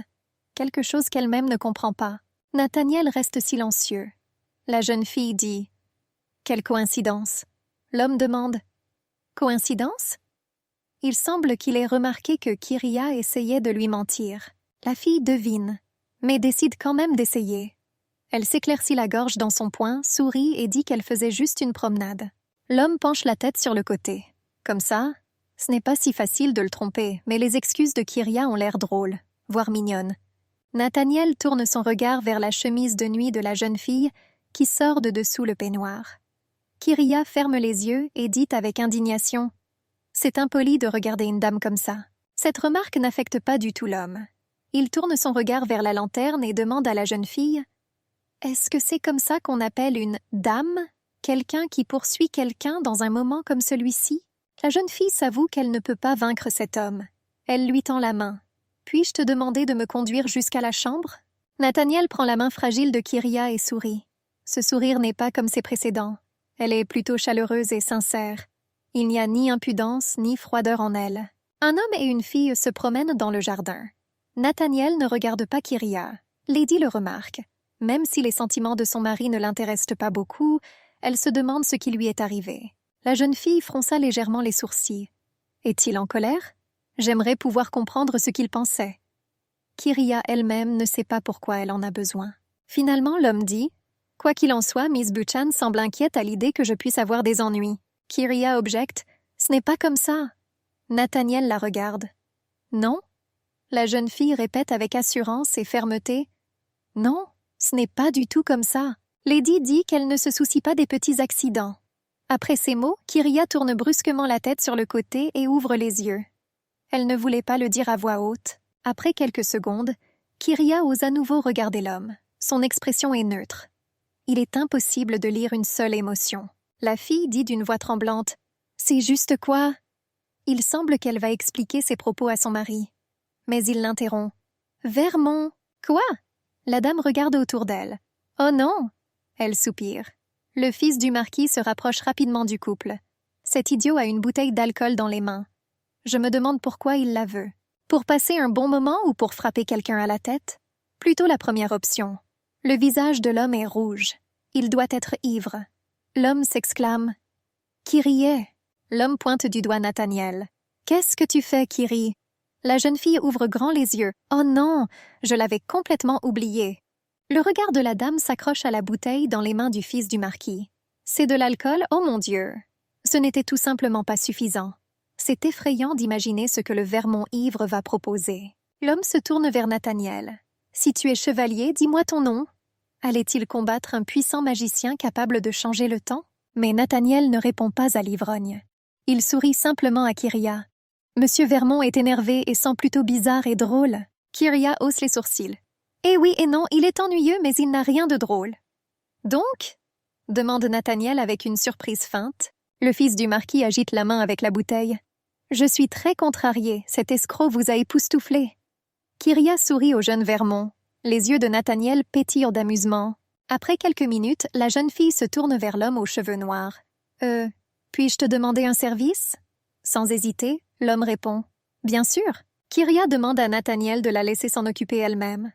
S1: Quelque chose qu'elle-même ne comprend pas. Nathaniel reste silencieux. La jeune fille dit « Quelle coïncidence ?» L'homme demande « Coïncidence ?» Il semble qu'il ait remarqué que Kyria essayait de lui mentir. La fille devine, mais décide quand même d'essayer. Elle s'éclaircit la gorge dans son poing, sourit et dit qu'elle faisait juste une promenade. L'homme penche la tête sur le côté. Comme ça, ce n'est pas si facile de le tromper, mais les excuses de Kyria ont l'air drôles, voire mignonnes. Nathaniel tourne son regard vers la chemise de nuit de la jeune fille qui sort de dessous le peignoir. Kyria ferme les yeux et dit avec indignation « C'est impoli de regarder une dame comme ça. » Cette remarque n'affecte pas du tout l'homme. Il tourne son regard vers la lanterne et demande à la jeune fille « Est-ce que c'est comme ça qu'on appelle une « dame », quelqu'un qui poursuit quelqu'un dans un moment comme celui-ci ?» La jeune fille s'avoue qu'elle ne peut pas vaincre cet homme. Elle lui tend la main. « Puis-je te demander de me conduire jusqu'à la chambre ?» Nathaniel prend la main fragile de Kyria et sourit. Ce sourire n'est pas comme ses précédents. Elle est plutôt chaleureuse et sincère. Il n'y a ni impudence ni froideur en elle. Un homme et une fille se promènent dans le jardin. Nathaniel ne regarde pas Kyria. Lady le remarque. Même si les sentiments de son mari ne l'intéressent pas beaucoup, elle se demande ce qui lui est arrivé. La jeune fille fronça légèrement les sourcils. Est-il en colère? J'aimerais pouvoir comprendre ce qu'il pensait. Kyria elle-même ne sait pas pourquoi elle en a besoin. Finalement, l'homme dit « Quoi qu'il en soit, Miss Buchan semble inquiète à l'idée que je puisse avoir des ennuis. » Kyria objecte « Ce n'est pas comme ça. » Nathaniel la regarde. « Non ?» La jeune fille répète avec assurance et fermeté « Non, ce n'est pas du tout comme ça. » Lady dit qu'elle ne se soucie pas des petits accidents. Après ces mots, Kyria tourne brusquement la tête sur le côté et ouvre les yeux. Elle ne voulait pas le dire à voix haute. Après quelques secondes, Kyria ose à nouveau regarder l'homme. Son expression est neutre. Il est impossible de lire une seule émotion. La fille dit d'une voix tremblante « C'est juste quoi ?» Il semble qu'elle va expliquer ses propos à son mari. Mais il l'interrompt. « Vermont, quoi ?» La dame regarde autour d'elle. « Oh non !» Elle soupire. Le fils du marquis se rapproche rapidement du couple. Cet idiot a une bouteille d'alcool dans les mains. Je me demande pourquoi il la veut. Pour passer un bon moment ou pour frapper quelqu'un à la tête? Plutôt la première option. Le visage de l'homme est rouge. Il doit être ivre. L'homme s'exclame « Kyrie !» L'homme pointe du doigt Nathaniel. « Qu'est-ce que tu fais, Kyrie ?» La jeune fille ouvre grand les yeux. « Oh non, je l'avais complètement oublié. » Le regard de la dame s'accroche à la bouteille dans les mains du fils du marquis. « C'est de l'alcool, oh mon Dieu !» Ce n'était tout simplement pas suffisant. C'est effrayant d'imaginer ce que le Vermont ivre va proposer. L'homme se tourne vers Nathaniel. « Si tu es chevalier, dis-moi ton nom. » Allait-il combattre un puissant magicien capable de changer le temps? Mais Nathaniel ne répond pas à l'ivrogne. Il sourit simplement à Kyria. Monsieur Vermont est énervé et sent plutôt bizarre et drôle. Kyria hausse les sourcils. « Eh oui et non, il est ennuyeux, mais il n'a rien de drôle. »« Donc ?» demande Nathaniel avec une surprise feinte. Le fils du marquis agite la main avec la bouteille. « Je suis très contrarié, cet escroc vous a époustouflé. » Kyria sourit au jeune Vermont. Les yeux de Nathaniel pétillent d'amusement. Après quelques minutes, la jeune fille se tourne vers l'homme aux cheveux noirs. « Puis-je te demander un service ?» Sans hésiter, l'homme répond. « Bien sûr. » Kyria demande à Nathaniel de la laisser s'en occuper elle-même.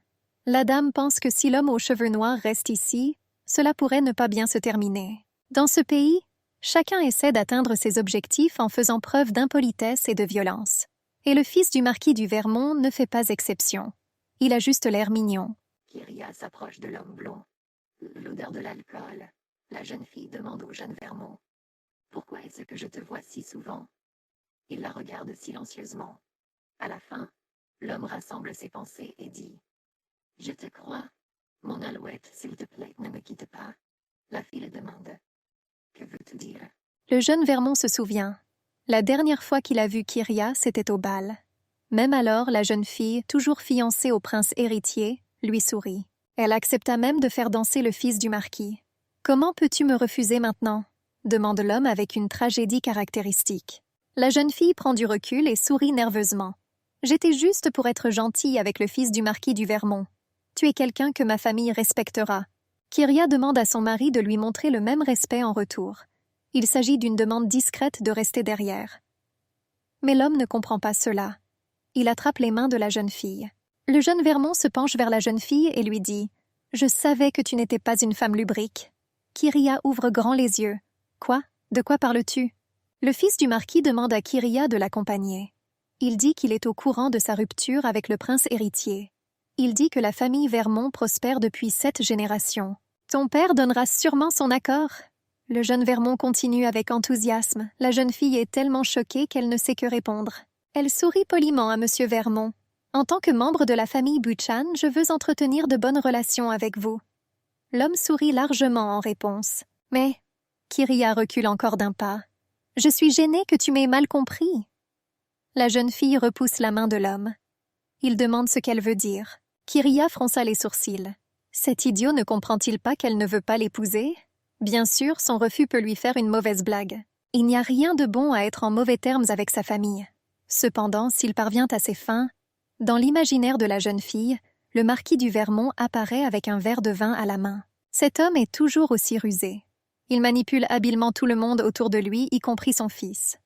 S1: La dame pense que si l'homme aux cheveux noirs reste ici, cela pourrait ne pas bien se terminer. Dans ce pays, chacun essaie d'atteindre ses objectifs en faisant preuve d'impolitesse et de violence. Et le fils du marquis du Vermont ne fait pas exception. Il a juste l'air mignon.
S2: Kyria s'approche de l'homme blond. L'odeur de l'alcool. La jeune fille demande au jeune Vermont. « Pourquoi est-ce que je te vois si souvent ?» Il la regarde silencieusement. À la fin, l'homme rassemble ses pensées et dit « Je te crois. Mon alouette, s'il te plaît, ne me quitte pas. » La fille le demande. « Que veux-tu dire ?»
S1: Le jeune Vermont se souvient. La dernière fois qu'il a vu Kyria, c'était au bal. Même alors, la jeune fille, toujours fiancée au prince héritier, lui sourit. Elle accepta même de faire danser le fils du marquis. « Comment peux-tu me refuser maintenant ?» demande l'homme avec une tragédie caractéristique. La jeune fille prend du recul et sourit nerveusement. « J'étais juste pour être gentille avec le fils du marquis du Vermont. Tu es quelqu'un que ma famille respectera. » Kyria demande à son mari de lui montrer le même respect en retour. Il s'agit d'une demande discrète de rester derrière. Mais l'homme ne comprend pas cela. Il attrape les mains de la jeune fille. Le jeune Vermont se penche vers la jeune fille et lui dit « Je savais que tu n'étais pas une femme lubrique. » Kyria ouvre grand les yeux. « Quoi? De quoi parles-tu » Le fils du marquis demande à Kyria de l'accompagner. Il dit qu'il est au courant de sa rupture avec le prince héritier. Il dit que la famille Vermont prospère depuis 7 générations. « Ton père donnera sûrement son accord ?» Le jeune Vermont continue avec enthousiasme. La jeune fille est tellement choquée qu'elle ne sait que répondre. Elle sourit poliment à monsieur Vermont. « En tant que membre de la famille Buchan, je veux entretenir de bonnes relations avec vous. » L'homme sourit largement en réponse. « Mais... » Kyria recule encore d'un pas. « Je suis gênée que tu m'aies mal compris. » La jeune fille repousse la main de l'homme. Il demande ce qu'elle veut dire. Kyria fronça les sourcils. Cet idiot ne comprend-il pas qu'elle ne veut pas l'épouser? Bien sûr, son refus peut lui faire une mauvaise blague. Il n'y a rien de bon à être en mauvais termes avec sa famille. Cependant, s'il parvient à ses fins, dans l'imaginaire de la jeune fille, le marquis du Vermont apparaît avec un verre de vin à la main. Cet homme est toujours aussi rusé. Il manipule habilement tout le monde autour de lui, y compris son fils.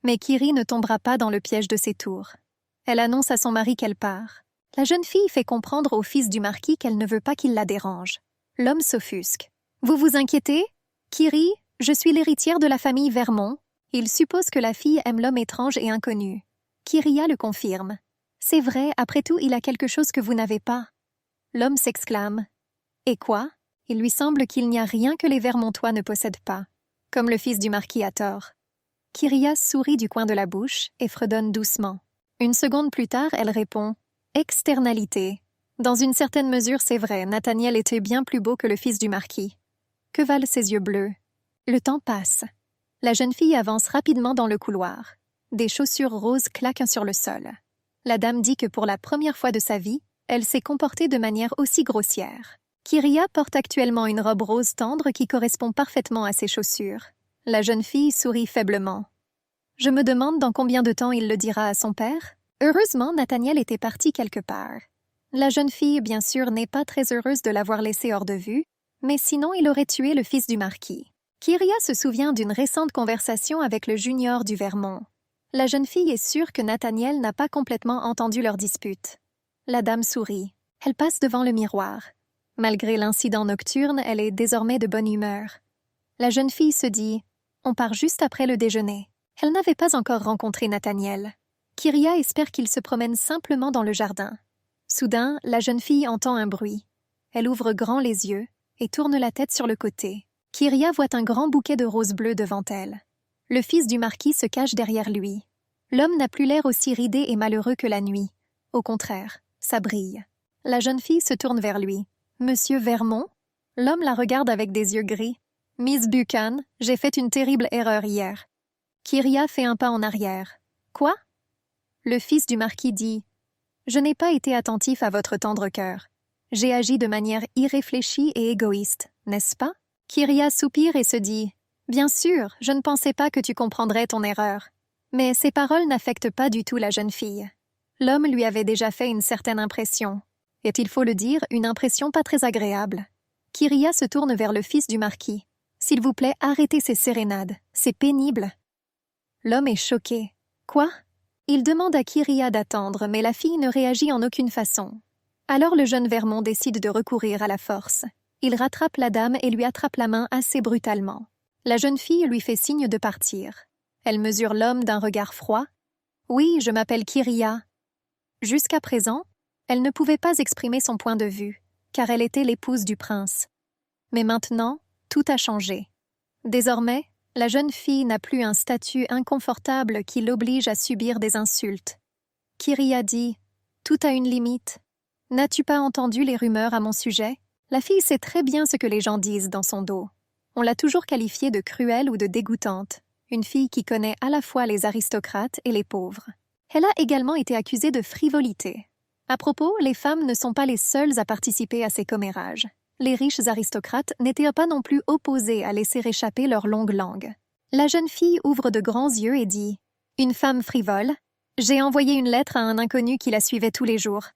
S1: Mais Kiri ne tombera pas dans le piège de ses tours. Elle annonce à son mari qu'elle part. La jeune fille fait comprendre au fils du marquis qu'elle ne veut pas qu'il la dérange. L'homme s'offusque. « Vous vous inquiétez? Kiri, je suis l'héritière de la famille Vermont. » Il suppose que la fille aime l'homme étrange et inconnu. Kyria le confirme. « C'est vrai, après tout, il a quelque chose que vous n'avez pas. » L'homme s'exclame. « Et quoi? » Il lui semble qu'il n'y a rien que les Vermontois ne possèdent pas, comme le fils du marquis a tort. Kyria sourit du coin de la bouche et fredonne doucement. Une seconde plus tard, elle répond « Externalité. Dans une certaine mesure, c'est vrai, Nathaniel était bien plus beau que le fils du marquis. Que valent ses yeux bleus? » Le temps passe. La jeune fille avance rapidement dans le couloir. Des chaussures roses claquent sur le sol. La dame dit que pour la première fois de sa vie, elle s'est comportée de manière aussi grossière. Kyria porte actuellement une robe rose tendre qui correspond parfaitement à ses chaussures. La jeune fille sourit faiblement. Je me demande dans combien de temps il le dira à son père. Heureusement, Nathaniel était parti quelque part. La jeune fille, bien sûr, n'est pas très heureuse de l'avoir laissé hors de vue, mais sinon il aurait tué le fils du marquis. Kyria se souvient d'une récente conversation avec le junior du Vermont. La jeune fille est sûre que Nathaniel n'a pas complètement entendu leur dispute. La dame sourit. Elle passe devant le miroir. Malgré l'incident nocturne, elle est désormais de bonne humeur. La jeune fille se dit « On part juste après le déjeuner ». Elle n'avait pas encore rencontré Nathaniel. Kyria espère qu'il se promène simplement dans le jardin. Soudain, la jeune fille entend un bruit. Elle ouvre grand les yeux et tourne la tête sur le côté. Kyria voit un grand bouquet de roses bleues devant elle. Le fils du marquis se cache derrière lui. L'homme n'a plus l'air aussi ridé et malheureux que la nuit. Au contraire, ça brille. La jeune fille se tourne vers lui. « Monsieur Vermont ?» L'homme la regarde avec des yeux gris. « Miss Buchan, j'ai fait une terrible erreur hier. » Kyria fait un pas en arrière. « Quoi ?» Le fils du marquis dit « Je n'ai pas été attentif à votre tendre cœur. J'ai agi de manière irréfléchie et égoïste, n'est-ce pas ?» Kyria soupire et se dit « Bien sûr, je ne pensais pas que tu comprendrais ton erreur. » Mais ces paroles n'affectent pas du tout la jeune fille. L'homme lui avait déjà fait une certaine impression. Et il faut le dire, une impression pas très agréable. Kyria se tourne vers le fils du marquis. « S'il vous plaît, arrêtez ces sérénades. C'est pénible. » L'homme est choqué. « Quoi ?» Il demande à Kyria d'attendre, mais la fille ne réagit en aucune façon. Alors le jeune Vermont décide de recourir à la force. Il rattrape la dame et lui attrape la main assez brutalement. La jeune fille lui fait signe de partir. Elle mesure l'homme d'un regard froid. « Oui, je m'appelle Kyria. » Jusqu'à présent, elle ne pouvait pas exprimer son point de vue, car elle était l'épouse du prince. Mais maintenant, tout a changé. Désormais, la jeune fille n'a plus un statut inconfortable qui l'oblige à subir des insultes. Kyria dit « Tout a une limite. N'as-tu pas entendu les rumeurs à mon sujet? » La fille sait très bien ce que les gens disent dans son dos. On l'a toujours qualifiée de cruelle ou de dégoûtante, une fille qui connaît à la fois les aristocrates et les pauvres. Elle a également été accusée de frivolité. À propos, les femmes ne sont pas les seules à participer à ces commérages. Les riches aristocrates n'étaient pas non plus opposés à laisser échapper leur longue langue. La jeune fille ouvre de grands yeux et dit « Une femme frivole? J'ai envoyé une lettre à un inconnu qui la suivait tous les jours. »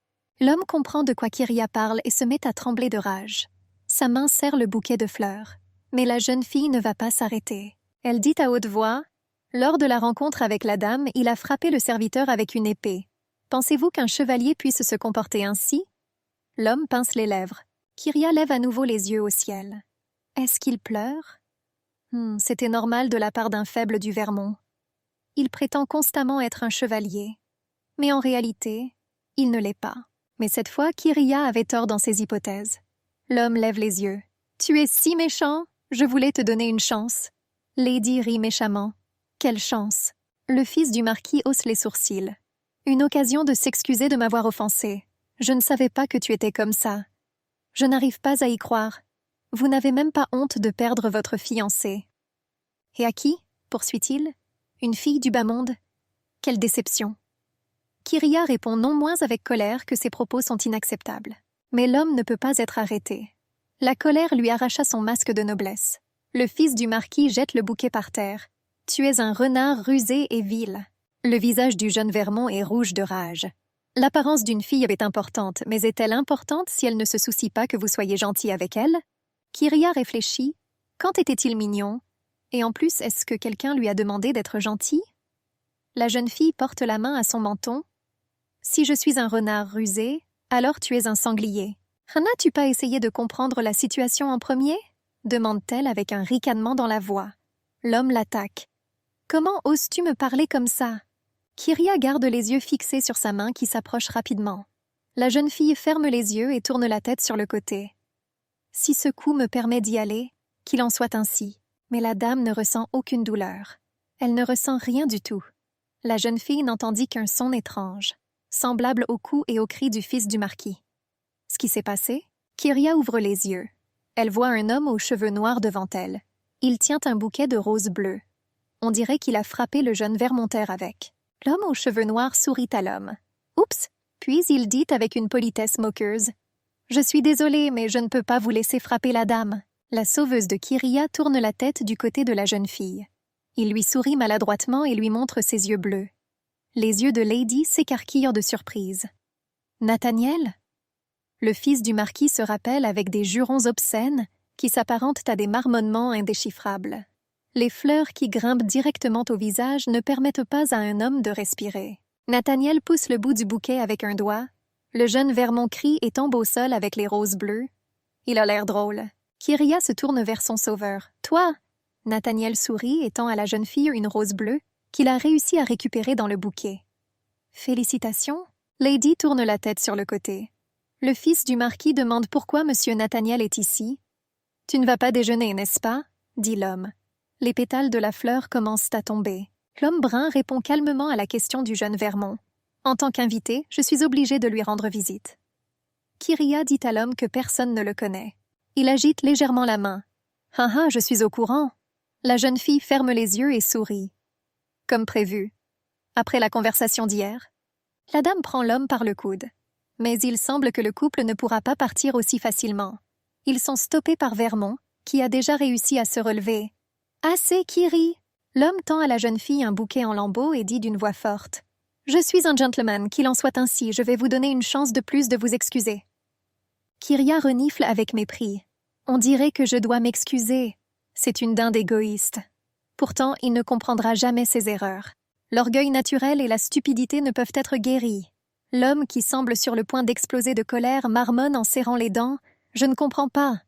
S1: L'homme comprend de quoi Kyria parle et se met à trembler de rage. Sa main serre le bouquet de fleurs. Mais la jeune fille ne va pas s'arrêter. Elle dit à haute voix « Lors de la rencontre avec la dame, il a frappé le serviteur avec une épée. Pensez-vous qu'un chevalier puisse se comporter ainsi? » L'homme pince les lèvres. Kyria lève à nouveau les yeux au ciel. Est-ce qu'il pleure? C'était normal de la part d'un faible du Vermont. Il prétend constamment être un chevalier. Mais en réalité, il ne l'est pas. Mais cette fois, Kyria avait tort dans ses hypothèses. L'homme lève les yeux. « Tu es si méchant! Je voulais te donner une chance. » Lady rit méchamment. « Quelle chance! » Le fils du marquis hausse les sourcils. « Une occasion de s'excuser de m'avoir offensé. Je ne savais pas que tu étais comme ça. Je n'arrive pas à y croire. Vous n'avez même pas honte de perdre votre fiancé. » « Et à qui ?» poursuit-il. « Une fille du bas monde? Quelle déception !» Kyria répond non moins avec colère que ses propos sont inacceptables. Mais l'homme ne peut pas être arrêté. La colère lui arracha son masque de noblesse. Le fils du marquis jette le bouquet par terre. « Tu es un renard rusé et vil. » Le visage du jeune Vermont est rouge de rage. L'apparence d'une fille est importante, mais est-elle importante si elle ne se soucie pas que vous soyez gentil avec elle? Kyria réfléchit. Quand était-il mignon? Et en plus, est-ce que quelqu'un lui a demandé d'être gentil? La jeune fille porte la main à son menton. Si je suis un renard rusé, alors tu es un sanglier. N'as-tu pas essayé de comprendre la situation en premier? Demande-t-elle avec un ricanement dans la voix. L'homme l'attaque. Comment oses-tu me parler comme ça? Kyria garde les yeux fixés sur sa main qui s'approche rapidement. La jeune fille ferme les yeux et tourne la tête sur le côté. Si ce coup me permet d'y aller, qu'il en soit ainsi. Mais la dame ne ressent aucune douleur. Elle ne ressent rien du tout. La jeune fille n'entendit qu'un son étrange, semblable au cou et au cri du fils du marquis. Ce qui s'est passé? Kyria ouvre les yeux. Elle voit un homme aux cheveux noirs devant elle. Il tient un bouquet de roses bleues. On dirait qu'il a frappé le jeune Vermonter avec. L'homme aux cheveux noirs sourit à l'homme. Oups! Puis il dit avec une politesse moqueuse. Je suis désolé, mais je ne peux pas vous laisser frapper la dame. La sauveuse de Kyria tourne la tête du côté de la jeune fille. Il lui sourit maladroitement et lui montre ses yeux bleus. Les yeux de Lady s'écarquillent de surprise. Nathaniel? Le fils du marquis se rappelle avec des jurons obscènes qui s'apparentent à des marmonnements indéchiffrables. Les fleurs qui grimpent directement au visage ne permettent pas à un homme de respirer. Nathaniel pousse le bout du bouquet avec un doigt. Le jeune Vermont crie et tombe au sol avec les roses bleues. Il a l'air drôle. Kyria se tourne vers son sauveur. « Toi !» Nathaniel sourit et tend à la jeune fille une rose bleue qu'il a réussi à récupérer dans le bouquet. « Félicitations !» Lady tourne la tête sur le côté. Le fils du marquis demande pourquoi monsieur Nathaniel est ici. « Tu ne vas pas déjeuner, n'est-ce pas ?» dit l'homme. Les pétales de la fleur commencent à tomber. L'homme brun répond calmement à la question du jeune Vermont. « En tant qu'invité, je suis obligé de lui rendre visite. » Kyria dit à l'homme que personne ne le connaît. Il agite légèrement la main. « Ah ah, je suis au courant. » La jeune fille ferme les yeux et sourit. Comme prévu. Après la conversation d'hier, la dame prend l'homme par le coude. Mais il semble que le couple ne pourra pas partir aussi facilement. Ils sont stoppés par Vermont, qui a déjà réussi à se relever. « Assez, Kyrie !» L'homme tend à la jeune fille un bouquet en lambeaux et dit d'une voix forte. « Je suis un gentleman, qu'il en soit ainsi, je vais vous donner une chance de plus de vous excuser. » Kyria renifle avec mépris. « On dirait que je dois m'excuser. C'est une dinde égoïste. Pourtant, il ne comprendra jamais ses erreurs. L'orgueil naturel et la stupidité ne peuvent être guéris. L'homme qui semble sur le point d'exploser de colère marmonne en serrant les dents. « Je ne comprends pas. »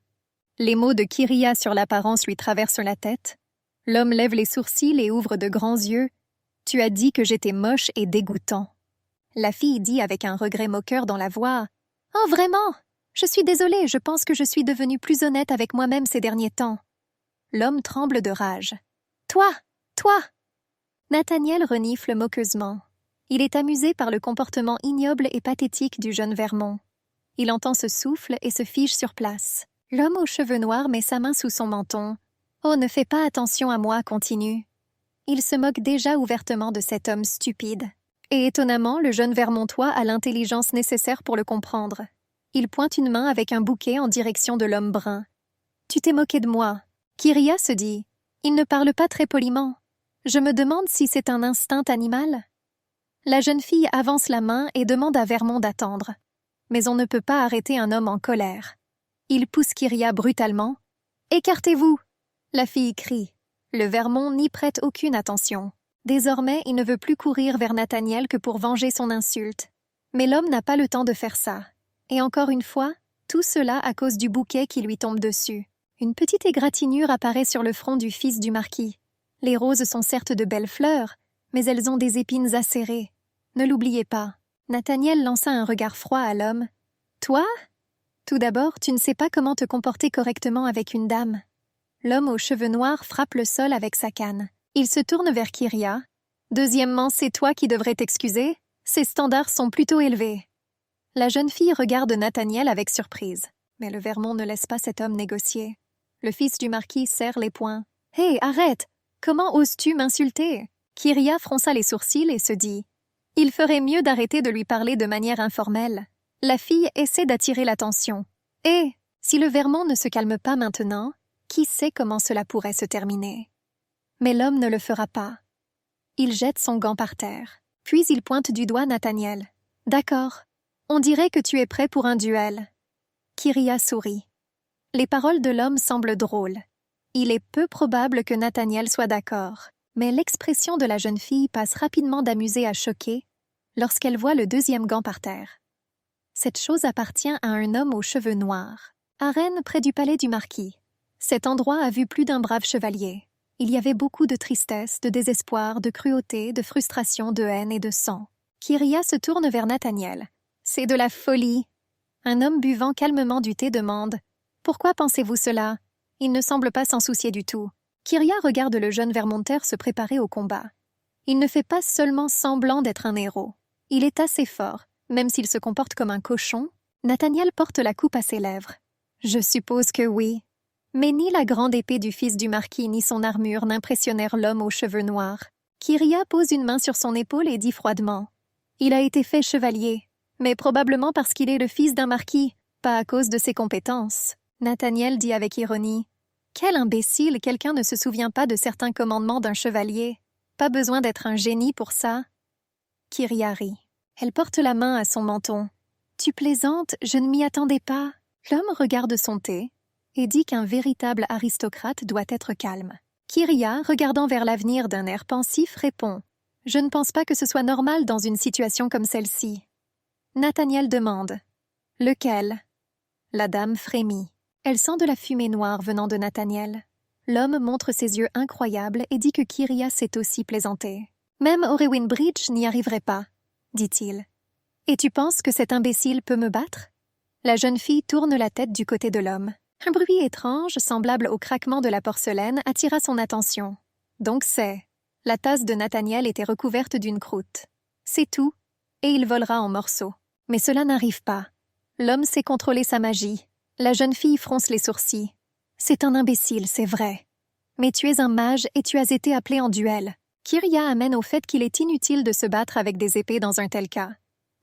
S1: Les mots de Kyria sur l'apparence lui traversent la tête. L'homme lève les sourcils et ouvre de grands yeux. « Tu as dit que j'étais moche et dégoûtant. » La fille dit avec un regret moqueur dans la voix. « Oh, vraiment? Je suis désolée, je pense que je suis devenue plus honnête avec moi-même ces derniers temps. » L'homme tremble de rage. « Toi! Toi! » Nathaniel renifle moqueusement. Il est amusé par le comportement ignoble et pathétique du jeune Vermont. Il entend ce souffle et se fige sur place. L'homme aux cheveux noirs met sa main sous son menton. « Oh, ne fais pas attention à moi, continue. » Il se moque déjà ouvertement de cet homme stupide. Et étonnamment, le jeune Vermontois a l'intelligence nécessaire pour le comprendre. Il pointe une main avec un bouquet en direction de l'homme brun. « Tu t'es moqué de moi. » Kyria se dit. « Il ne parle pas très poliment. Je me demande si c'est un instinct animal. » La jeune fille avance la main et demande à Vermont d'attendre. Mais on ne peut pas arrêter un homme en colère. Il pousse Kyria brutalement. « Écartez-vous !» La fille crie. Le Vermont n'y prête aucune attention. Désormais, il ne veut plus courir vers Nathaniel que pour venger son insulte. Mais l'homme n'a pas le temps de faire ça. Et encore une fois, tout cela à cause du bouquet qui lui tombe dessus. Une petite égratignure apparaît sur le front du fils du marquis. Les roses sont certes de belles fleurs, mais elles ont des épines acérées. Ne l'oubliez pas. Nathaniel lança un regard froid à l'homme. « Toi? Tout d'abord, tu ne sais pas comment te comporter correctement avec une dame. » L'homme aux cheveux noirs frappe le sol avec sa canne. Il se tourne vers Kyria. « Deuxièmement, c'est toi qui devrais t'excuser. Ces standards sont plutôt élevés. » La jeune fille regarde Nathaniel avec surprise. Mais le Vermont ne laisse pas cet homme négocier. Le fils du marquis serre les poings. « Hé, arrête! Comment oses-tu m'insulter » Kyria fronça les sourcils et se dit « Il ferait mieux d'arrêter de lui parler de manière informelle. » La fille essaie d'attirer l'attention. « Hé, si le Vermont ne se calme pas maintenant, qui sait comment cela pourrait se terminer ?» Mais l'homme ne le fera pas. Il jette son gant par terre. Puis il pointe du doigt Nathaniel. « D'accord. On dirait que tu es prêt pour un duel. » Kyria sourit. Les paroles de l'homme semblent drôles. Il est peu probable que Nathaniel soit d'accord, mais l'expression de la jeune fille passe rapidement d'amusée à choquer lorsqu'elle voit le deuxième gant par terre. Cette chose appartient à un homme aux cheveux noirs, à Rennes près du palais du marquis. Cet endroit a vu plus d'un brave chevalier. Il y avait beaucoup de tristesse, de désespoir, de cruauté, de frustration, de haine et de sang. Kyria se tourne vers Nathaniel. « C'est de la folie !» Un homme buvant calmement du thé demande « Pourquoi pensez-vous cela ?» Il ne semble pas s'en soucier du tout. Kyria regarde le jeune Vermonter se préparer au combat. Il ne fait pas seulement semblant d'être un héros. Il est assez fort, même s'il se comporte comme un cochon. Nathaniel porte la coupe à ses lèvres. « Je suppose que oui. » Mais ni la grande épée du fils du marquis ni son armure n'impressionnèrent l'homme aux cheveux noirs. Kyria pose une main sur son épaule et dit froidement « Il a été fait chevalier, mais probablement parce qu'il est le fils d'un marquis, pas à cause de ses compétences. » Nathaniel dit avec ironie « Quel imbécile, quelqu'un ne se souvient pas de certains commandements d'un chevalier. Pas besoin d'être un génie pour ça. » Kyria rit. Elle porte la main à son menton. « Tu plaisantes, je ne m'y attendais pas. » L'homme regarde son thé et dit qu'un véritable aristocrate doit être calme. Kyria, regardant vers l'avenir d'un air pensif, répond « Je ne pense pas que ce soit normal dans une situation comme celle-ci. » Nathaniel demande « Lequel ?» La dame frémit. Elle sent de la fumée noire venant de Nathaniel. L'homme montre ses yeux incroyables et dit que Kyria sait aussi plaisanter. « Même Orewin Bridge n'y arriverait pas, » dit-il. « Et tu penses que cet imbécile peut me battre ?» La jeune fille tourne la tête du côté de l'homme. Un bruit étrange, semblable au craquement de la porcelaine, attira son attention. Donc c'est... La tasse de Nathaniel était recouverte d'une croûte. C'est tout, et il volera en morceaux. Mais cela n'arrive pas. L'homme sait contrôler sa magie. La jeune fille fronce les sourcils. C'est un imbécile, c'est vrai. Mais tu es un mage et tu as été appelé en duel. Kyria amène au fait qu'il est inutile de se battre avec des épées dans un tel cas.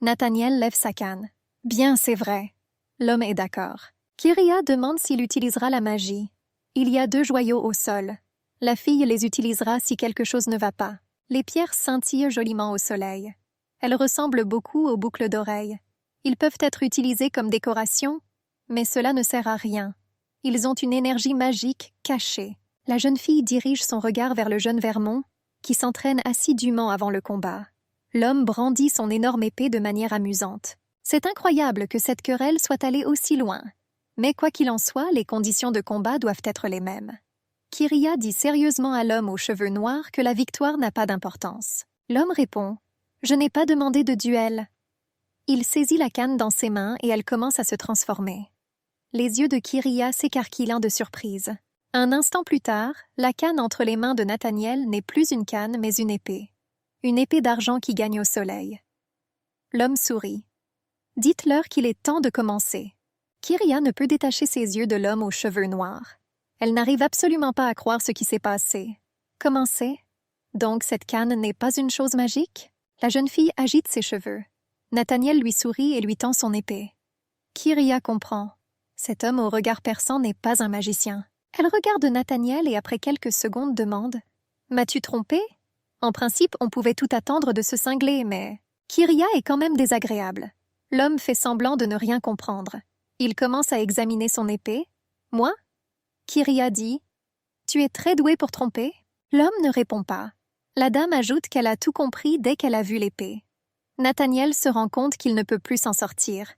S1: Nathaniel lève sa canne. Bien, c'est vrai. L'homme est d'accord. Kyria demande s'il utilisera la magie. Il y a 2 joyaux au sol. La fille les utilisera si quelque chose ne va pas. Les pierres scintillent joliment au soleil. Elles ressemblent beaucoup aux boucles d'oreilles. Ils peuvent être utilisés comme décoration, mais cela ne sert à rien. Ils ont une énergie magique cachée. La jeune fille dirige son regard vers le jeune Vermont, qui s'entraîne assidûment avant le combat. L'homme brandit son énorme épée de manière amusante. C'est incroyable que cette querelle soit allée aussi loin. Mais quoi qu'il en soit, les conditions de combat doivent être les mêmes. Kyria dit sérieusement à l'homme aux cheveux noirs que la victoire n'a pas d'importance. L'homme répond « Je n'ai pas demandé de duel. » Il saisit la canne dans ses mains et elle commence à se transformer. Les yeux de Kyria s'écarquillent de surprise. Un instant plus tard, la canne entre les mains de Nathaniel n'est plus une canne mais une épée. Une épée d'argent qui gagne au soleil. L'homme sourit. « Dites-leur qu'il est temps de commencer. » Kyria ne peut détacher ses yeux de l'homme aux cheveux noirs. Elle n'arrive absolument pas à croire ce qui s'est passé. Commencer? Donc cette canne n'est pas une chose magique? La jeune fille agite ses cheveux. Nathaniel lui sourit et lui tend son épée. Kyria comprend. Cet homme au regard perçant n'est pas un magicien. Elle regarde Nathaniel et après quelques secondes demande « M'as-tu trompé? En principe, on pouvait tout attendre de ce cinglé, mais... » Kyria est quand même désagréable. L'homme fait semblant de ne rien comprendre. Il commence à examiner son épée. « Moi ?» Kyria dit « Tu es très doué pour tromper ?» L'homme ne répond pas. La dame ajoute qu'elle a tout compris dès qu'elle a vu l'épée. Nathaniel se rend compte qu'il ne peut plus s'en sortir.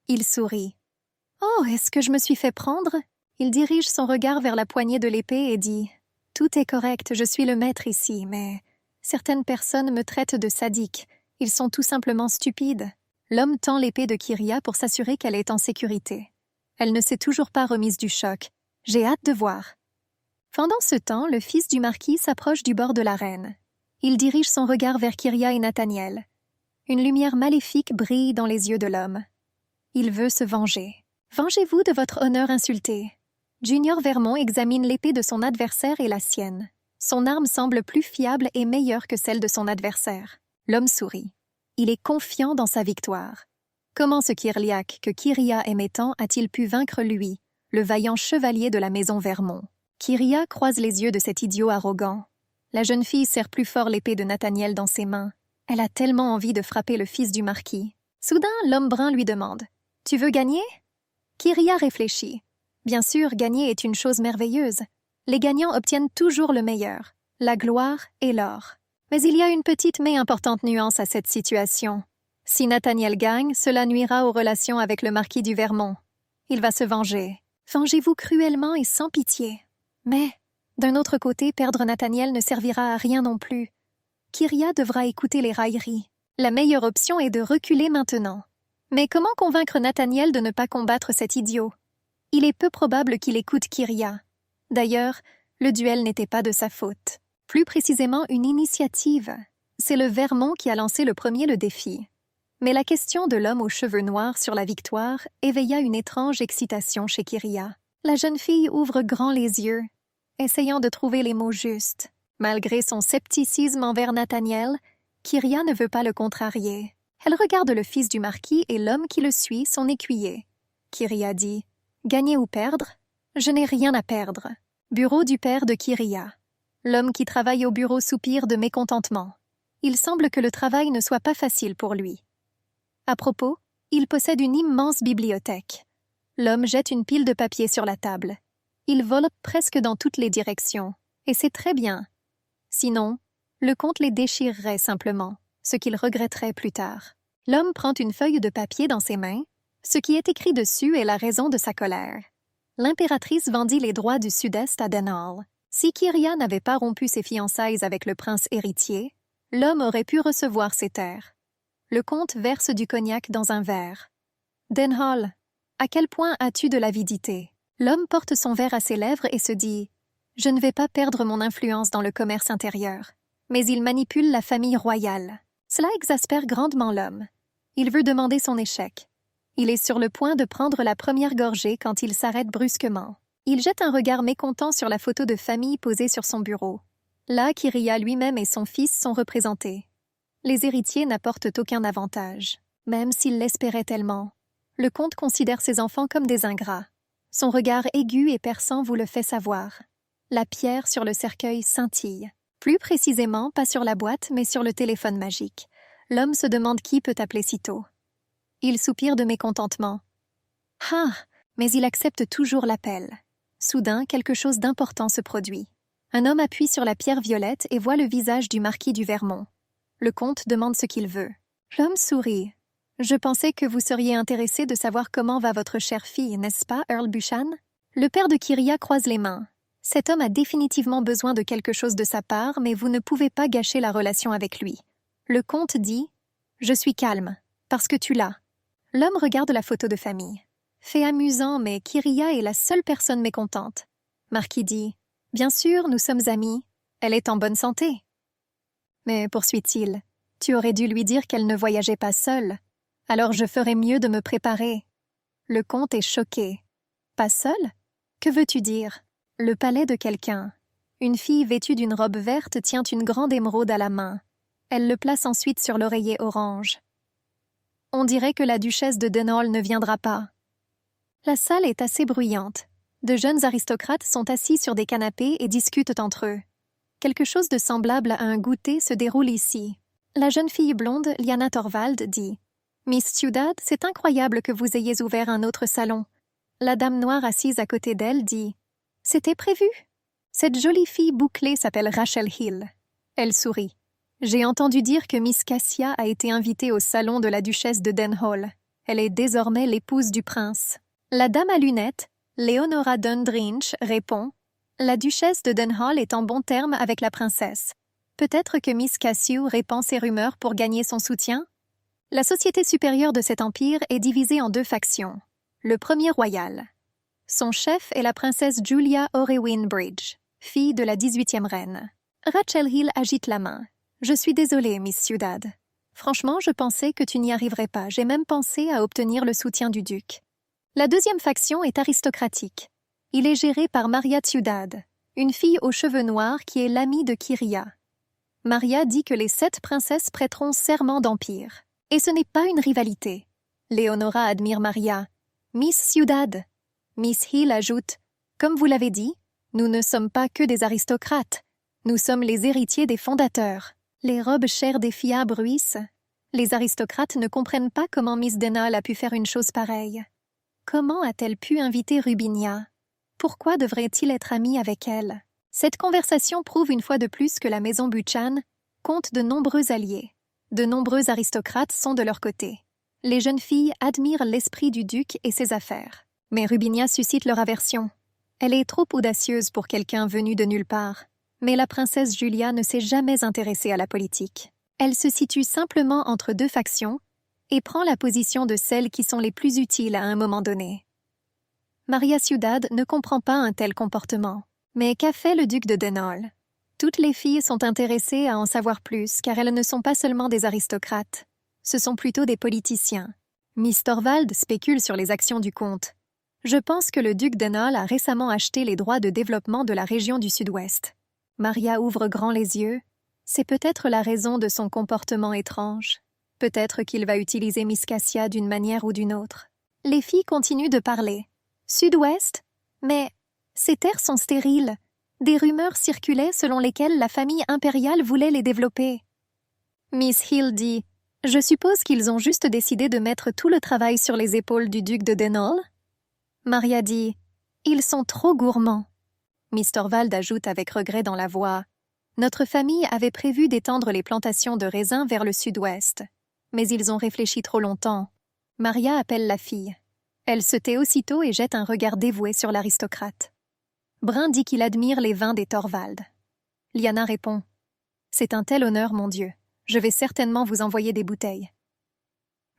S1: Il sourit. « Oh, est-ce que je me suis fait prendre ?» Il dirige son regard vers la poignée de l'épée et dit « Tout est correct, je suis le maître ici, mais certaines personnes me traitent de sadique. Ils sont tout simplement stupides. » L'homme tend l'épée de Kyria pour s'assurer qu'elle est en sécurité. Elle ne s'est toujours pas remise du choc. J'ai hâte de voir. Pendant ce temps, le fils du marquis s'approche du bord de l'arène. Il dirige son regard vers Kyria et Nathaniel. Une lumière maléfique brille dans les yeux de l'homme. Il veut se venger. Vengez-vous de votre honneur insulté. Junior Vermont examine l'épée de son adversaire et la sienne. Son arme semble plus fiable et meilleure que celle de son adversaire. L'homme sourit. Il est confiant dans sa victoire. Comment ce Kirliak que Kyria aimait tant a-t-il pu vaincre lui, le vaillant chevalier de la maison Vermont? Kyria croise les yeux de cet idiot arrogant. La jeune fille serre plus fort l'épée de Nathaniel dans ses mains. Elle a tellement envie de frapper le fils du marquis. Soudain, l'homme brun lui demande « Tu veux gagner ?» Kyria réfléchit. Bien sûr, gagner est une chose merveilleuse. Les gagnants obtiennent toujours le meilleur, la gloire et l'or. Mais il y a une petite mais importante nuance à cette situation. Si Nathaniel gagne, cela nuira aux relations avec le marquis du Vermont. Il va se venger. Vengez-vous cruellement et sans pitié. Mais, d'un autre côté, perdre Nathaniel ne servira à rien non plus. Kyria devra écouter les railleries. La meilleure option est de reculer maintenant. Mais comment convaincre Nathaniel de ne pas combattre cet idiot? Il est peu probable qu'il écoute Kyria. D'ailleurs, le duel n'était pas de sa faute. Plus précisément, une initiative. C'est le Vermont qui a lancé le premier le défi. Mais la question de l'homme aux cheveux noirs sur la victoire éveilla une étrange excitation chez Kyria. La jeune fille ouvre grand les yeux, essayant de trouver les mots justes. Malgré son scepticisme envers Nathaniel, Kyria ne veut pas le contrarier. Elle regarde le fils du marquis et l'homme qui le suit, son écuyer. Kyria dit « Gagner ou perdre? Je n'ai rien à perdre. » Bureau du père de Kyria. L'homme qui travaille au bureau soupire de mécontentement. Il semble que le travail ne soit pas facile pour lui. À propos, il possède une immense bibliothèque. L'homme jette une pile de papier sur la table. Il vole presque dans toutes les directions. Et c'est très bien. Sinon, le comte les déchirerait simplement, ce qu'il regretterait plus tard. L'homme prend une feuille de papier dans ses mains. Ce qui est écrit dessus est la raison de sa colère. L'impératrice vendit les droits du Sud-Est à Denhall. Si Kyria n'avait pas rompu ses fiançailles avec le prince héritier, l'homme aurait pu recevoir ses terres. Le comte verse du cognac dans un verre. Denhall, à quel point as-tu de l'avidité? L'homme porte son verre à ses lèvres et se dit « Je ne vais pas perdre mon influence dans le commerce intérieur. » Mais il manipule la famille royale. Cela exaspère grandement l'homme. Il veut demander son échec. Il est sur le point de prendre la première gorgée quand il s'arrête brusquement. Il jette un regard mécontent sur la photo de famille posée sur son bureau. Là, Kyria lui-même et son fils sont représentés. Les héritiers n'apportent aucun avantage, même s'il l'espérait tellement. Le comte considère ses enfants comme des ingrats. Son regard aigu et perçant vous le fait savoir. La pierre sur le cercueil scintille. Plus précisément, pas sur la boîte, mais sur le téléphone magique. L'homme se demande qui peut appeler si tôt. Il soupire de mécontentement. Ah, mais il accepte toujours l'appel. Soudain, quelque chose d'important se produit. Un homme appuie sur la pierre violette et voit le visage du marquis du Vermont. Le comte demande ce qu'il veut. L'homme sourit. « Je pensais que vous seriez intéressé de savoir comment va votre chère fille, n'est-ce pas, Earl Buchan ?» Le père de Kyria croise les mains. Cet homme a définitivement besoin de quelque chose de sa part, mais vous ne pouvez pas gâcher la relation avec lui. Le comte dit « Je suis calme, parce que tu l'as. » L'homme regarde la photo de famille. Fait amusant, mais Kyria est la seule personne mécontente. Marquis dit « Bien sûr, nous sommes amis. Elle est en bonne santé. » Mais, poursuit-il, tu aurais dû lui dire qu'elle ne voyageait pas seule. Alors je ferais mieux de me préparer. Le comte est choqué. Pas seule? Que veux-tu dire? Le palais de quelqu'un. Une fille vêtue d'une robe verte tient une grande émeraude à la main. Elle le place ensuite sur l'oreiller orange. On dirait que la duchesse de Denhall ne viendra pas. La salle est assez bruyante. De jeunes aristocrates sont assis sur des canapés et discutent entre eux. Quelque chose de semblable à un goûter se déroule ici. La jeune fille blonde, Lyanna Thorvald, dit « Miss Ciudad, c'est incroyable que vous ayez ouvert un autre salon. » La dame noire assise à côté d'elle dit « C'était prévu. Cette jolie fille bouclée s'appelle Rachel Hill. » Elle sourit. « J'ai entendu dire que Miss Cassia a été invitée au salon de la duchesse de Denhall. Elle est désormais l'épouse du prince. » La dame à lunettes, Leonora Dundrinch, répond « La duchesse de Denhall est en bons termes avec la princesse. Peut-être que Miss Cassio répand ces rumeurs pour gagner son soutien? » La société supérieure de cet empire est divisée en deux factions. Le premier royal. Son chef est la princesse Julia Orewin Bridge, fille de la 18e reine. Rachel Hill agite la main. « Je suis désolée, Miss Ciudad. Franchement, je pensais que tu n'y arriverais pas. J'ai même pensé à obtenir le soutien du duc. » La deuxième faction est aristocratique. Il est géré par Maria Ciudad, une fille aux cheveux noirs qui est l'amie de Kyria. Maria dit que les 7 princesses prêteront serment d'empire. Et ce n'est pas une rivalité. Leonora admire Maria. « Miss Ciudad !» Miss Hill ajoute « Comme vous l'avez dit, nous ne sommes pas que des aristocrates. Nous sommes les héritiers des fondateurs. » Les robes chères des filles bruissent. Les aristocrates ne comprennent pas comment Miss Denhall a pu faire une chose pareille. Comment a-t-elle pu inviter Rubinia? Pourquoi devrait-il être ami avec elle? Cette conversation prouve une fois de plus que la maison Buchan compte de nombreux alliés. De nombreux aristocrates sont de leur côté. Les jeunes filles admirent l'esprit du duc et ses affaires. Mais Rubinia suscite leur aversion. Elle est trop audacieuse pour quelqu'un venu de nulle part. Mais la princesse Julia ne s'est jamais intéressée à la politique. Elle se situe simplement entre deux factions et prend la position de celles qui sont les plus utiles à un moment donné. Maria Ciudad ne comprend pas un tel comportement. Mais qu'a fait le duc de Denol? Toutes les filles sont intéressées à en savoir plus car elles ne sont pas seulement des aristocrates. Ce sont plutôt des politiciens. Miss Torvald spécule sur les actions du comte. Je pense que le duc d'Enol a récemment acheté les droits de développement de la région du Sud-Ouest. Maria ouvre grand les yeux. C'est peut-être la raison de son comportement étrange. Peut-être qu'il va utiliser Miss Cassia d'une manière ou d'une autre. Les filles continuent de parler. Sud-Ouest? Mais ces terres sont stériles. Des rumeurs circulaient selon lesquelles la famille impériale voulait les développer. Miss Hill dit « Je suppose qu'ils ont juste décidé de mettre tout le travail sur les épaules du duc de Denol ?» Maria dit « Ils sont trop gourmands. » Miss Torvald ajoute avec regret dans la voix « Notre famille avait prévu d'étendre les plantations de raisins vers le sud-ouest, mais ils ont réfléchi trop longtemps. » Maria appelle la fille. Elle se tait aussitôt et jette un regard dévoué sur l'aristocrate. Brun dit qu'il admire les vins des Torvald. Lyanna répond « C'est un tel honneur, mon Dieu. Je vais certainement vous envoyer des bouteilles. »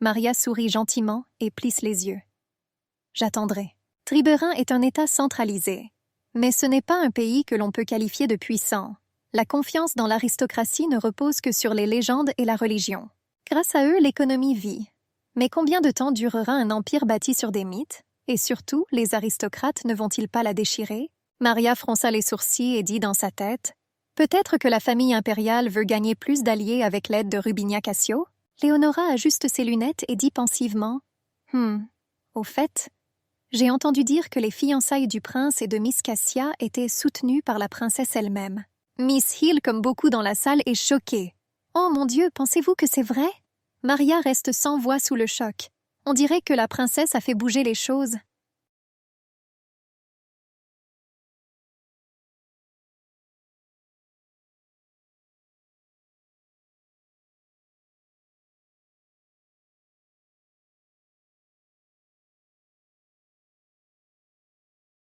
S1: Maria sourit gentiment et plisse les yeux. « J'attendrai. » Triberin est un État centralisé. Mais ce n'est pas un pays que l'on peut qualifier de puissant. La confiance dans l'aristocratie ne repose que sur les légendes et la religion. Grâce à eux, l'économie vit. Mais combien de temps durera un empire bâti sur des mythes? Et surtout, les aristocrates ne vont-ils pas la déchirer? Maria fronça les sourcils et dit dans sa tête « Peut-être que la famille impériale veut gagner plus d'alliés avec l'aide de Rubinia Cassio ?» Léonora ajuste ses lunettes et dit pensivement « Au fait, j'ai entendu dire que les fiançailles du prince et de Miss Cassia étaient soutenues par la princesse elle-même. » Miss Hill, comme beaucoup dans la salle, est choquée. « Oh mon Dieu, pensez-vous que c'est vrai ?» Maria reste sans voix sous le choc. On dirait que la princesse a fait bouger les choses.